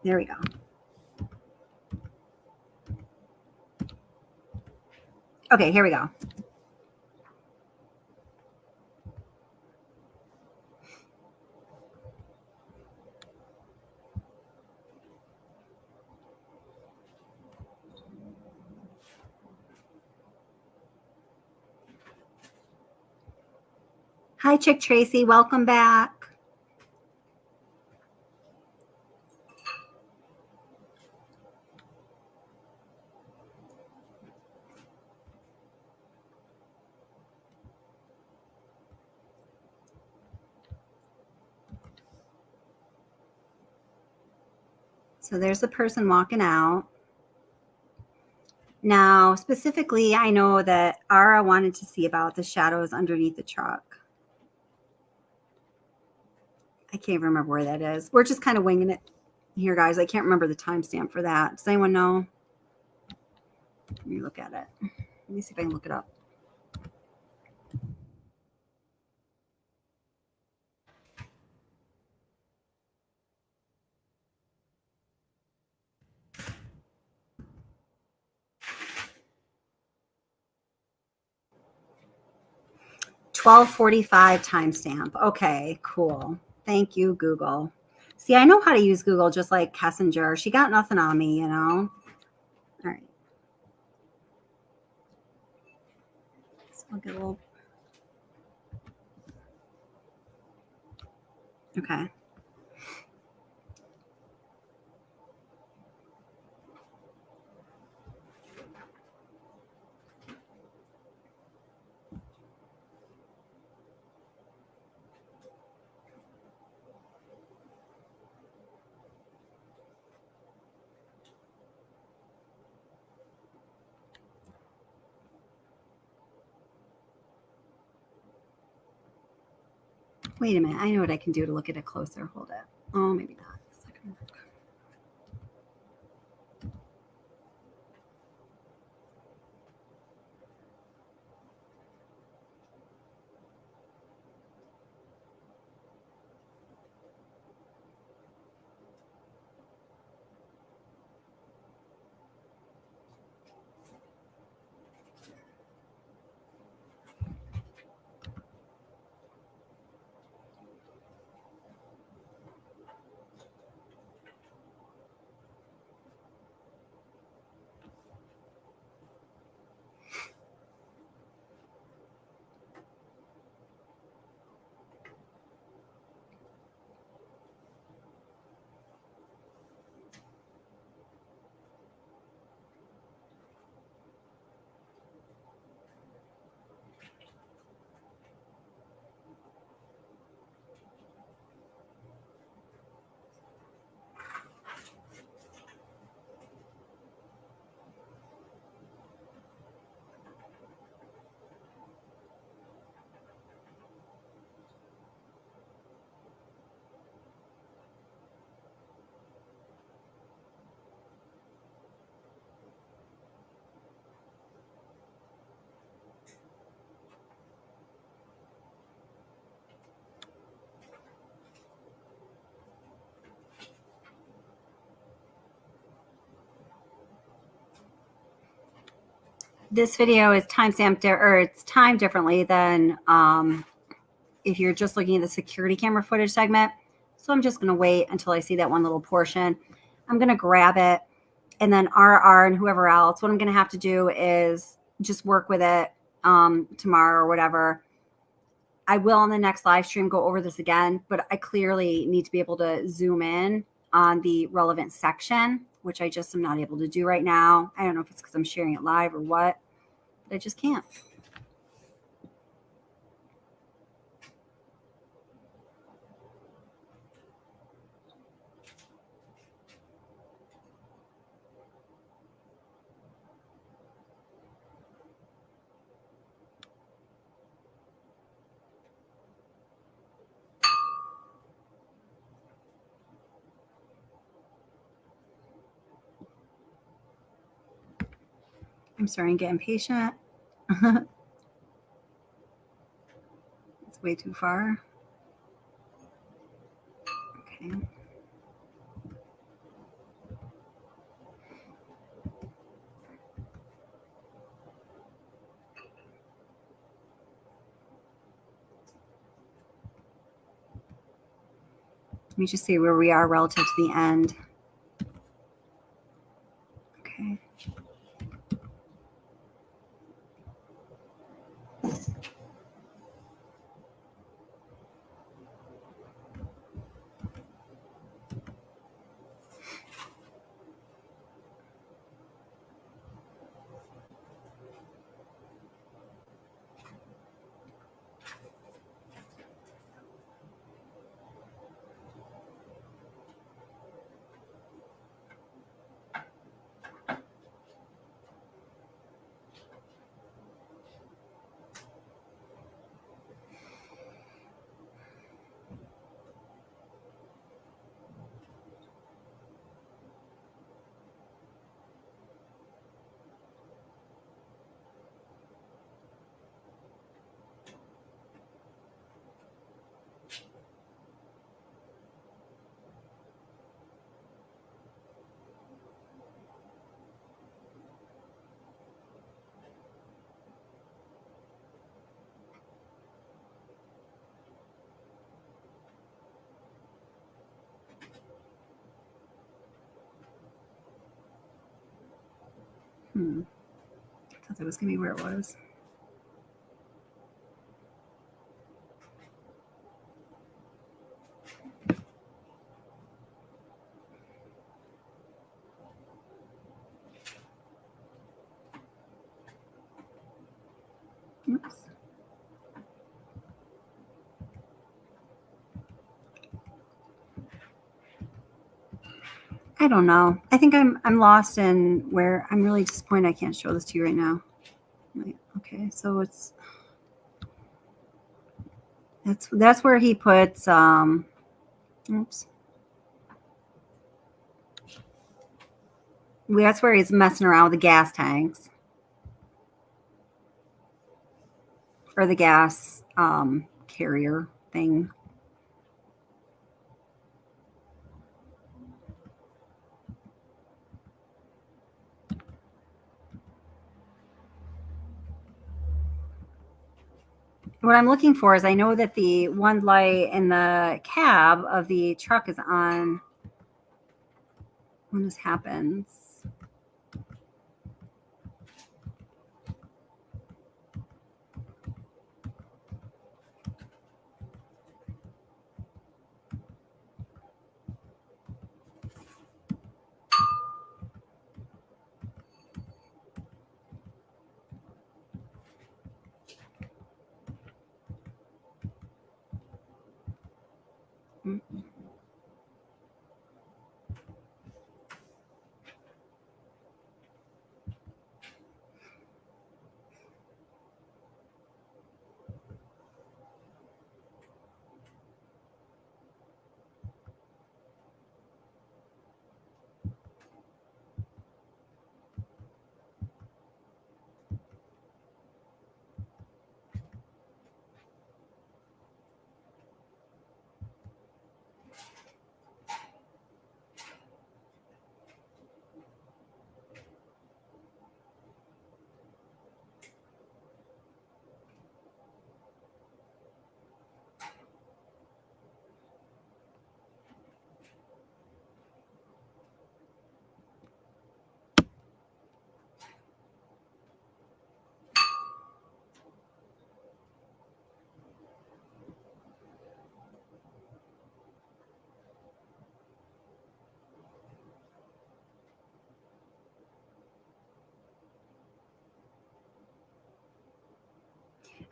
There we go. Okay, here we go. Hi, Chick Tracy. Welcome back. So there's the person walking out. Now, specifically, I know that Ara wanted to see about the shadows underneath the truck. I can't remember where that is. We're just kind of winging it here, guys. I can't remember the timestamp for that. Does anyone know? Let me look at it. Let me see if I can look it up. $12:45 timestamp. Okay, cool. Thank you, Google. See, I know how to use Google just like Kessinger. She got nothing on me, you know? All right. So I'll get a little. Okay. Wait a minute. I know what I can do to look at it closer. Hold it. Oh, maybe not. A second. This video is timestamped or it's timed differently than if you're just looking at the security camera footage segment. So I'm just going to wait until I see that one little portion. I'm going to grab it, and then RR and whoever else, what I'm going to have to do is just work with it tomorrow or whatever. I will on the next live stream go over this again, but I clearly need to be able to zoom in on the relevant section, which I just am not able to do right now. I don't know if it's because I'm sharing it live or what, but I just can't. I'm sorry, I'm getting impatient. It's way too far. Okay. Let me just see where we are relative to the end. Okay. I thought that was going to be where it was. Oops. I don't know. I think I'm lost in where I'm really disappointed I can't show this to you right now. Okay, so it's that's where he puts oops. That's where he's messing around with the gas tanks. Or the gas carrier thing. What I'm looking for is I know that the one light in the cab of the truck is on when this happens.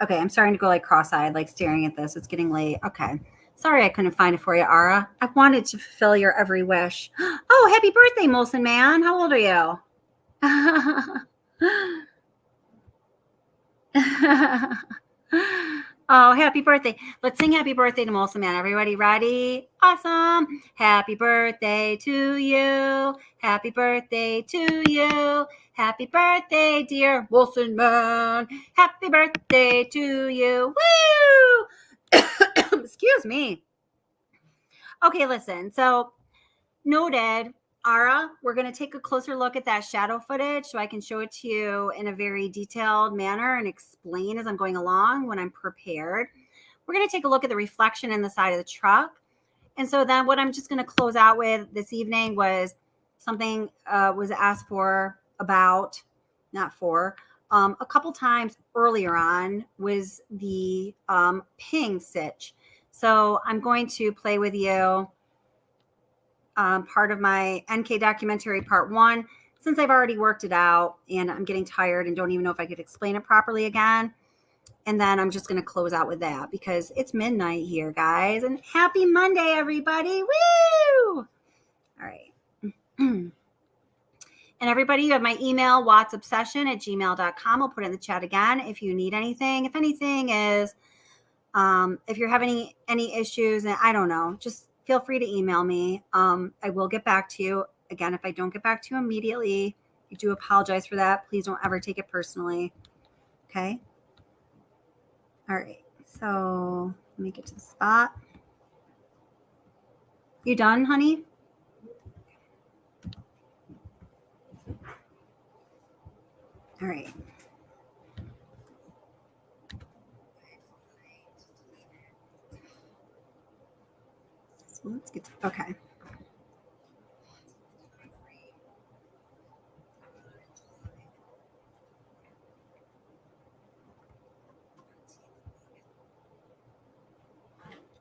Okay, I'm starting to go like cross-eyed, like staring at this. It's getting late. Okay. Sorry I couldn't find it for you, Ara. I wanted to fulfill your every wish. Oh, happy birthday, Molson Man. How old are you? Oh, happy birthday. Let's sing happy birthday to Molson Man. Everybody ready? Awesome. Happy birthday to you. Happy birthday to you. Happy birthday, dear Molson Man. Happy birthday to you. Woo! Excuse me. Okay, listen. So, noted. Ara, we're going to take a closer look at that shadow footage so I can show it to you in a very detailed manner and explain as I'm going along when I'm prepared. We're going to take a look at the reflection in the side of the truck. And so then what I'm just going to close out with this evening was something was asked for about, not for, a couple times earlier on was the ping sitch. So I'm going to play with you part of my NK documentary part 1, since I've already worked it out and I'm getting tired and don't even know if I could explain it properly again. And then I'm just going to close out with that because it's midnight here, guys. And happy Monday, everybody. Woo! All right. And everybody, you have my email, wattsobsession@gmail.com. I'll put it in the chat again if you need anything. If anything is, if you're having any issues, and I don't know, just feel free to email me. I will get back to you. Again, if I don't get back to you immediately, I do apologize for that. Please don't ever take it personally. Okay? All right. So let me get to the spot. You done, honey? All right. So let's get to, okay.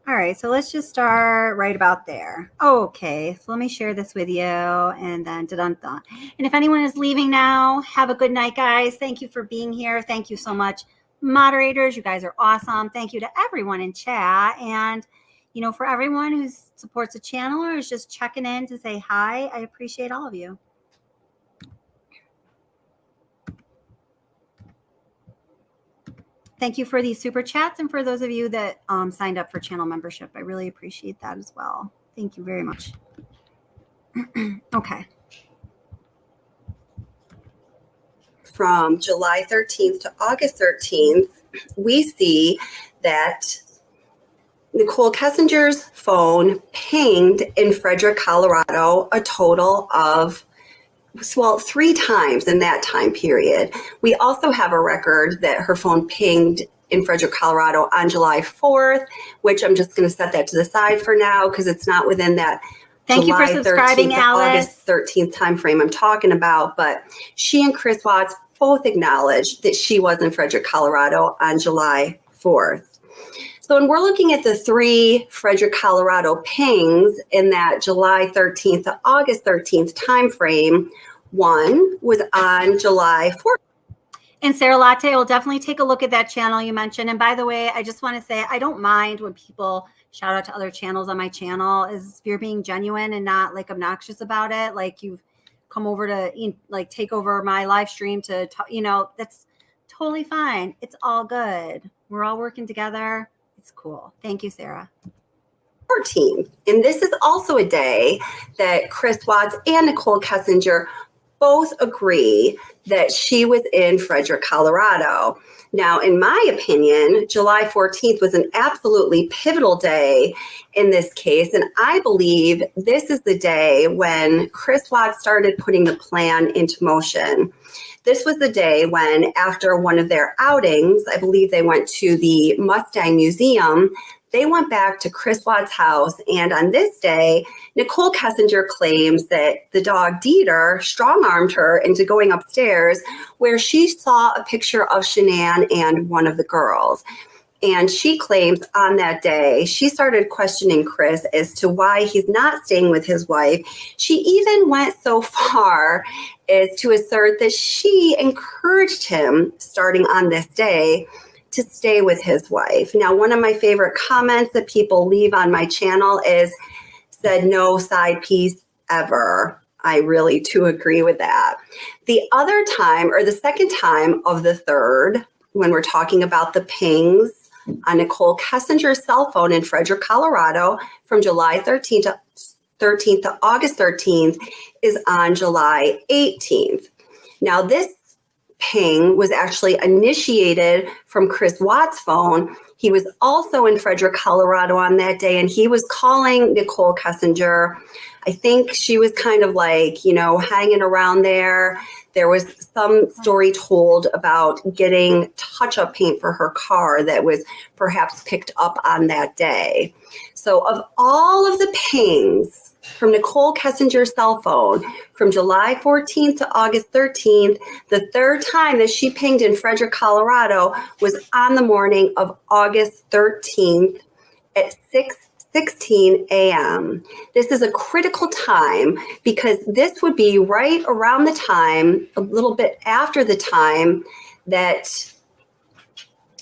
All right, so let's just start right about there. Okay, so let me share this with you and then da-dun-dun. And if anyone is leaving now, have a good night, guys. Thank you for being here. Thank you so much, moderators. You guys are awesome. Thank you to everyone in chat. And, you know, for everyone who supports the channel or is just checking in to say hi, I appreciate all of you. Thank you for these super chats and for those of you that signed up for channel membership. I really appreciate that as well. Thank you very much. Okay. From July 13th to August 13th, we see that Nicole Kessinger's phone pinged in Frederick, Colorado, a total of 3 times in that time period. We also have a record that her phone pinged in Frederick, Colorado on July 4th, which I'm just going to set that to the side for now because it's not within that Thank July you for subscribing, 13th to Alice. August 13th timeframe I'm talking about. But she and Chris Watts both acknowledged that she was in Frederick, Colorado on July 4th. So when we're looking at the 3 Frederick, Colorado pings in that July 13th to August 13th timeframe, one was on July 4th. And Sarah Latte will definitely take a look at that channel you mentioned. And by the way, I just want to say I don't mind when people shout out to other channels on my channel if you're being genuine and not like obnoxious about it. Like you've come over to like take over my live stream to talk, that's totally fine. It's all good. We're all working together. It's cool. Thank you, Sarah. 14th. And this is also a day that Chris Watts and Nicole Kessinger both agree that she was in Frederick, Colorado. Now, in my opinion, July 14th was an absolutely pivotal day in this case. And I believe this is the day when Chris Watts started putting the plan into motion. This was the day when, after one of their outings, I believe they went to the Mustang Museum, they went back to Chris Watts' house. And on this day, Nicole Kessinger claims that the dog Dieter strong-armed her into going upstairs where she saw a picture of Shanann and one of the girls. And she claims on that day, she started questioning Chris as to why he's not staying with his wife. She even went so far as to assert that she encouraged him, starting on this day, to stay with his wife. Now, one of my favorite comments that people leave on my channel said no side piece ever. I really do agree with that. The other time, or the second time of the third, when we're talking about the pings on Nicole Kessinger's cell phone in Frederick, Colorado, from July 13th to August 13th, is on July 18th. Now, this ping was actually initiated from Chris Watts' phone. He was also in Frederick, Colorado on that day, and he was calling Nicole Kessinger. I think she was kind of like, hanging around there. There was some story told about getting touch-up paint for her car that was perhaps picked up on that day. So of all of the pings from Nicole Kessinger's cell phone from July 14th to August 13th, the third time that she pinged in Frederick, Colorado was on the morning of August 13th at 6:16 a.m. This is a critical time because this would be right around the time, a little bit after the time that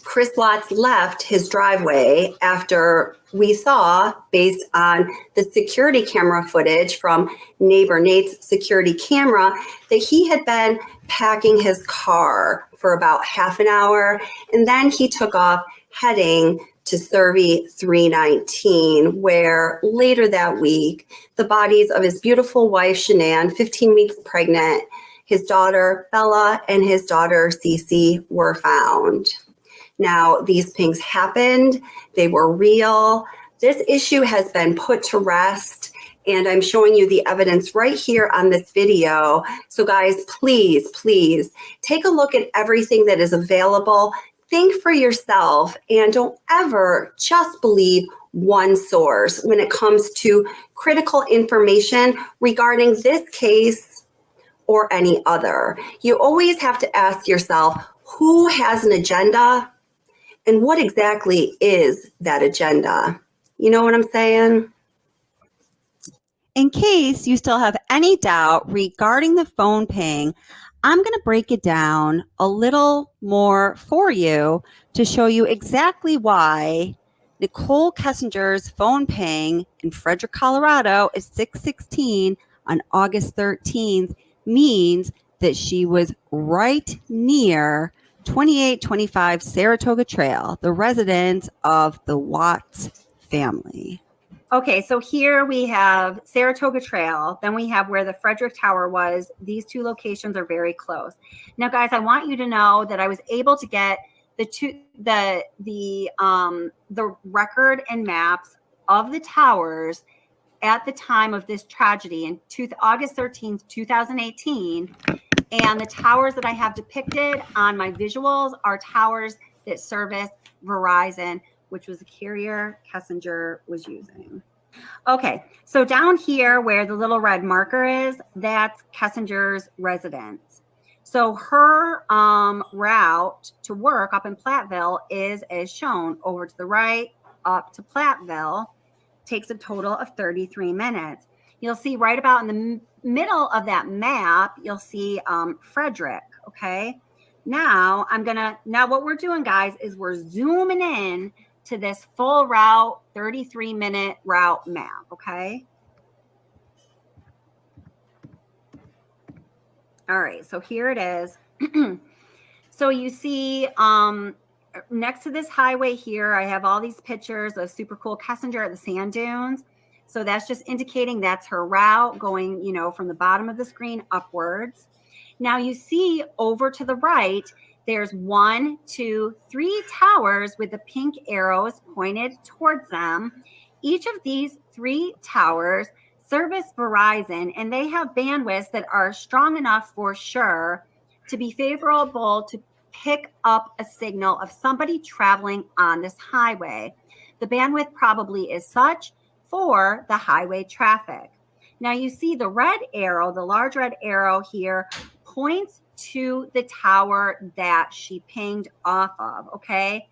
Chris Watts left his driveway after we saw, based on the security camera footage from neighbor Nate's security camera, that he had been packing his car for about half an hour, and then he took off heading to Survey 319, where later that week, the bodies of his beautiful wife, Shanann, 15 weeks pregnant, his daughter, Bella, and his daughter, Cece, were found. Now, these pings happened. They were real. This issue has been put to rest, and I'm showing you the evidence right here on this video. So guys, please, please take a look at everything that is available. Think for yourself, and don't ever just believe one source when it comes to critical information regarding this case or any other. You always have to ask yourself, who has an agenda? And what exactly is that agenda? You know what I'm saying? In case you still have any doubt regarding the phone ping, I'm going to break it down a little more for you to show you exactly why Nicole Kessinger's phone ping in Frederick, Colorado at 6:16 on August 13th means that she was right near 2825 Saratoga Trail, the residence of the Watts family. Okay, so here we have Saratoga Trail, then we have where the Frederick Tower was. These two locations are very close. Now, guys, I want you to know that I was able to get the record and maps of the towers at the time of this tragedy in August 13th, 2018. And the towers that I have depicted on my visuals are towers that service Verizon, which was a carrier Kessinger was using. Okay, so down here where the little red marker is, that's Kessinger's residence. So her route to work up in Platteville is as shown over to the right up to Platteville. Takes a total of 33 minutes. You'll see right about in the middle of that map, you'll see Frederick, okay? Now what we're doing, guys, is we're zooming in to this full route, 33-minute route map, okay? All right, so here it is. So you see next to this highway here, I have all these pictures of super cool Kessinger at the sand dunes. So that's just indicating that's her route going, from the bottom of the screen upwards. Now you see over to the right, there's 1, 2, 3 towers with the pink arrows pointed towards them. Each of these 3 towers service Verizon, and they have bandwidths that are strong enough for sure to be favorable to pick up a signal of somebody traveling on this highway. The bandwidth probably is such for the highway traffic. Now you see the red arrow, the large red arrow here points to the tower that she pinged off of, okay?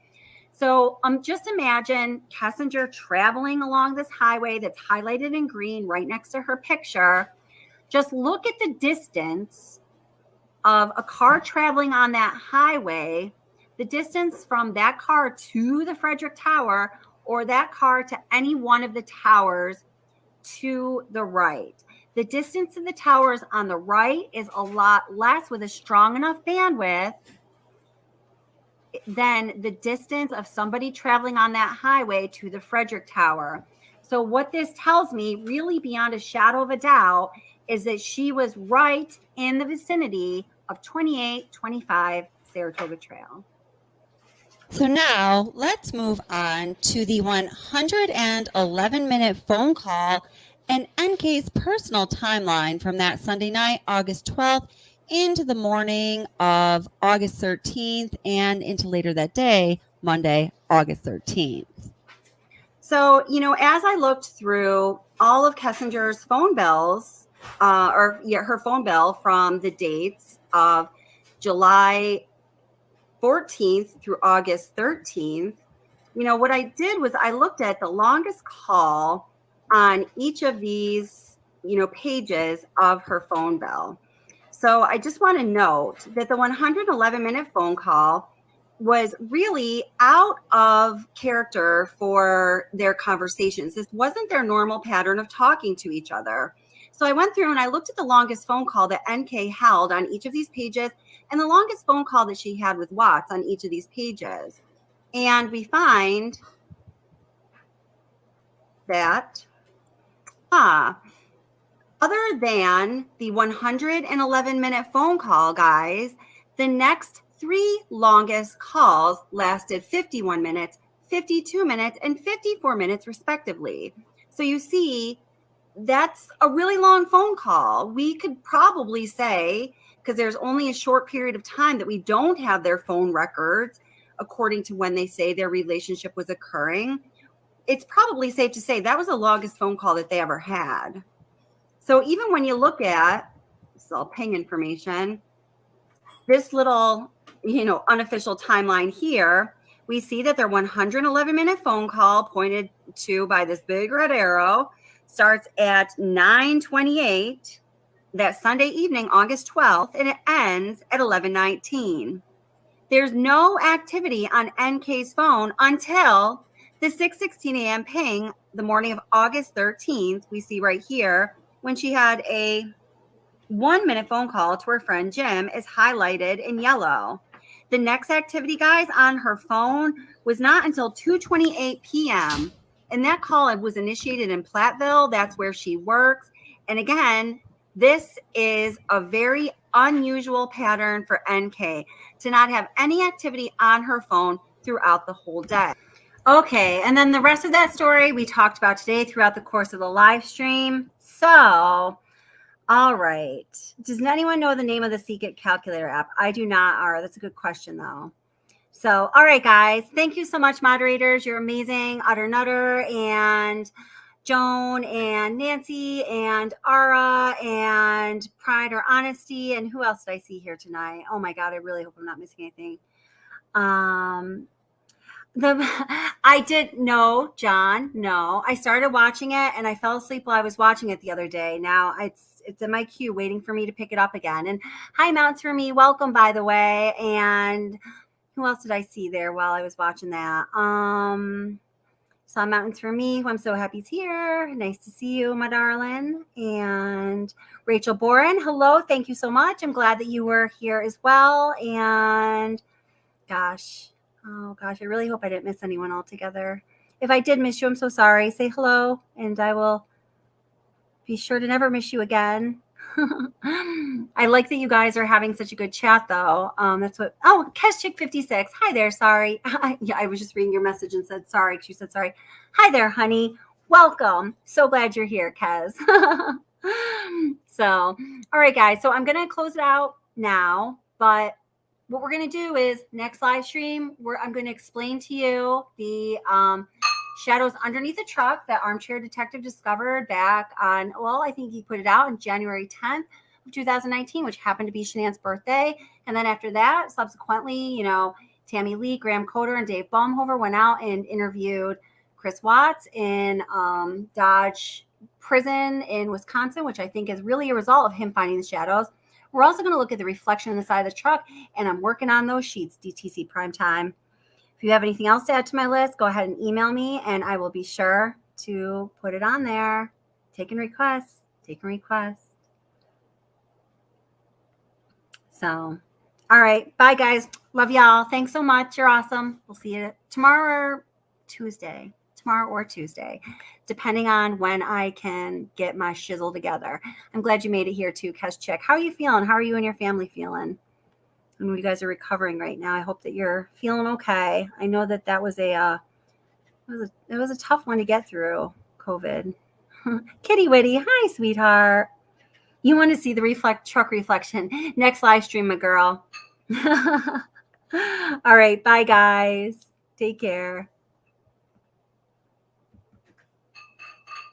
So just imagine Kessinger traveling along this highway that's highlighted in green right next to her picture. Just look at the distance of a car traveling on that highway the distance from that car to the Frederick Tower or that car to any one of the towers to the right. The distance to the towers on the right is a lot less with a strong enough bandwidth than the distance of somebody traveling on that highway to the Frederick Tower. So what this tells me, really beyond a shadow of a doubt, is that she was right in the vicinity of 2825 Saratoga Trail. So now let's move on to the 111-minute phone call and NK's personal timeline from that Sunday night, August 12th, into the morning of August 13th and into later that day, Monday, August 13th. So, as I looked through all of Kessinger's phone bills, her phone bill from the dates of July 14th through August 13th, what I did was I looked at the longest call on each of these, pages of her phone bill. So I just want to note that the 111-minute phone call was really out of character for their conversations. This wasn't their normal pattern of talking to each other. So I went through and I looked at the longest phone call that NK held on each of these pages and the longest phone call that she had with Watts on each of these pages. And we find that, other than the 111-minute phone call, guys, the next three longest calls lasted 51 minutes, 52 minutes, and 54 minutes, respectively. So you see, that's a really long phone call. We could probably say, because there's only a short period of time that we don't have their phone records, according to when they say their relationship was occurring, it's probably safe to say that was the longest phone call that they ever had. So even when you look at this all ping information, this little, unofficial timeline here, we see that their 111-minute phone call pointed to by this big red arrow starts at 9:28 that Sunday evening, August 12th, and it ends at 11:19. There's no activity on NK's phone until the 6:16 a.m. ping the morning of August 13th, we see right here, when she had a 1-minute phone call to her friend Jim, is highlighted in yellow. The next activity, guys, on her phone was not until 2:28 p.m. And that call was initiated in Platteville. That's where she works. And again, this is a very unusual pattern for NK to not have any activity on her phone throughout the whole day. Okay, and then the rest of that story we talked about today throughout the course of the live stream. So, all right. Does anyone know the name of the Seekit calculator app? I do not, Ara. That's a good question, though. So, all right, guys. Thank you so much, moderators. You're amazing. Utter Nutter and Joan and Nancy and Ara and Pride or Honesty. And who else did I see here tonight? Oh, my God. I really hope I'm not missing anything. I did no, John. No, I started watching it and I fell asleep while I was watching it the other day. Now it's in my queue waiting for me to pick it up again. And hi, Mounts for Me. Welcome, by the way. And who else did I see there while I was watching that? Saw Mountains for Me, who I'm so happy is here. Nice to see you, my darling. And Rachel Boren, hello. Thank you so much. I'm glad that you were here as well. And gosh, I really hope I didn't miss anyone altogether. If I did miss you, I'm so sorry. Say hello, and I will be sure to never miss you again. I like that you guys are having such a good chat, though. That's what. Oh, Keschik56. Hi there. Sorry. Yeah, I was just reading your message and said sorry. You said sorry. Hi there, honey. Welcome. So glad you're here, Kez. So, all right, guys. So I'm gonna close it out now, but what we're going to do is next live stream, I'm going to explain to you the shadows underneath the truck that Armchair Detective discovered back on, I think he put it out on January 10th of 2019, which happened to be Shanann's birthday. And then after that, subsequently, Tammy Lee, Graham Coder, and Dave Baumhover went out and interviewed Chris Watts in Dodge Prison in Wisconsin, which I think is really a result of him finding the shadows. We're also going to look at the reflection on the side of the truck, and I'm working on those sheets, DTC Prime Time. If you have anything else to add to my list, go ahead and email me, and I will be sure to put it on there. Taking requests. So, all right. Bye, guys. Love y'all. Thanks so much. You're awesome. We'll see you tomorrow or Tuesday, depending on when I can get my shizzle together. I'm glad you made it here too, Kes Chick. How are you feeling? How are you and your family feeling? I know you guys are recovering right now. I hope that you're feeling okay. I know that was it was a tough one to get through, COVID. Kitty Witty, hi, sweetheart. You want to see the truck reflection? Next live stream, my girl. All right, bye, guys. Take care.